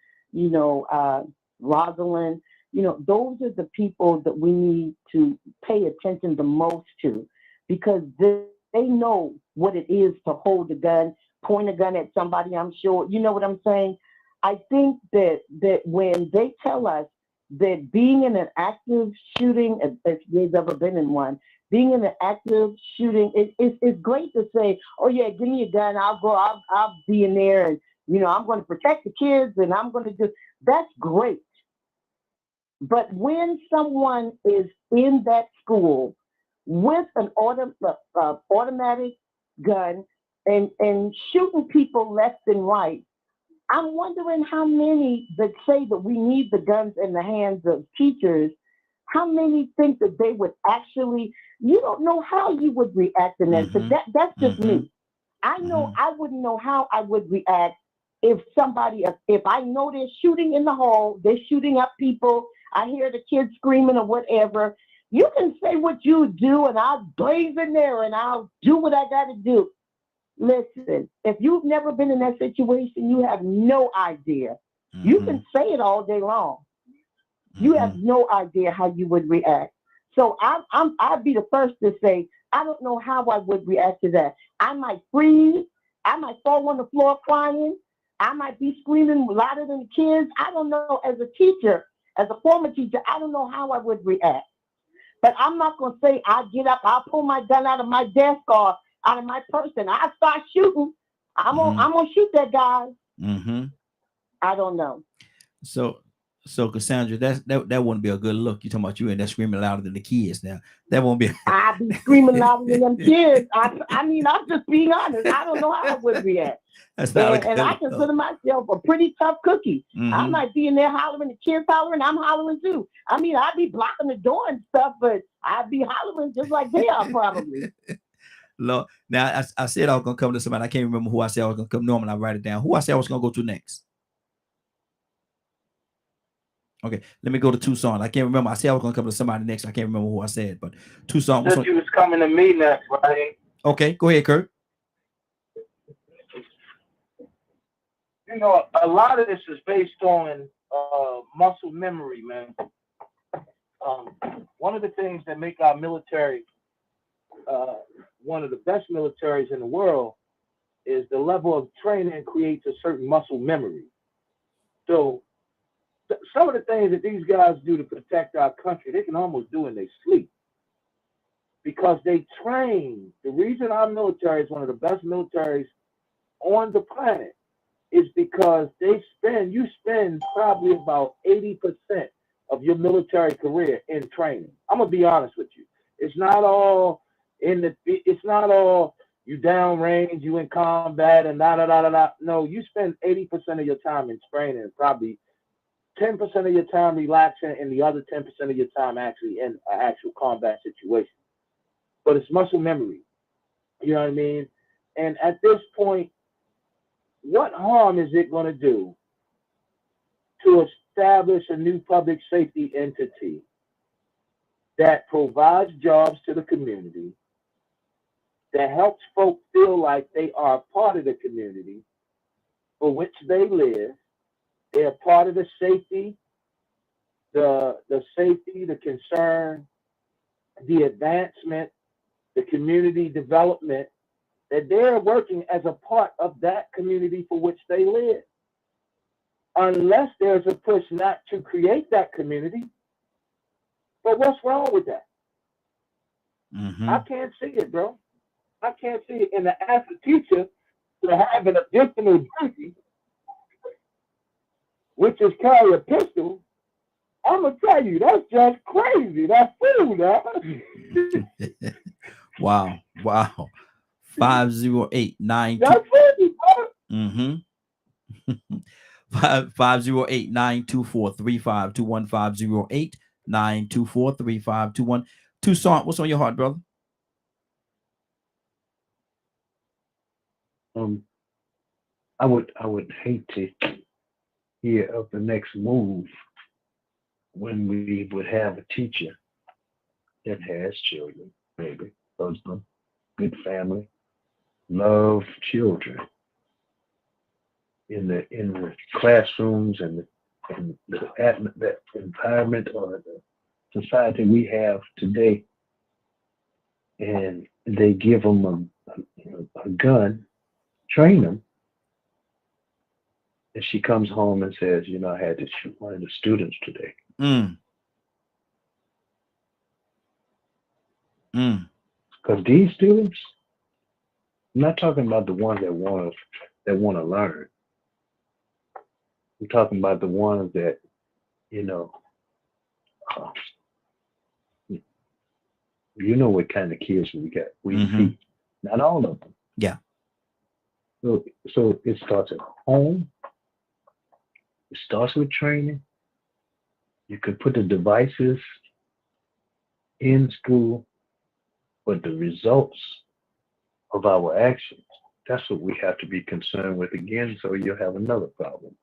Rosalind, those are the people that we need to pay attention the most to, because they know what it is to hold a gun, point a gun at somebody. I'm sure, you know what I'm saying? I think that when they tell us that being in an active shooting, if you've ever been in one, being in an active shooting, it's great to say, oh yeah, give me a gun, I'll be in there, and I'm going to protect the kids, and I'm going to do. That's great. But when someone is in that school with an automatic gun and shooting people left and right, I'm wondering how many that say that we need the guns in the hands of teachers, how many think that they would actually, you don't know how you would react in that. Mm-hmm. That's just Mm-hmm. me. I know I wouldn't know how I would react if I know they're shooting in the hall, they're shooting up people, I hear the kids screaming or whatever. You can say what you do, and I'll blaze in there and I'll do what I got to do. Listen, if you've never been in that situation, you have no idea. Mm-hmm. You can say it all day long. You have no idea how you would react. So I'd be the first to say, I don't know how I would react to that. I might freeze. I might fall on the floor crying. I might be screaming louder than the kids. I don't know. As a teacher, as a former teacher, I don't know how I would react. But I'm not going to say I get up, I'll pull my gun out of my desk or out of my purse and I start shooting. I'm gonna shoot that guy. I don't know. So Cassandra, that wouldn't be a good look. You talking about you in there screaming louder than the kids now. That won't be. I be screaming louder than them kids. I mean, I'm just being honest. I don't know how I would react. That's not and I consider myself a pretty tough cookie. I might be in there hollering, the kids hollering, I'm hollering too. I mean, I'd be blocking the door and stuff, but I'd be hollering just like they are probably. Lord. Now I said I was gonna come to somebody. I can't remember who I said I was gonna come. Normally I write it down. Who I said I was gonna go to next. Okay, let me go to Tucson. I can't remember. I said I was gonna come to somebody next. I can't remember who I said, but Tucson. Since you was coming to me next, right? Okay, go ahead, Kurt. You know, a lot of this is based on muscle memory, man. One of the things that make our military one of the best militaries in the world is the level of training creates a certain muscle memory. So some of the things that these guys do to protect our country, they can almost do in their sleep because they train. The reason our military is one of the best militaries on the planet is because you spend probably about 80% of your military career in training. I'm gonna be honest with you. It's not all you downrange, you in combat and da. No, you spend 80% of your time in training, probably 10% of your time relaxing, and the other 10% of your time actually in an actual combat situation. But it's muscle memory. You know what I mean? And at this point, what harm is it going to do to establish a new public safety entity that provides jobs to the community, that helps folks feel like they are part of the community for which they live? They're part of the safety, the safety, the concern, the advancement, the community development, that they're working as a part of that community for which they live. Unless there's a push not to create that community. But what's wrong with that? I can't see it, bro. I can't see it. And to ask a teacher to have an additional duty, which is carry a pistol, I'm going to tell you, that's just crazy. That's fool, now. Wow. 508-92. That's crazy, bro. 508-924-3521. 508-924-3521. Tucson, what's on your heart, brother? I would hate to hear of the next move when we would have a teacher that has children, maybe husband, good family, love children in the classrooms and the environment or the society we have today, and they give them a gun, train them, and she comes home and says, you know, I had to shoot one of the students today. Because these students, I'm not talking about the ones that want to learn. I'm talking about the ones that, you know what kind of kids we got. We see, not all of them. Yeah. So it starts at home. It starts with training. You could put the devices in school, but the results of our actions, that's what we have to be concerned with again, so you'll have another problem.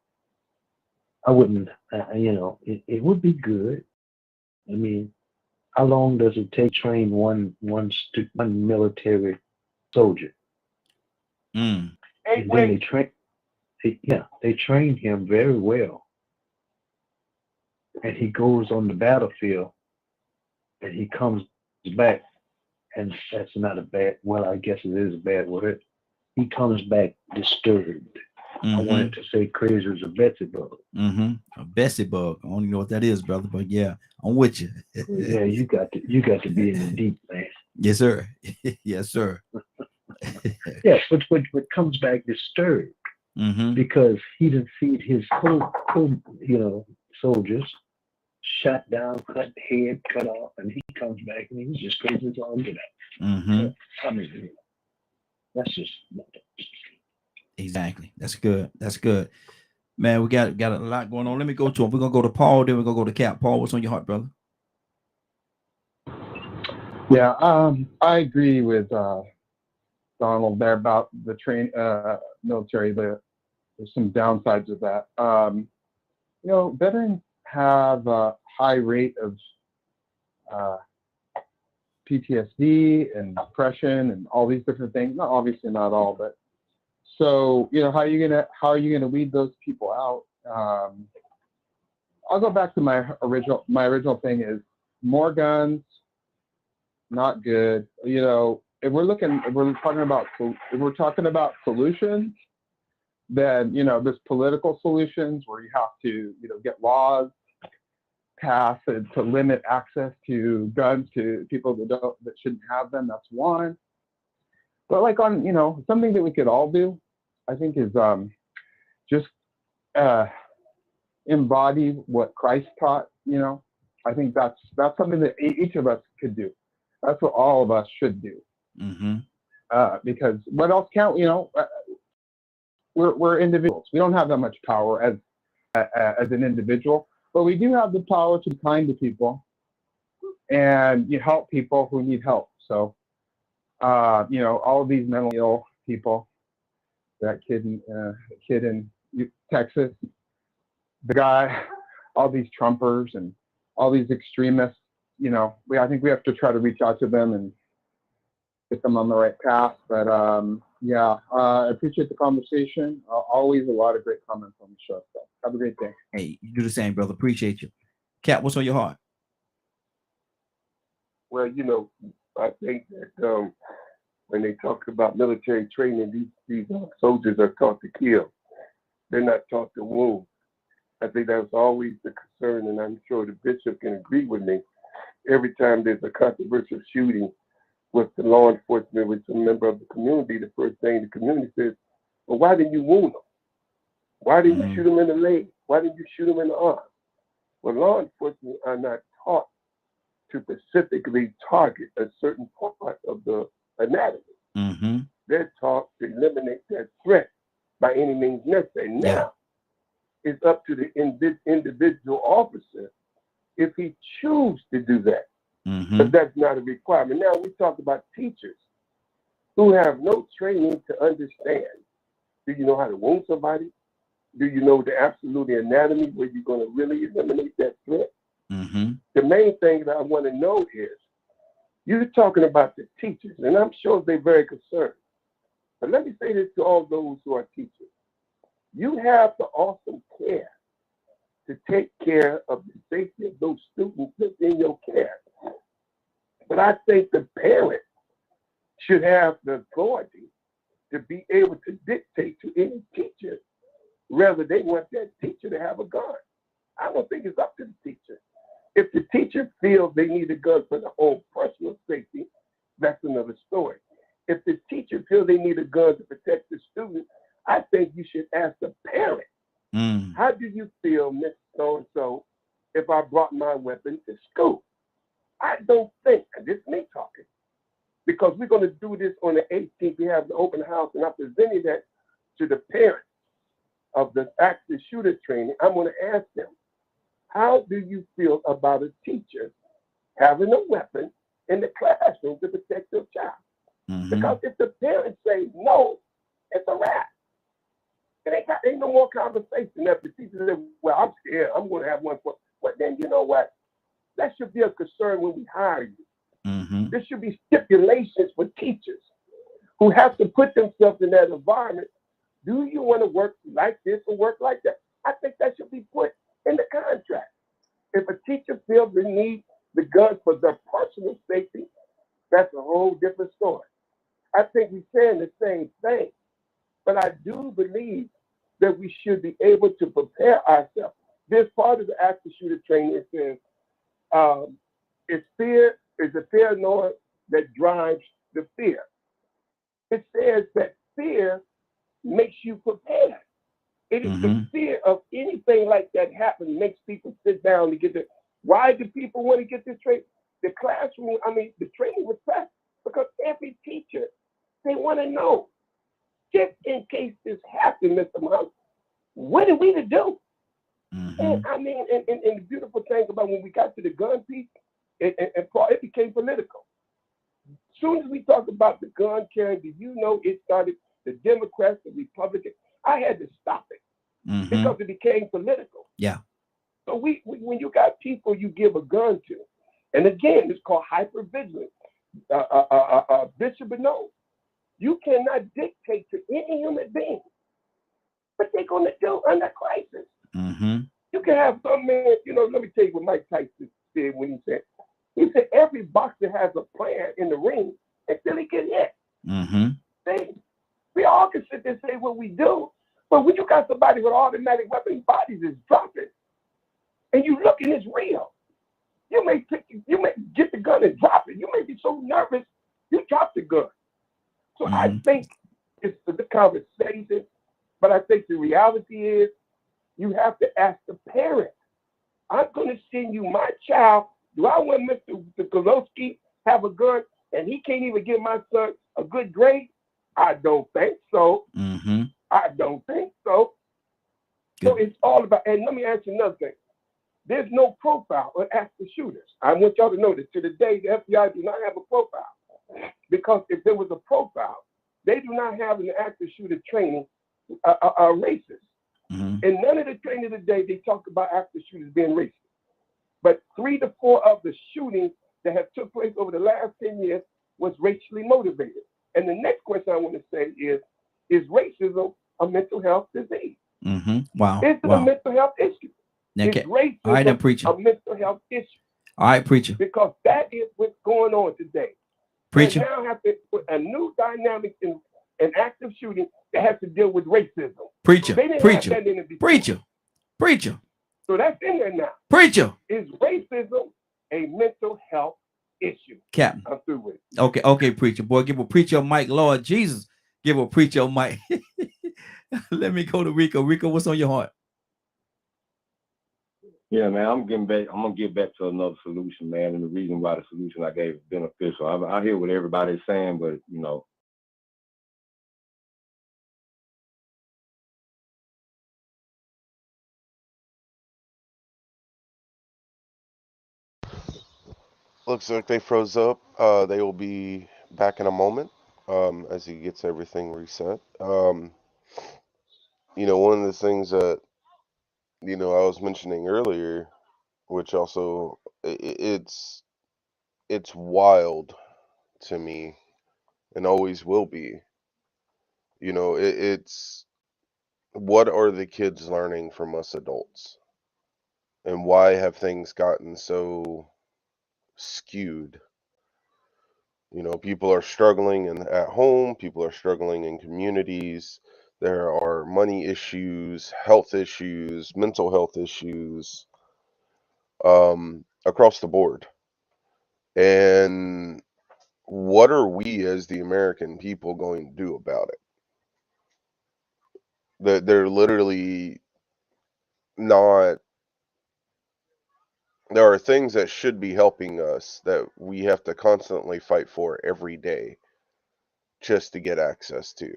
I wouldn't, it would be good. I mean, how long does it take to train one military soldier? And then they train him very well. And he goes on the battlefield and he comes back and that's not a bad, well, I guess it is a bad word. He comes back disturbed. I wanted to say crazy as a Betsy bug. A Bessie bug. I don't even know what that is, brother, but yeah, I'm with you. Yeah, you got to be in the deep, man. Yes, sir. Yes, sir. Yes, but comes back disturbed because he didn't feed his soldiers, shot down, cut head, cut off, and he comes back and he's just crazy as all get out. I mean, that's just exactly. That's good. That's good. Man, we got a lot going on. Let me go to him. We're gonna go to Paul, then we're gonna go to Cap. Paul, what's on your heart, brother? Yeah, I agree with Donald there about the military. There's some downsides of that. Veterans have a high rate of PTSD and depression and all these different things. Not obviously not all, but so how are you gonna weed those people out? I'll go back to my original thing is more guns, not good. If we're talking about solutions, then there's political solutions where you have to get laws passed to limit access to guns to people that shouldn't have them. That's one. But like on something that we could all do, I think is just embody what Christ taught. I think that's something that each of us could do. That's what all of us should do. Because what else can't we're individuals. We don't have that much power as an individual, but we do have the power to be kind to people and help people who need help. So all of these mentally ill people, that kid in Texas, the guy, all these Trumpers and all these extremists, I think we have to try to reach out to them and get them on the right path. But I appreciate the conversation. Always a lot of great comments on the show. So have a great day. Hey, you do the same, brother. Appreciate you. Cat, what's on your heart? Well, I think that when they talk about military training, these soldiers are taught to kill. They're not taught to wound. I think that's always the concern, and I'm sure the bishop can agree with me. Every time there's a controversial shooting with the law enforcement, with some member of the community, the first thing the community says, well, why didn't you wound them? Why didn't you shoot them in the leg? Why didn't you shoot them in the arm? Well, law enforcement are not taught to specifically target a certain part of the anatomy. They're taught to eliminate that threat by any means necessary. Now, it's up to the individual officer if he chooses to do that. But that's not a requirement. Now, we talk about teachers who have no training to understand. Do you know how to wound somebody? Do you know the absolute anatomy where you're going to really eliminate that threat? The main thing that I want to know is, you're talking about the teachers, and I'm sure they're very concerned. But let me say this to all those who are teachers. You have the awesome care to take care of the safety of those students that's in your care. But I think the parent should have the authority to be able to dictate to any teacher whether they want that teacher to have a gun. I don't think it's up to the teacher. If the teacher feels they need a gun for their own personal safety, that's another story. If the teacher feels they need a gun to protect the student, I think you should ask the parent, how do you feel, Miss So-and-so, if I brought my weapon to school? I don't think, and this is me talking, because we're going to do this on the 18th. We have the open house, and I'm presenting that to the parents of the active shooter training. I'm going to ask them, how do you feel about a teacher having a weapon in the classroom to protect your child? Because if the parents say no, it's a wrap. It ain't no more conversation. If the teacher says, well, I'm scared, I'm going to have one for, well, then you know what? That should be a concern when we hire you. There should be stipulations for teachers who have to put themselves in that environment. Do you want to work like this or work like that? I think that should be put in the contract. If a teacher feels they need the gun for their personal safety, That's a whole different story. I think we're saying the same thing, but I do believe that we should be able to prepare ourselves. This part of the active shooter training it says um, it's fear is the paranoia that drives the fear. It says that fear makes you prepared. It is the fear of anything like that happening makes people sit down to get the. Why do people want to get this training? The classroom, the training was fast because every teacher, they want to know, just in case this happened, Mr. Muhammad, what are we to do? And and the beautiful thing about when we got to the gun piece, it became political. As soon as we talked about the gun carrying, do you know it started the Democrats, the Republicans? I had to stop it because it became political. Yeah. So when you got people you give a gun to, and again, it's called hypervigilance. Bishop Bernard, you cannot dictate to any human being what they're going to do under crisis. You can have some man, let me tell you what Mike Tyson said when he said every boxer has a plan in the ring until he gets hit. See, we all can sit there and say what we do, but when you got somebody with automatic weapon, bodies is dropping, and you look and it's real. You may get the gun and drop it. You may be so nervous, you drop the gun. So I think it's the conversation, but I think the reality is you have to ask the parent. I'm going to send you my child. Do I want Mr. Kolowski have a gun and he can't even give my son a good grade? I don't think so. I don't think so. So it's all about, and let me ask you another thing. There's no profile on active shooters. I want y'all to know that to the day the FBI do not have a profile. Because if there was a profile, they do not have an active shooter training racist. And none of the training today, they talk about active shooters being racist. But 3 to 4 of the shootings that have took place over the last 10 years was racially motivated. And the next question I want to say is racism a mental health disease? Wow. Is it a mental health issue? Is racism all right, then, preacher. a mental health issue? All right, preacher. Because that is what's going on today. Preacher. We now have to put a new dynamic in active shooting that has to deal with racism. Preacher. They didn't Preacher. have that in it before. Preacher. So that's in there now. Preacher. Is racism a mental health issue? Captain. I'm through with it. Okay, preacher. Boy, give a preacher a mic, Lord Jesus. Give a preacher a mic. Let me go to Rico. Rico, what's on your heart? Yeah, man, I'm gonna get back to another solution, man. And the reason why the solution I gave is beneficial. I hear what everybody's saying, but Looks like they froze up. They will be back in a moment as he gets everything reset. One of the things that, I was mentioning earlier, which also it's wild to me and always will be. It's what are the kids learning from us adults? And why have things gotten so skewed? People are struggling at home, people are struggling in communities. There are money issues, health issues, mental health issues across the board. And what are we as the American people going to do about it? They're literally not. There are things that should be helping us that we have to constantly fight for every day just to get access to.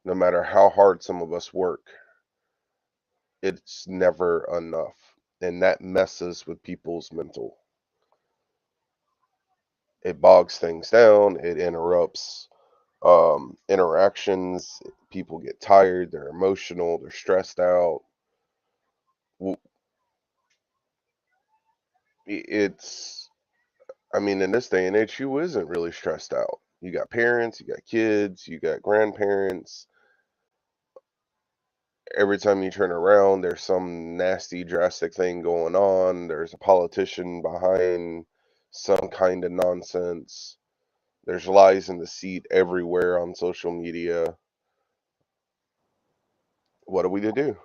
No matter how hard some of us work, it's never enough. And that messes with people's mental. It bogs things down, it interrupts interactions. People get tired, they're emotional, they're stressed out. It's, in this day and age, who isn't really stressed out? You got parents, you got kids, you got grandparents. Every time you turn around, there's some nasty, drastic thing going on. There's a politician behind some kind of nonsense. There's lies and deceit everywhere on social media. What are we to do?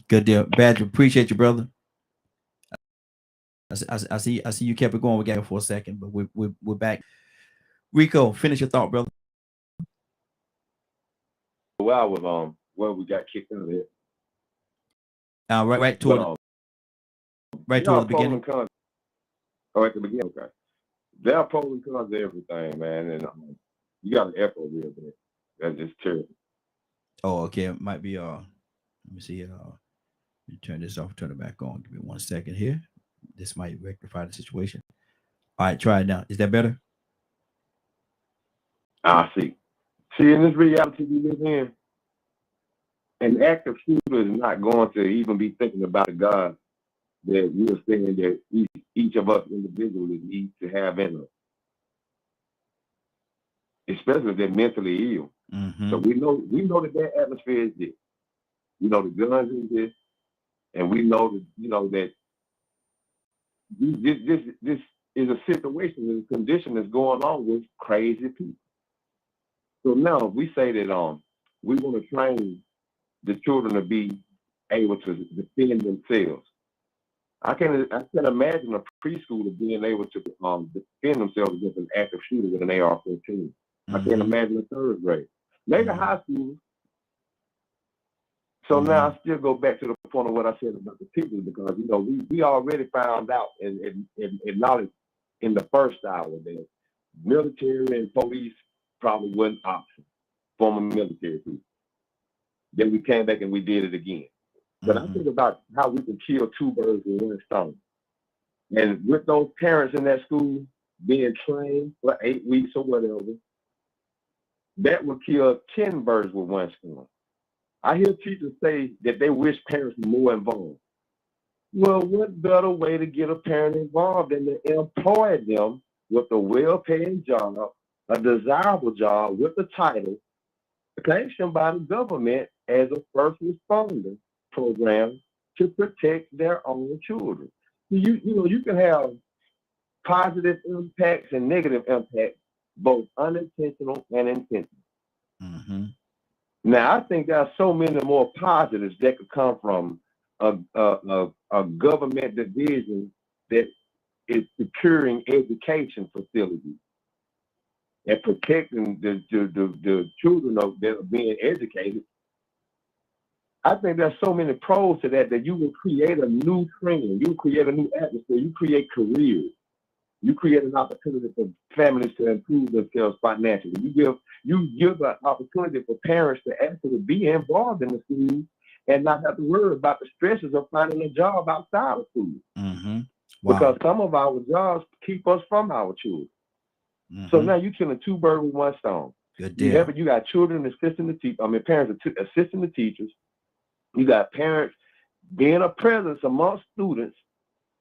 Good deal, Badger. Appreciate you, brother. I see you kept it going. We got here for a second, but we're back. Rico, finish your thought, brother. Well, I was where we got kicked out of it. Right toward the beginning. Cons. Oh, at the beginning. Okay. There are pros and cons to everything, man, and you got an echo real bit. That's just terrible. Oh, okay. It might be let me see. Let me turn this off, turn it back on. Give me 1 second here. This might rectify the situation. All right, try it now. Is that better? I see. See, in this reality we live in, an active shooter is not going to even be thinking about the God that we're saying that each of us individually needs to have in us, especially if they're mentally ill. So we know that atmosphere is this. We know the guns is this, and we know that this is a situation and a condition that's going on with crazy people. So now we say that we want to train the children to be able to defend themselves. I can imagine a preschooler being able to defend themselves against an active shooter with an AR-15. I can't imagine a third grade, maybe high school. So now I still go back to the point of what I said about the teachers, because we already found out and acknowledged in the first hour that military and police probably wasn't option, former military people. Then we came back and we did it again. But I think about how we can kill two birds with one stone. And with those parents in that school being trained for 8 weeks or whatever, that would kill 10 birds with one stone. I hear teachers say that they wish parents were more involved. Well, what better way to get a parent involved than to employ them with a well-paying job, a desirable job with a title, sanctioned by the government as a first responder program to protect their own children. You can have positive impacts and negative impacts, both unintentional and intentional. Now, I think there are so many more positives that could come from a government division that is securing education facilities and protecting the children that are being educated. I think there's so many pros to that you will create a new trend, you create a new atmosphere, you create careers, you create an opportunity for families to improve themselves financially. You give an opportunity for parents to actually be involved in the school and not have to worry about the stresses of finding a job outside of school. Wow. Because some of our jobs keep us from our children. So now you're killing two birds with one stone. Good deal. You got children assisting the teachers. Parents assisting the teachers. You got parents being a presence amongst students,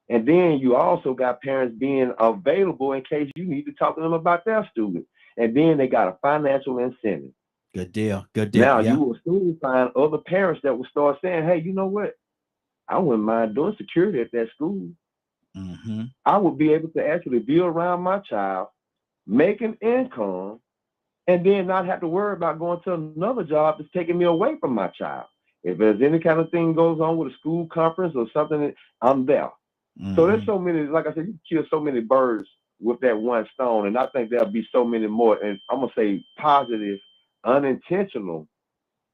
and then you also got parents being available in case you need to talk to them about their students. And then they got a financial incentive. Good deal. Good deal. Now you will soon find other parents that will start saying, "Hey, you know what? I wouldn't mind doing security at that school. I would be able to actually be around my child, make an income, and then not have to worry about going to another job that's taking me away from my child. If there's any kind of thing goes on with a school conference or something, I'm there." So there's so many, like I said, you kill so many birds with that one stone. And I think there'll be so many more, and I'm going to say positive, unintentional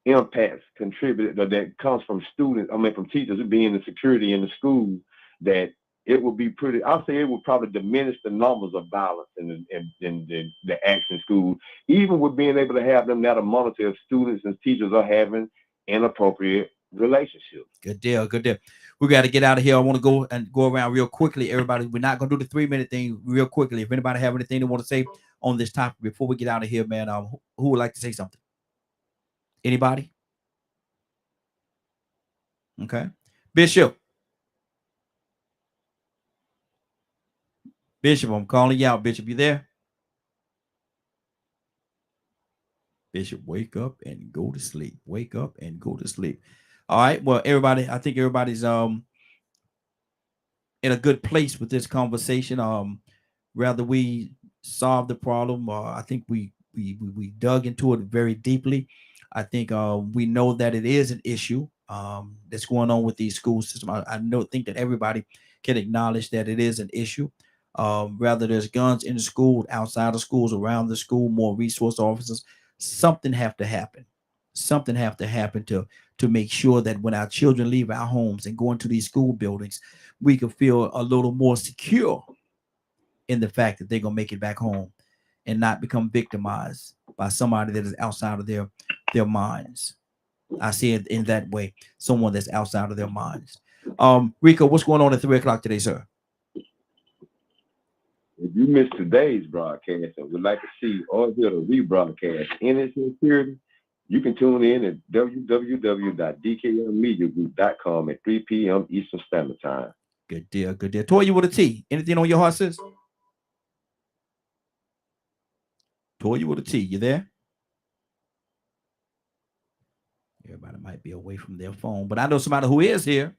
impacts contributed that comes from students, from teachers being the security in the school, that it will be pretty, I'll say it will probably diminish the numbers of violence in the acts in school, even with being able to have them now to monitor if students and teachers are having inappropriate relationships. Good deal. Good deal. We got to get out of here. I want to go around real quickly, everybody. We're not going to do the 3-minute thing real quickly. If anybody have anything they want to say on this topic before we get out of here, man, who would like to say something? Anybody? Okay. Bishop, I'm calling you out. Bishop, you there? Bishop, wake up and go to sleep. Wake up and go to sleep. All right. Well, everybody, I think everybody's in a good place with this conversation. Rather we solve the problem, I think we dug into it very deeply. I think we know that it is an issue that's going on with these school system. I think that everybody can acknowledge that it is an issue. Rather there's guns in the school, outside of schools, around the school, more resource officers. Something have to happen. Something have to happen to make sure that when our children leave our homes and go into these school buildings, we can feel a little more secure in the fact that they're gonna make it back home and not become victimized by somebody that is outside of their minds. I see it in that way. Someone that's outside of their minds. Rico, what's going on at 3 o'clock today, sir? If you missed today's broadcast or would like to see or hear the rebroadcast in its entirety, you can tune in at www.dkmmediagroup.com at 3 p.m. Eastern Standard Time. Good deal, good deal. Toya with a T. Anything on your heart, sis? Toya with a T. You there? Everybody might be away from their phone, but I know somebody who is here.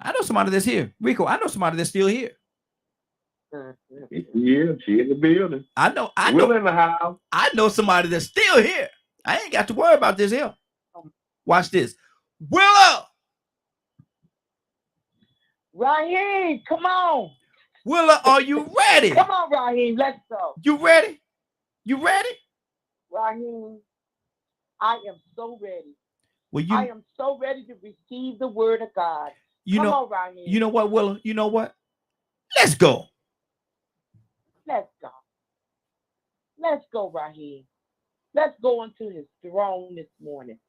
I know somebody that's here. Rico, I know somebody that's still here. Yeah, she in the building. I know. Will in the house. I know somebody that's still here. I ain't got to worry about this here. Watch this. Willa! Raheem, come on. Willa, are you ready? Come on, Raheem, let's go. You ready? You ready? Raheem, I am so ready. Well, I am so ready to receive the word of God. Come on, Raheem. You know what, Willa? You know what? Let's go. Let's go. Let's go, Raheem. Let's go into his throne this morning.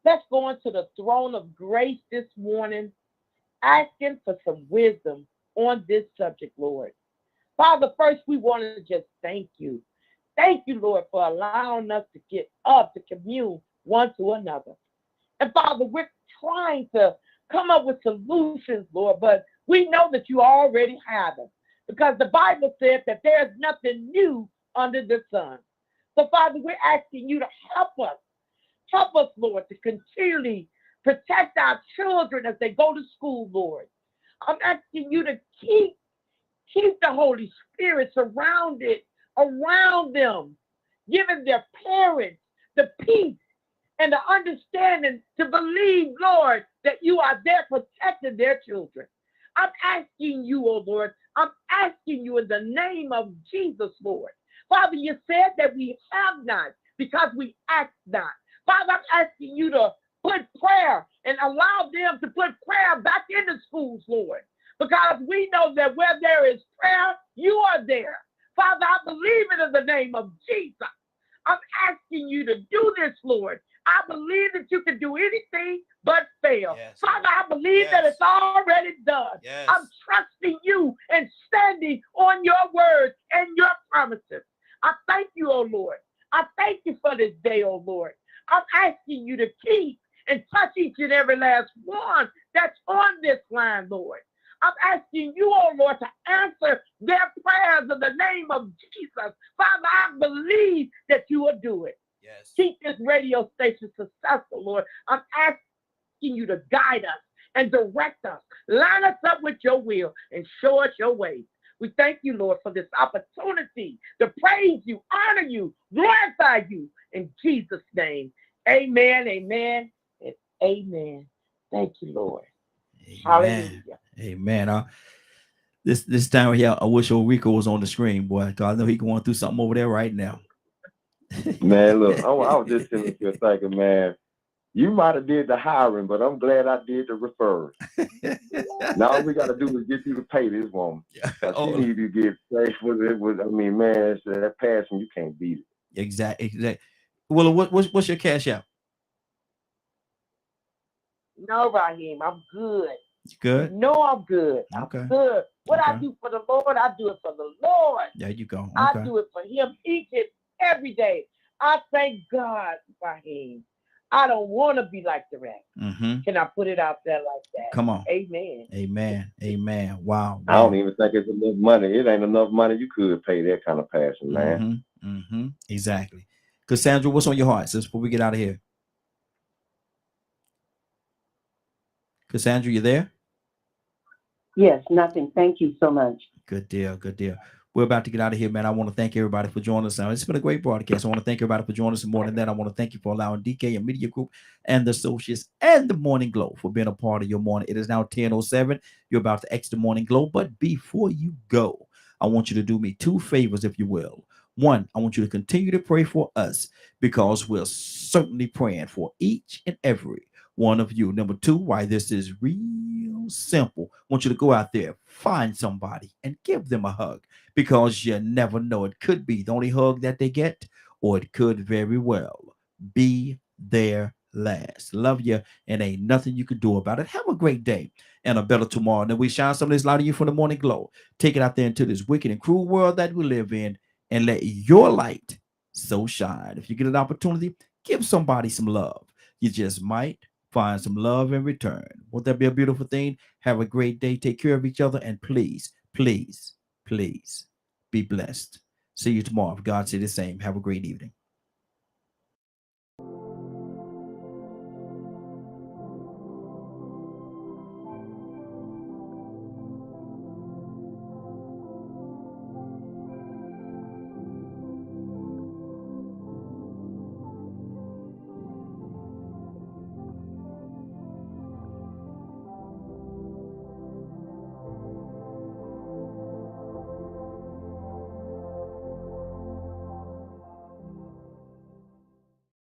Let's go into the throne of grace this morning, asking for some wisdom on this subject, Lord. Father, first we want to just thank you. Thank you, Lord, for allowing us to get up to commune one to another. And Father, we're trying to come up with solutions, Lord, but we know that you already have them because the Bible says that there's nothing new under the sun. So, Father, we're asking you to help us. Help us, Lord, to continually protect our children as they go to school, Lord. I'm asking you to keep the Holy Spirit surrounded around them, giving their parents the peace and the understanding to believe, Lord, that you are there protecting their children. I'm asking you, oh Lord, I'm asking you in the name of Jesus, Lord. Father, you said that we have not because we ask not. Father, I'm asking you to put prayer and allow them to put prayer back in the schools, Lord, because we know that where there is prayer, you are there. Father, I believe it in the name of Jesus. I'm asking you to do this, Lord. I believe that you can do anything but fail. Yes, Father, I believe that it's already done. Yes. I'm trusting you and standing on your words and your promises. I thank you, oh Lord. I thank you for this day, oh Lord. I'm asking you to keep and touch each and every last one that's on this line, Lord. I'm asking you, oh Lord, to answer their prayers in the name of Jesus. Father, I believe that you will do it. Yes. Keep this radio station successful, Lord. I'm asking you to guide us and direct us. Line us up with your will and show us your ways. We thank you, Lord, for this opportunity to praise you, honor you, glorify you. In Jesus' name, amen, amen, and amen. Thank you, Lord. Amen. Hallelujah. Amen. This time here, I wish old Rico was on the screen, boy, because I know he's going through something over there right now. Man, look, I was just sitting here thinking, man, you might have did the hiring, but I'm glad I did the referral. Now all we got to do is get you to pay this woman. She need to get paid for it. I mean, man, that passing, you can't beat it. Exactly. Well, what's your cash out? No, Raheem, I'm good. Good? No, I'm good. Okay. I'm good. What I do for the Lord, I do it for the Lord. There you go. Okay. I do it for him each and every day. I thank God, Raheem. I don't want to be like the rest. Mm-hmm. Can I put it out there like that? Come on. Amen. Amen. Amen. Wow. I don't even think it's enough money. It ain't enough money you could pay that kind of passing, man. Mm-hmm. Mm-hmm. Exactly. Cassandra, what's on your heart, sis, before we get out of here? Cassandra, you there? Yes, nothing. Thank you so much. Good deal. Good deal. We're about to get out of here, man. I want to thank everybody for joining us. Now, it's been a great broadcast. I want to thank everybody for joining us. And more than that, I want to thank you for allowing DK and Media Group and the associates and the Morning Glow for being a part of your morning. It is now 10:07. You're about to exit the Morning Glow. But before you go, I want you to do me two favors, if you will. One, I want you to continue to pray for us because we're certainly praying for each and every one of you. Number two, why this is real simple. I want you to go out there, find somebody, and give them a hug because you never know. It could be the only hug that they get, or it could very well be their last. Love you, and ain't nothing you can do about it. Have a great day and a better tomorrow. And then we shine some of this light on you from the Morning Glow. Take it out there into this wicked and cruel world that we live in, and let your light so shine. If you get an opportunity, give somebody some love. You just might find some love in return. Won't that be a beautiful thing? Have a great day. Take care of each other. And please, please, please be blessed. See you tomorrow. If God say the same, have a great evening.